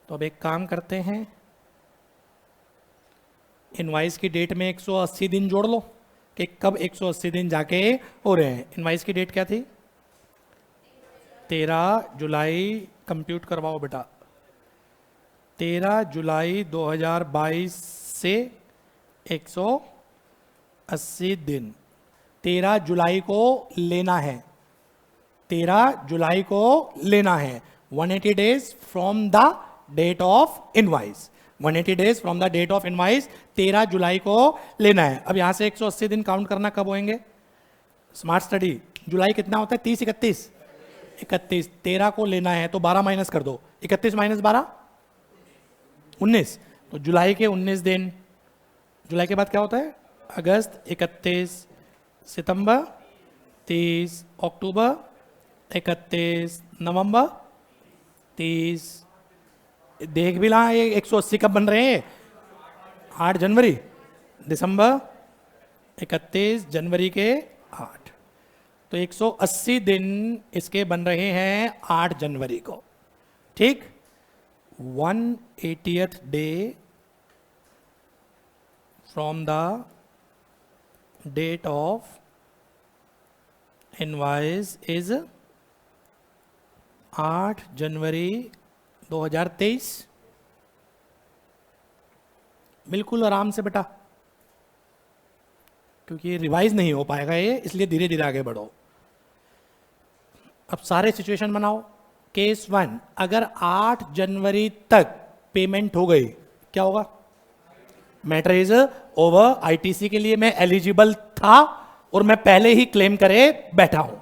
तो अब एक काम करते हैं, इनवाइस की डेट में 180 दिन जोड़ लो कि कब 180 दिन जाके हो रहे हैं। इनवाइस की डेट क्या थी, 13 जुलाई, कंप्यूट करवाओ बेटा, 13 जुलाई 2022 से 180 दिन, 13 जुलाई को लेना है, 13 जुलाई को लेना है। 180 days from the date of invoice, 180 days from the date of invoice, 13 जुलाई को लेना है। अब यहां से 180 दिन काउंट करना कब होंगे, स्मार्ट स्टडी, जुलाई कितना होता है, 30 31 31, 13 को लेना है तो 12 माइनस कर दो, 31 माइनस 12 19, तो जुलाई के 19 दिन। जुलाई के बाद क्या होता है, अगस्त 31, सितंबर 30, अक्टूबर 31, नवंबर 30। देख भी ला ये 180 कब बन रहे हैं, 8 जनवरी, दिसंबर 31, जनवरी के 8, तो 180 दिन इसके बन रहे हैं 8 जनवरी को। ठीक, 180th day from the date of invoice is 8 January 2023। बिल्कुल आराम से बेटा, क्योंकि रिवाइज नहीं हो पाएगा ये, इसलिए धीरे धीरे आगे बढ़ो। अब सारे सिचुएशन बनाओ। केस 1, अगर 8 जनवरी तक पेमेंट हो गई, क्या होगा? Matter is over. आईटीसी के लिए मैं एलिजिबल था और मैं पहले ही क्लेम करे बैठा हूं।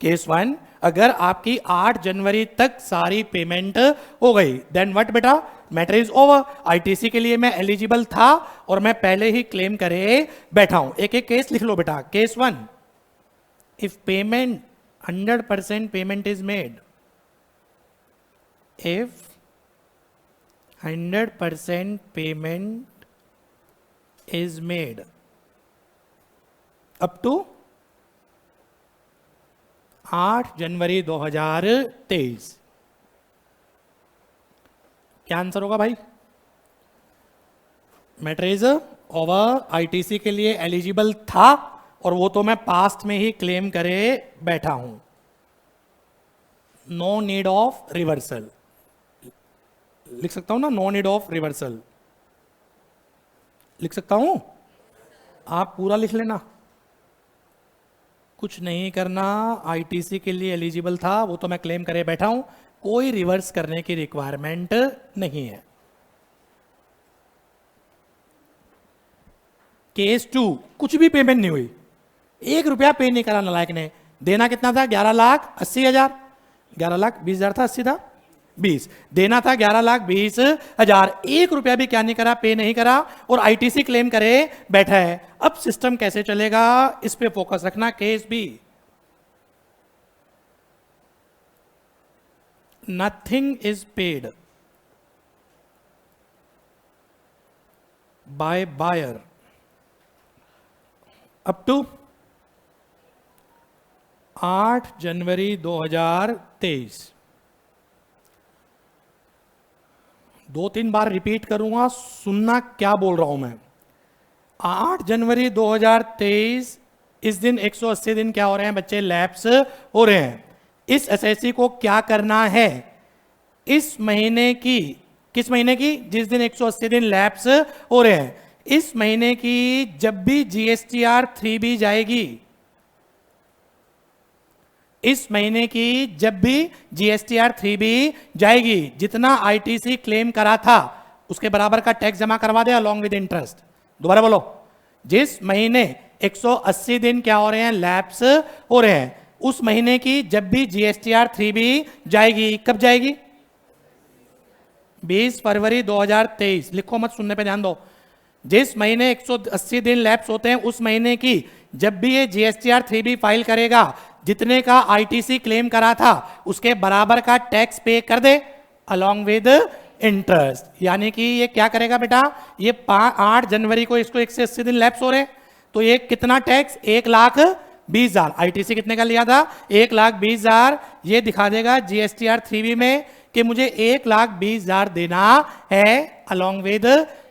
केस 1, अगर आपकी 8 जनवरी तक सारी पेमेंट हो गई, देन व्हाट बेटा? Matter is over. आईटीसी के लिए मैं एलिजिबल था और मैं पहले ही क्लेम करे बैठा हूं। एक एक केस लिख लो बेटा। Case 1, if payment 100% payment is made, if 100% payment is made up to 8 January 2023, क्या आंसर होगा भाई? Matter is over. आईटीसी के लिए एलिजिबल था और वो तो मैं पास्ट में ही क्लेम करे बैठा हूं। नो नीड ऑफ रिवर्सल लिख सकता हूं ना? नो नीड ऑफ रिवर्सल लिख सकता हूं? आप पूरा लिख लेना, कुछ नहीं करना। आईटीसी के लिए एलिजिबल था, वो तो मैं क्लेम करे बैठा हूं, कोई रिवर्स करने की रिक्वायरमेंट नहीं है। केस 2, कुछ भी पेमेंट नहीं हुई, 1 रुपया पे नहीं करा नालायक ने। देना कितना था? 11,80,000। 11,20,000 था, 80 था, 20 देना था। 11,20,000, 1 रुपया भी क्या नहीं करा, पे नहीं करा, और आईटीसी क्लेम करे बैठा है। अब सिस्टम कैसे चलेगा, इस पे फोकस रखना। Case B, nothing is paid by buyer up to 8 January 2023। 2-3 बार रिपीट करूंगा, सुनना क्या बोल रहा हूं मैं। 8 जनवरी 2023, इस दिन 180 दिन क्या हो रहे हैं बच्चे? लैप्स हो रहे हैं। इस एसएससी को क्या करना है? इस महीने की, किस महीने की? जिस दिन 180 दिन लैप्स हो रहे हैं, इस महीने की जब भी जीएसटीआर 3B जाएगी, इस महीने की जब भी जीएसटीआर 3B जाएगी, जितना आईटीसी क्लेम करा था उसके बराबर का टैक्स जमा करवा दे अलॉन्ग विद इंटरेस्ट। दोबारा बोलो। जिस महीने 180 दिन क्या हो रहे हैं? लैप्स हो रहे हैं, उस महीने की जब भी जीएसटीआर 3B जाएगी, कब जाएगी? 20 फरवरी 2023। लिखो मत, सुनने पे ध्यान दो। जिस महीने 180 दिन लैप्स होते हैं, उस महीने की जब भी ये जीएसटीआर 3B फाइल करेगा, जितने का आईटीसी क्लेम करा था उसके बराबर का टैक्स पे कर दे अलॉन्ग विद इंटरेस्ट। यानी कि ये क्या करेगा बेटा? ये 8 जनवरी को इसको 180 दिन लैप्स हो रहे, तो ये कितना टैक्स? 1,20,000। आईटीसी कितने का लिया था? 1,20,000। ये दिखा देगा जीएसटीआर 3B में कि मुझे 1,20,000 देना है अलॉन्ग विद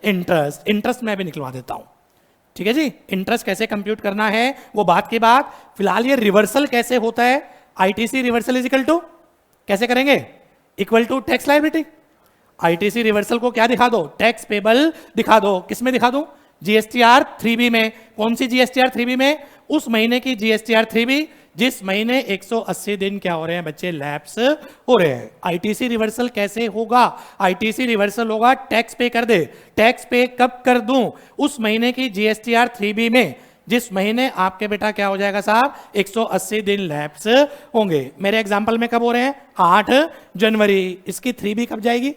इंटरेस्ट। इंटरेस्ट मैं भी निकलवा देता हूं, ठीक है जी। इंटरेस्ट कैसे कंप्यूट करना है वो बात की बात। फिलहाल ये रिवर्सल कैसे होता है? ITC reversal is equal to, कैसे करेंगे? Equal to tax liability. ITC reversal को क्या दिखा दो? टैक्स पेबल दिखा दो। किस में दिखा दूं? जीएसटीआर 3B में। कौन सी जीएसटीआर 3B में? उस महीने की जीएसटीआर 3B जिस महीने 180 दिन क्या हो रहे हैं बच्चे? लैप्स हो रहे हैं। आईटीसी रिवर्सल कैसे होगा? आईटीसी रिवर्सल होगा टैक्स पे कर दे। टैक्स पे कब कर दूं? उस महीने की जीएसटीआर 3B में जिस महीने आपके बेटा क्या हो जाएगा साहब? 180 दिन लैप्स होंगे। मेरे एग्जांपल में कब हो रहे हैं? 8 जनवरी। इसकी 3B कब जाएगी?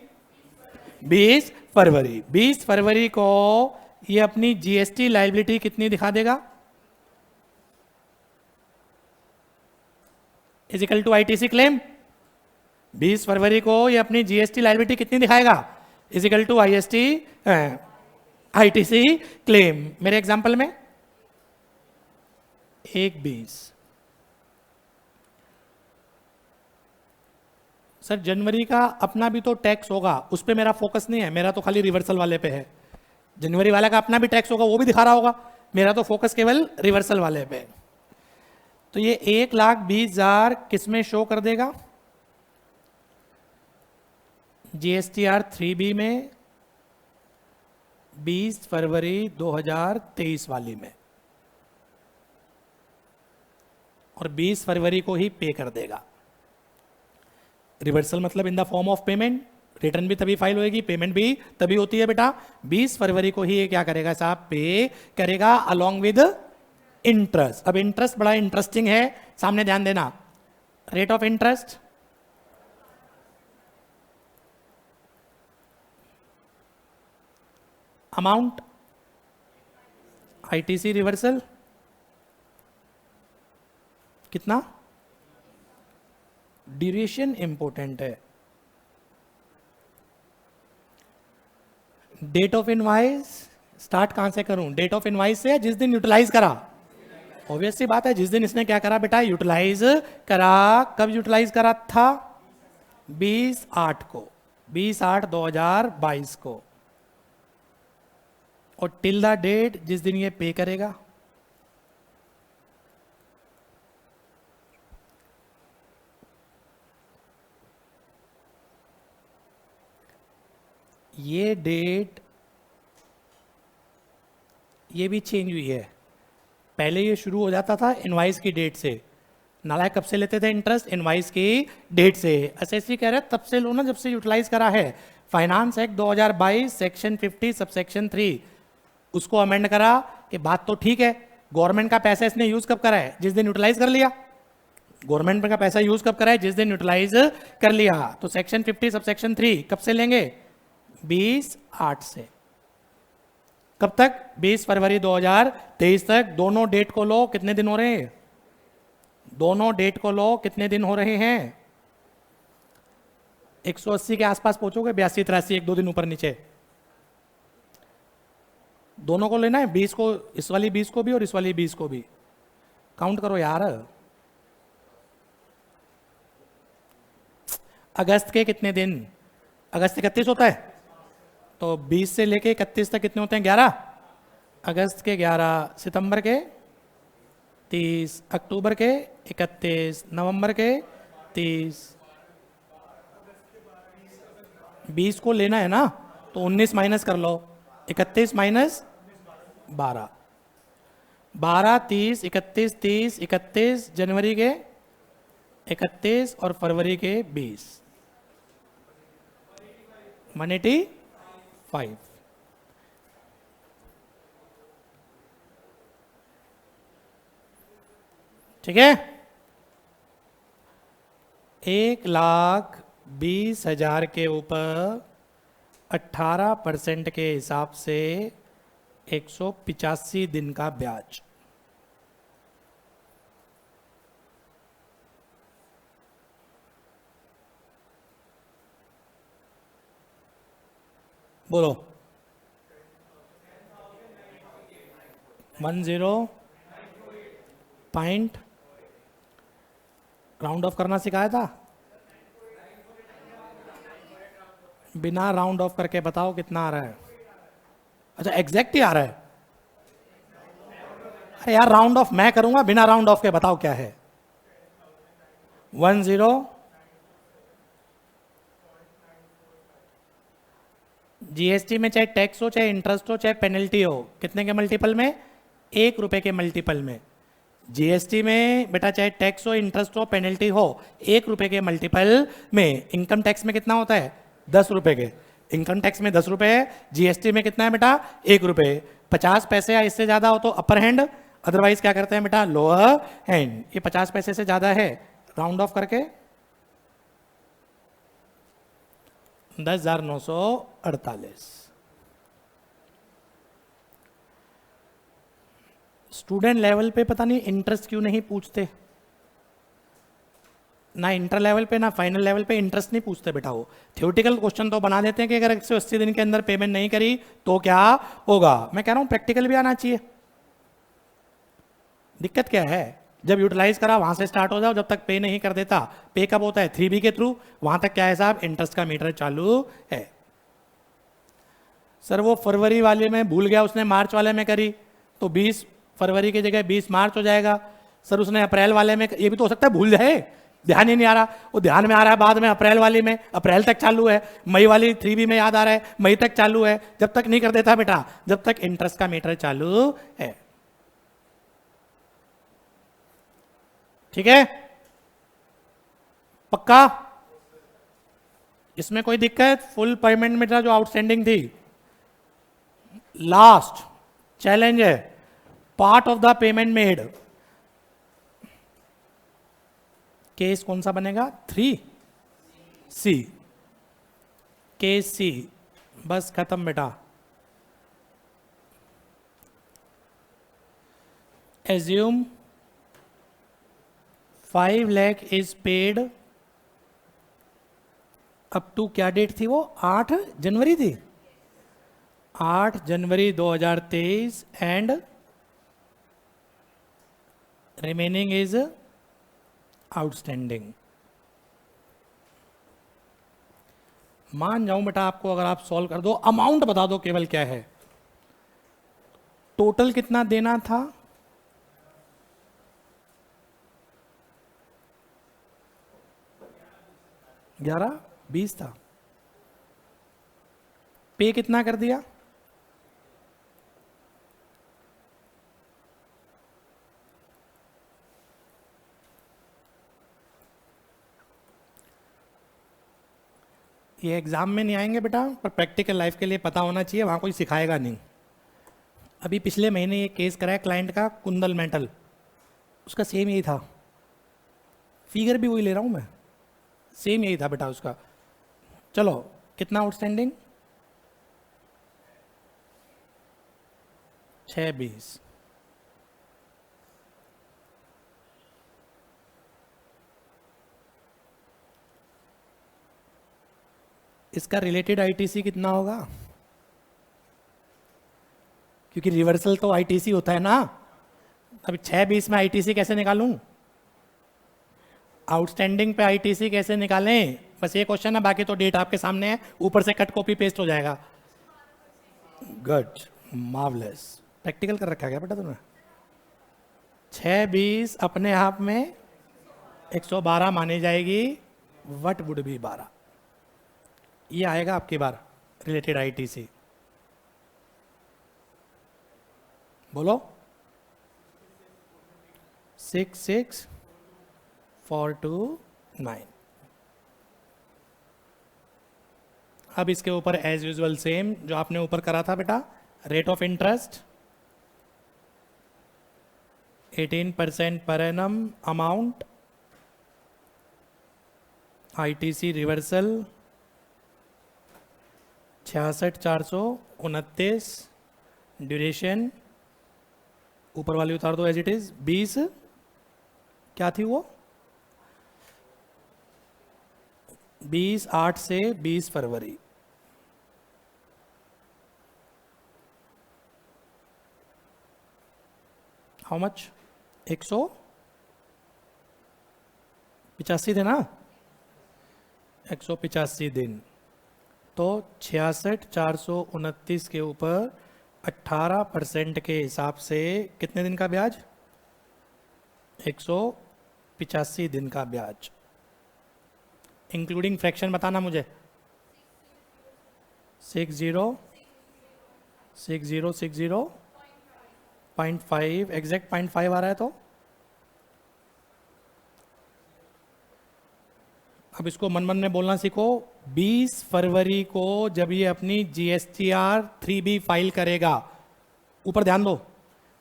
20 फरवरी। 20 फरवरी को ये अपनी जीएसटी लायबिलिटी कितनी दिखा देगा? Is equal to ITC claim. 20 फरवरी को ये अपनी जीएसटी लायबिलिटी कितनी दिखाएगा? Is equal to ITC claim. मेरे एग्जांपल में 1/20। सर जनवरी का अपना भी तो टैक्स होगा, उस पर मेरा फोकस नहीं है, मेरा तो खाली रिवर्सल वाले पे है। जनवरी वाले का अपना भी टैक्स होगा, वो भी दिखा रहा होगा, मेरा तो फोकस केवल रिवर्सल वाले पे। तो ये 1,20,000 किस में शो कर देगा? GSTR 3B में 20 फरवरी 2023 वाली में, और 20 फरवरी को ही पे कर देगा। रिवर्सल मतलब in the form of payment, return भी तभी फाइल होएगी, पेमेंट भी तभी होती है बेटा। 20 फरवरी को ही ये क्या करेगा साहब? पे करेगा अलोंग विद इंटरेस्ट। अब इंटरेस्ट बड़ा इंटरेस्टिंग है, सामने ध्यान देना। Rate of interest amount, ITC reversal कितना, ड्यूरेशन इंपॉर्टेंट है, डेट ऑफ इनवाइस स्टार्ट कहां से करूं? डेट ऑफ इनवाइस से, जिस दिन यूटिलाइज करा। ऑब्वियस सी बात है, जिस दिन इसने क्या करा बेटा? यूटिलाइज करा। कब यूटिलाइज करा था? 20/8 को, 20/8/2022 को, और टिल द डेट जिस दिन ये पे करेगा। ये डेट ये भी चेंज हुई है। पहले ये शुरू हो जाता था इनवाइस की डेट से। नालायक कब से लेते थे इंटरेस्ट? इनवाइस की डेट से। एसएससी कह रहे तब से लो ना जब से यूटिलाइज करा है। फाइनेंस एक्ट 2022 सेक्शन 50 सबसेक्शन 3 उसको अमेंड करा कि बात तो ठीक है, गवर्नमेंट का पैसा इसने यूज कब करा है? जिस दिन यूटिलाइज कर लिया। गवर्नमेंट का पैसा यूज कब करा है? जिस दिन यूटिलाइज कर लिया। तो सेक्शन 50 सबसेक्शन 3 कब से लेंगे? 20/8 से। कब तक? 20 फरवरी 2023 तक। दोनों डेट को लो, कितने दिन हो रहे हैं? दोनों डेट को लो, कितने दिन हो रहे हैं? 180 के आसपास पहुंचोगे, 82 83, 1-2 दिन ऊपर नीचे। दोनों को लेना है, 20 को, इस वाली 20 को भी और इस वाली 20 को भी। काउंट करो यार। अगस्त के कितने दिन? अगस्त 31 होता है, तो 20 से लेके 31 तक कितने होते हैं? 11। अगस्त के 11, सितंबर के 30, अक्टूबर के 31, नवंबर के 30। 20 को लेना है ना, तो 19 माइनस कर लो, 31 माइनस 12, 12, 30, 31, 30, 31, जनवरी के 31 और फरवरी के 20, 185। ठीक है। 1,20,000 के ऊपर 18% के हिसाब से 185 दिन का ब्याज। बोलो। 10 पॉइंट राउंड ऑफ करना सिखाया था। बिना राउंड ऑफ करके बताओ कितना आ रहा है? अच्छा, एग्जैक्ट ही आ रहा है। अरे यार, राउंड ऑफ मैं करूंगा, बिना राउंड ऑफ के बताओ क्या है? 10 जीएसटी में चाहे टैक्स हो, चाहे इंटरेस्ट हो, चाहे पेनल्टी हो, कितने के मल्टीपल में? 1 रुपए के मल्टीपल में। जीएसटी में बेटा चाहे टैक्स हो, इंटरेस्ट हो, पेनल्टी हो, 1 रुपए के मल्टीपल में। इनकम टैक्स में कितना होता है? 10 रुपए के। इनकम टैक्स में 10 रुपए है, जीएसटी में कितना है बेटा? 1 रुपए। 50 पैसे या इससे ज्यादा हो तो अपर हैंड, अदरवाइज क्या करते हैं बेटा? Lower hand. ये 50 पैसे से ज्यादा है, राउंड ऑफ करके 10,948। स्टूडेंट लेवल पे पता नहीं इंटरेस्ट क्यों नहीं पूछते, ना इंटर लेवल पे ना फाइनल लेवल पे इंटरेस्ट नहीं पूछते बेटा। वो थियोरेटिकल क्वेश्चन तो बना देते हैं कि अगर 180 दिन के अंदर पेमेंट नहीं करी तो क्या होगा। मैं कह रहा हूं प्रैक्टिकल भी आना चाहिए। दिक्कत क्या है? जब यूटिलाइज करा वहां से स्टार्ट हो जाओ, जब तक पे नहीं कर देता। पे कब होता है? 3B के थ्रू। वहां तक क्या है साहब? इंटरेस्ट का मीटर चालू है। सर वो फरवरी वाले में भूल गया, उसने मार्च वाले में करी, तो 20 फरवरी की जगह 20 मार्च हो जाएगा। सर उसने अप्रैल वाले में, ये भी तो हो सकता है भूल जाए, ध्यान ही नहीं आ रहा। वो ध्यान में आ रहा है बाद में, अप्रैल वाली में, अप्रैल तक चालू है। मई वाली 3B में याद आ रहा है, मई तक चालू है। जब तक नहीं कर देता बेटा, जब तक इंटरेस्ट का मीटर चालू है। ठीक है, पक्का? इसमें कोई दिक्कत? फुल पेमेंट मीटर जो आउटस्टैंडिंग थी, लास्ट चैलेंज है, part of the payment made, case कौन सा बनेगा? 3C। केस C, बस खत्म बेटा। Assume 5 lakh is paid up to, क्या डेट थी वो? 8 जनवरी थी, 8 January 2023 and remaining is outstanding. मान जाऊं बेटा आपको, अगर आप सॉल्व कर दो, अमाउंट बता दो केवल क्या है, टोटल कितना देना था? 11-20 था। पे कितना कर दिया? ये एग्जाम में नहीं आएंगे बेटा, पर प्रैक्टिकल लाइफ के लिए पता होना चाहिए, वहां कोई सिखाएगा नहीं। अभी पिछले महीने ये केस कराया क्लाइंट का, कुंदल मेटल, उसका सेम यही था, फिगर भी वही ले रहा हूं मैं, सेम यही था बेटा उसका। चलो कितना आउटस्टैंडिंग? 6-20। इसका रिलेटेड आईटीसी कितना होगा? क्योंकि रिवर्सल तो आईटीसी होता है ना। अभी 6-20 में आईटीसी कैसे निकालूं? आउटस्टैंडिंग पे आईटीसी कैसे निकालें? बस ये क्वेश्चन है, बाकी तो डेट आपके सामने है, ऊपर से कट कॉपी पेस्ट हो जाएगा। Good, marvellous. प्रैक्टिकल कर रखा है क्या बेटा तुमने? 6-20 अपने आप में 112 मानी जाएगी, वट वुड बी 12, ये आएगा आपकी बार रिलेटेड आईटीसी। बोलो 66429। अब इसके ऊपर एज यूजुअल सेम जो आपने ऊपर करा था बेटा, rate of interest 18% per annum, amount ITC reversal 66,429, duration ऊपर वाली उतार दो एज इट इज, 20, क्या थी वो? 20/8 से 20 फरवरी। How much? 185 थे ना, 185 दिन। तो 66,429 के ऊपर 18% के हिसाब से कितने दिन का ब्याज? 185 दिन का ब्याज, इंक्लूडिंग फ्रैक्शन बताना मुझे। 60 एग्जैक्ट 0.5 आ रहा है। तो अब इसको मन मन में बोलना सीखो। 20 फरवरी को जब ये अपनी GSTR 3B फाइल करेगा, ऊपर ध्यान दो,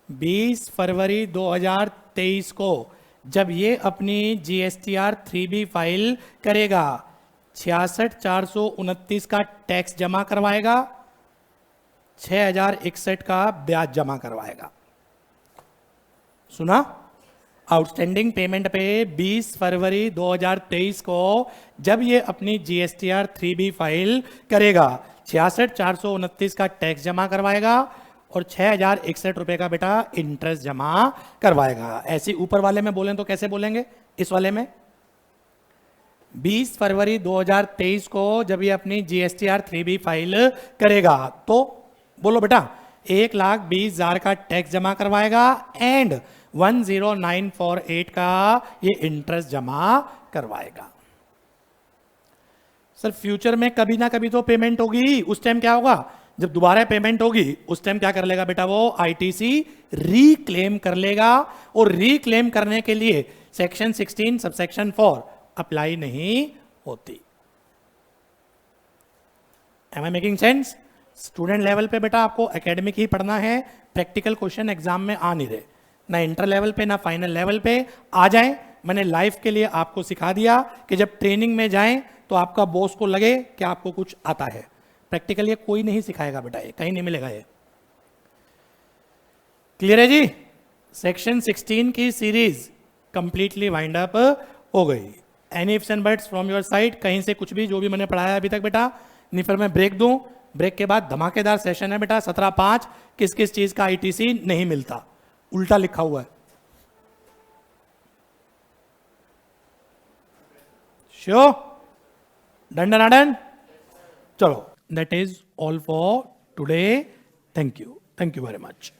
20 फरवरी 2023 को जब ये अपनी GSTR 3B फाइल करेगा, 66,429 का टैक्स जमा करवाएगा, 6,061 का ब्याज जमा करवाएगा। सुना? आउटस्टैंडिंग पेमेंट पे 20 फरवरी 2023 को जब ये अपनी GSTR 3B फाइल करेगा, 66,429 का टैक्स जमा करवाएगा और 6,061 रुपए का बेटा इंटरेस्ट जमा करवाएगा। ऐसे ऊपर वाले में बोलें तो कैसे बोलेंगे? इस वाले में 20 फरवरी 2023 को जब ये अपनी GSTR 3B फाइल करेगा तो बोलो बेटा 1,20,000 का टैक्स जमा करवाएगा एंड 10948 का ये इंटरेस्ट जमा करवाएगा। सर फ्यूचर में कभी ना कभी तो पेमेंट होगी, उस टाइम क्या होगा? जब दोबारा पेमेंट होगी उस टाइम क्या कर लेगा बेटा? वो ITC रीक्लेम कर लेगा और रीक्लेम करने के लिए सेक्शन 16 सबसेक्शन 4 अप्लाई नहीं होती। Am I making sense? Student level पे बेटा आपको एकेडमिक ही पढ़ना है, प्रैक्टिकल क्वेश्चन एग्जाम में आ नहीं रहे, ना इंटर लेवल पे ना फाइनल लेवल पे। आ जाएं, मैंने लाइफ के लिए आपको सिखा दिया कि जब ट्रेनिंग में जाएं तो आपका बॉस को लगे कि आपको कुछ आता है। प्रैक्टिकल ये कोई नहीं सिखाएगा बेटा, ये कहीं नहीं मिलेगा ये। क्लियर है जी? सेक्शन 16 की सीरीज कंप्लीटली वाइंड अप हो गई। Any ifs and buts from your side? कहीं से कुछ भी जो भी मैंने पढ़ाया अभी तक बेटा? नहीं फिर मैं ब्रेक दूं, ब्रेक के बाद धमाकेदार सेशन है बेटा 17/5। किस किस चीज का ITC नहीं मिलता, उल्टा लिखा हुआ है। श्योर? Done done done? चलो, that is all for today. Thank you very much.